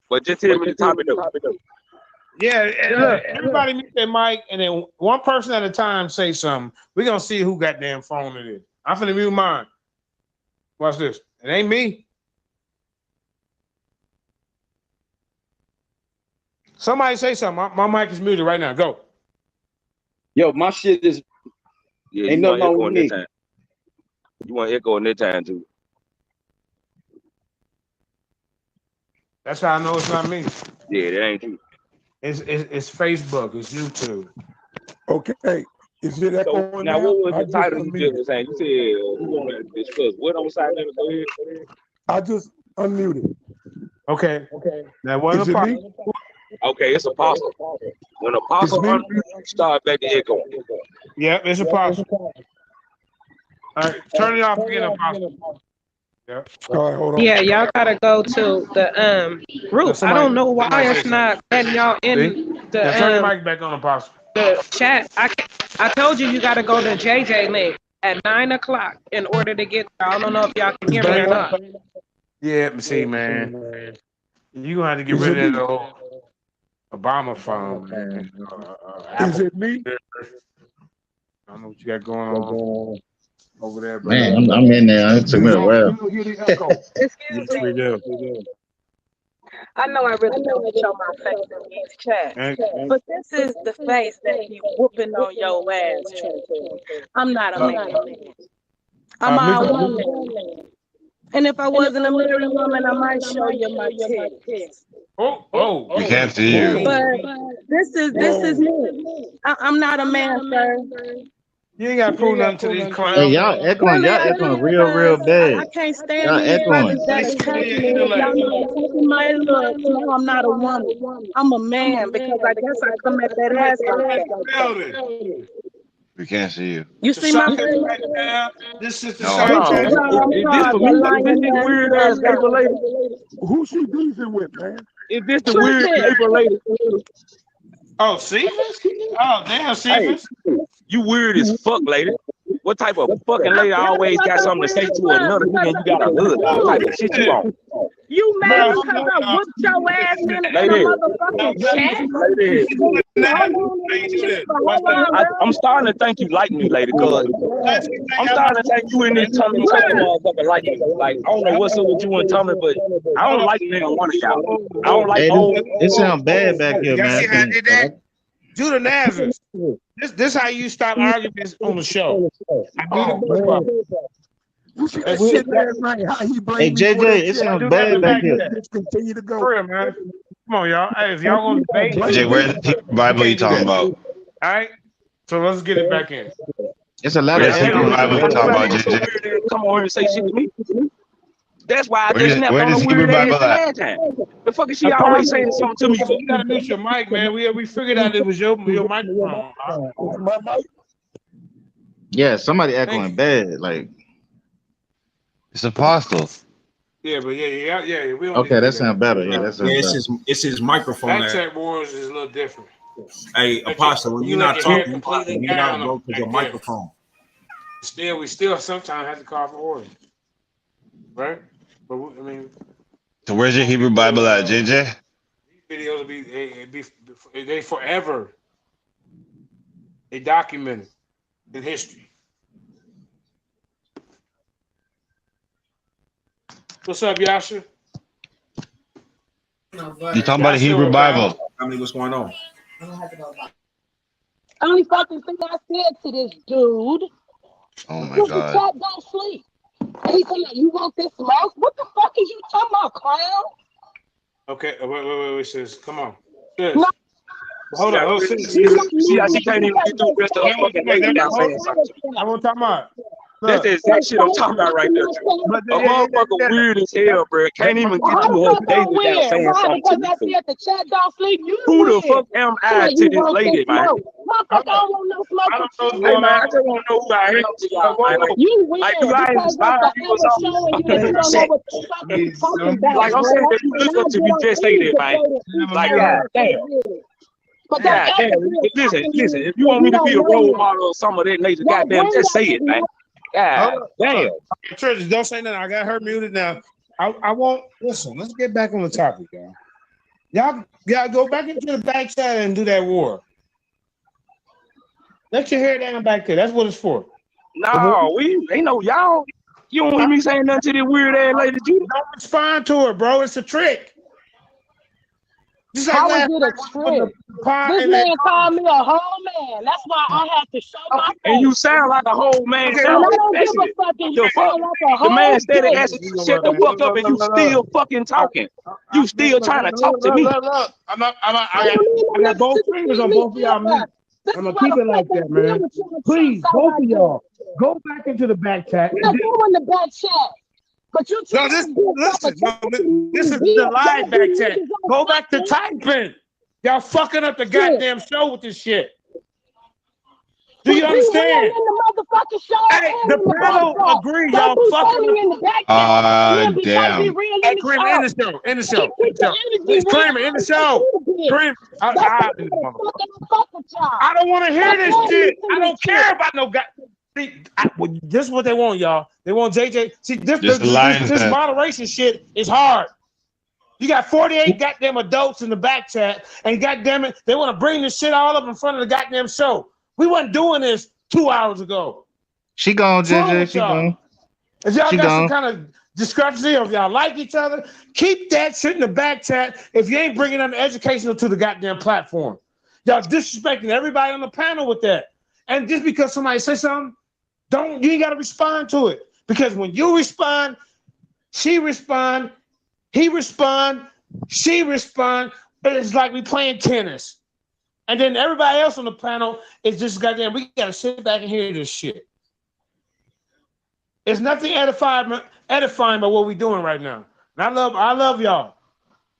E: But just tell me the topic though.
A: Yeah, look, everybody mute their mic, and then one person at a time say something. We're gonna see who goddamn phone it is. I'm finna mute mine. Watch this. It ain't me. Somebody say something. My mic is muted right now. Go.
R: Yo, my shit is.
E: Yeah,
R: ain't nothing wrong with me.
E: You want to echo in that time too.
A: That's how I know it's not me.
E: Yeah, that ain't you.
A: It's Facebook. It's YouTube.
B: Okay. Is it echoing
E: now? What was the title you
B: unmuted.
E: just was saying? You said we want to discuss what on side letter? Go ahead.
B: I just unmuted.
A: Okay. Now what
B: Is it me?
E: Okay, it's apostle. When apostle start back to echo.
A: Yep, it's apostle. All right, turn it off again, apostle. Yep.
B: All right, hold on.
L: Yeah, y'all gotta go to the group. I don't know why it's not letting y'all in
A: Now turn your
L: the
A: mic back on, apostle.
L: the chat. I told you gotta go to JJ link at 9 o'clock in order to get there. I don't know if y'all can hear me or not.
A: Yeah, see, man. You gonna have to get rid of that old Obama phone, man.
B: Is it me?
A: I don't know what you got going on over there,
P: man. I'm in there. It took me a while.
L: Excuse me. I know I really don't show my face in these chats, but this is the face that be whooping on your ass. I'm not a man. I'm a woman. And if I wasn't a married woman, I might show you my tits.
A: Oh.
P: We can't see you.
L: But this is me. I'm not a man, sir.
A: You ain't got to prove nothing to these clowns.
P: Hey, y'all echoing real bad.
L: I can't stand
P: Y'all
L: these brothers
P: echoing.
L: that attack me. Y'all not attacking my looks. No, I'm not a woman. I'm a man because I guess I come at that ass like that.
P: We can't see you.
L: You see my
A: This is the
E: Is this weird ass paper lady?
B: Who she beefing with, man?
E: Is this the weird paper lady?
A: Oh, Cephas? Oh, damn, Cephas.
E: Hey, you weird as fuck, lady. What type of fucking lady always got something to say to another nigga and you got a hood? What type of shit you on?
L: You mad because I whooped your ass in the motherfucking chat?
E: I'm starting to think you like me, lady, cause I'm starting to think you in this Tommy fucking motherfucker like me. Like, I don't know what's up with you and Tommy, but I don't like neither one of y'all. I don't like
P: it sounds bad back here, man.
A: See how I did that? Judah Nazareth. This how you stop arguments on the show.
B: You see that shit last night? How he blamed
P: Hey, JJ, it sounds bad back here.
B: Just continue to go.
A: For real, man. Come on, y'all. Hey, if y'all gonna debate,
P: Jay, where's the Bible you talking about?
A: All right, so let's get it back in.
P: It's a lot of Hebrew Bible you talking about, JJ.
E: Come on here and say shit to me. That's why I just snapped
P: Where
E: on
P: does
E: the
P: Hebrew
E: weird ass
P: Bible at?
E: last time. The fuck is she always saying something to me for?
A: You gotta mute your mic, man. We figured out it was your microphone.
B: My mic.
P: Yeah, somebody echoing bad. Like it's apostles.
A: Yeah, but yeah. We don't
P: Okay, that sounds better. Yeah, that sounds better.
S: It's his microphone.
A: Back check wars is a little different.
S: Hey, Apostle, when you're not talking, you not go to your microphone.
A: We still sometimes have to call for order, right? But I mean,
P: So where's your Hebrew Bible at, JJ?
A: these videos will they forever. They documented in history. What's up, Yasha?
P: You talking about the Hebrew Bible?
S: I mean, what's going on?
L: Only fucking thing I said to this dude.
P: Oh my
L: The
P: God.
L: chat don't sleep. And he said, you want this smoke? What the fuck is you talking about, clown?
A: Okay, wait, sis. Come on. Sis.
L: No.
A: Hold on.
E: See how she can't even get through the rest of her fucking day without saying something.
A: I won't talk about.
E: That's the exact shit I'm talking about right there. A motherfucker weird as hell, bro. Can't even get through her day without saying something to me.
L: Because I said the chat don't sleep. You
E: Who the
L: weird.
E: fuck am I to this lady, man?
L: Motherfucker, I don't want no smoke.
E: Hey, man, I just want to know who I am to y'all, man.
L: You weird.
E: Like, do I inspire you or something?
L: You don't know what the fuck you're talking about.
E: Like, I'm saying that you listen to me just say that, man. Like, God damn.
L: But
E: God damn. Listen. If you want me to be a role model or some of that nature, goddamn, just say it, man. God damn.
A: Churches, don't say nothing. I got her muted now. I won't listen. Let's get back on the topic, y'all. Y'all gotta go back into the back chat and do that war. Let your hair down back there. That's what it's for.
E: No, we ain't no y'all. You don't hear me saying nothing to this weird ass lady, Judy.
A: Don't respond to her, bro. It's a trick. Just like
L: how is it a trick? This man called me a whole man. That's why I have to show my face.
E: And you sound like a whole man.
L: Okay,
E: now.
L: I don't give a fucking. You sound like a whole
E: the man steady
L: bitch.
E: asking you to shut the fuck up, and you still fucking talking. You still trying to talk to me.
A: Look. I got both fingers on both of y'all. I'm gonna keep it like that, man. Please, both of y'all, go back into the back chat.
L: We're going to back chat. But you
A: no, this is the live back chat. Go back to typing. Y'all fucking up the goddamn show with this shit. Do you understand? Hey, the panel agree, y'all fucking.
P: Damn.
A: Hey, Kramer, in the show. It's Kramer, in the show. Kramer, I don't want to hear this shit. I don't care about no guy. See, this is what they want, y'all. They want JJ. See, this moderation shit is hard. You got 48 goddamn adults in the back chat, and goddamn it, they want to bring this shit all up in front of the goddamn show. We wasn't doing this 2 hours ago.
P: She gone, JJ. She gone.
A: If y'all got some kind of discrepancy, or if y'all like each other, keep that shit in the back chat. If you ain't bringing nothing educational to the goddamn platform, y'all disrespecting everybody on the panel with that. And just because somebody says something, you ain't got to respond to it. Because when you respond, she respond, he respond, she respond. It's like we playing tennis. And then everybody else on the panel is just goddamn, we got to sit back and hear this shit. It's nothing edifying about what we're doing right now. And I love y'all.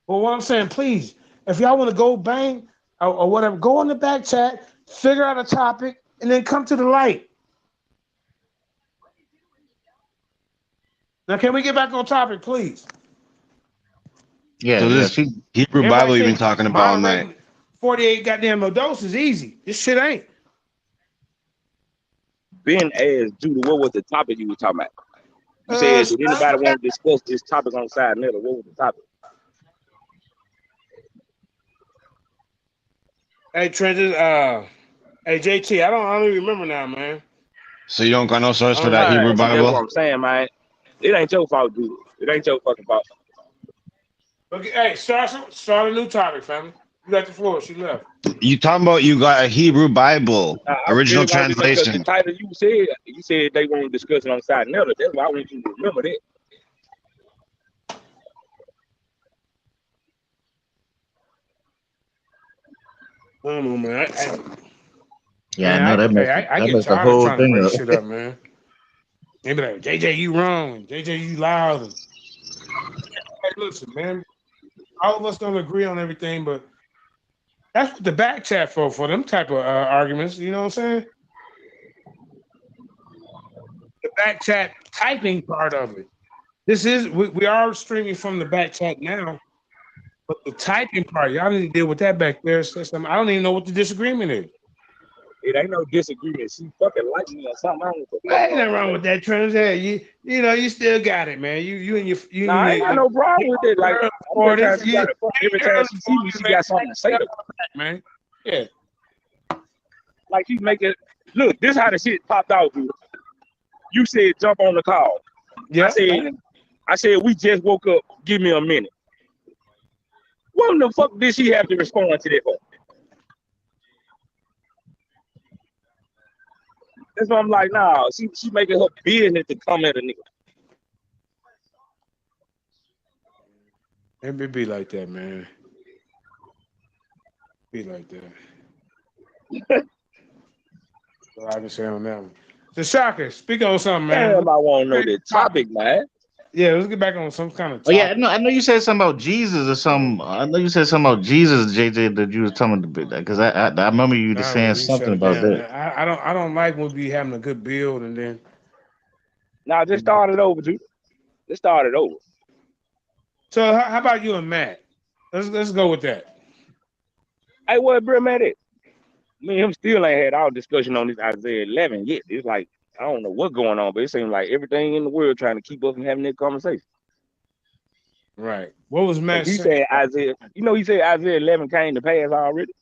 A: But what I'm saying, please, if y'all want to go bang or whatever, go in the back chat, figure out a topic, and then come to the light. Now, can we get back on topic, please?
P: Yeah. So this Hebrew Bible you've been talking about all night.
A: 48 goddamn adults is easy. This shit ain't.
E: Ben asked Judah, what was the topic you were talking about? You said, did anybody want to discuss this topic on side middle? What was the topic?
A: Hey, Trenton, hey, JT, I don't even remember now, man.
P: So you don't got no source for that Hebrew Bible?
E: That's what I'm saying, man. It ain't your fault, dude. It ain't your fucking fault.
A: Okay, hey, start a new topic, family. You got the floor. She left.
P: You talking about you got a Hebrew Bible, original translation.
E: The title you said they want to discuss it on side middle. That's why I want you to remember that.
A: I don't know, man.
P: Yeah,
A: Man,
P: I know that makes
A: I
P: that
A: get
P: makes the
A: tired of
P: whole
A: trying to
P: thing
A: break
P: up.
A: shit up, man. They be like, JJ, you wrong. JJ, you loud. Hey, listen, man. All of us don't agree on everything, but that's what the back chat for them type of arguments. You know what I'm saying? The back chat typing part of it. This is we are streaming from the back chat now, but the typing part, y'all need to deal with that back there. I don't even know what the disagreement is.
E: It ain't no disagreement. She fucking like me or something. I don't know what the fuck
A: Ain't nothing wrong with that, Trans. Hey, you know, you still got it, man. You and
E: Nah, I ain't got no problem with it. Like every time she got every time she see me, she got something to say to me,
A: man. Yeah.
E: Like she's making look, this how the shit popped out, dude. You said jump on the call.
A: Yeah.
E: I said we just woke up, give me a minute. What the fuck did she have to respond to that for? That's why I'm like, nah, she making her business to come at a nigga.
A: It be like that, man. Be like that. So I can say on that one. The Shocker, speak on something, man.
E: Damn, I want to know the topic, man.
A: Yeah, let's get back on some kind of
P: Oh
A: topic.
P: yeah, I know you said something about Jesus or something. I know you said something about Jesus, JJ, that you was talking about because I remember you just saying something about that.
A: I don't like when we having a good build and then.
E: Nah, just start it over, dude. Just start it over.
A: So how about you and Matt? Let's go with that.
E: Hey, what bro, Matt at? Me and him still ain't had our discussion on this Isaiah 11 yet. It's like I don't know what's going on, but it seems like everything in the world trying to keep us from having that conversation.
A: Right. What was Matt
E: he
A: saying?
E: said Isaiah? You know, he said Isaiah 11 came to pass already.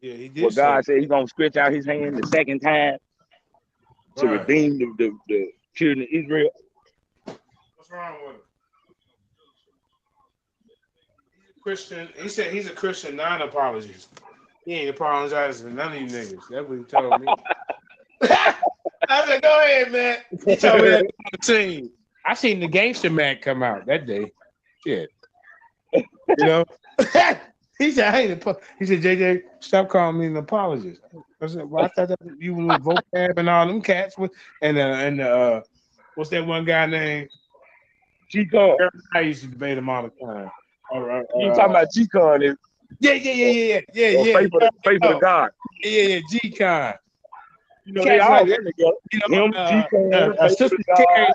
A: Yeah, he did.
E: Well, God said He's gonna stretch out His hand the second time to redeem the children of Israel.
A: What's wrong with him? Christian. He said he's a Christian non-apologist. He ain't apologizing to none of you niggas. That's what he told me. I said, go ahead, man. He told me that on the team. I seen the Gangster Man come out that day. Shit. You know? He said, he said, JJ, stop calling me an apologist. I said, well, I thought that you were with vocab and all them cats with and what's that one guy named?
E: G-Con.
A: I used to debate him all the time.
E: You talking about G-Con?
A: Yeah.
E: Faithful to God.
A: Yeah, G-Con.
E: You know, they all in together.
A: You know,
E: Him, G-Con,
A: Sister Carrie,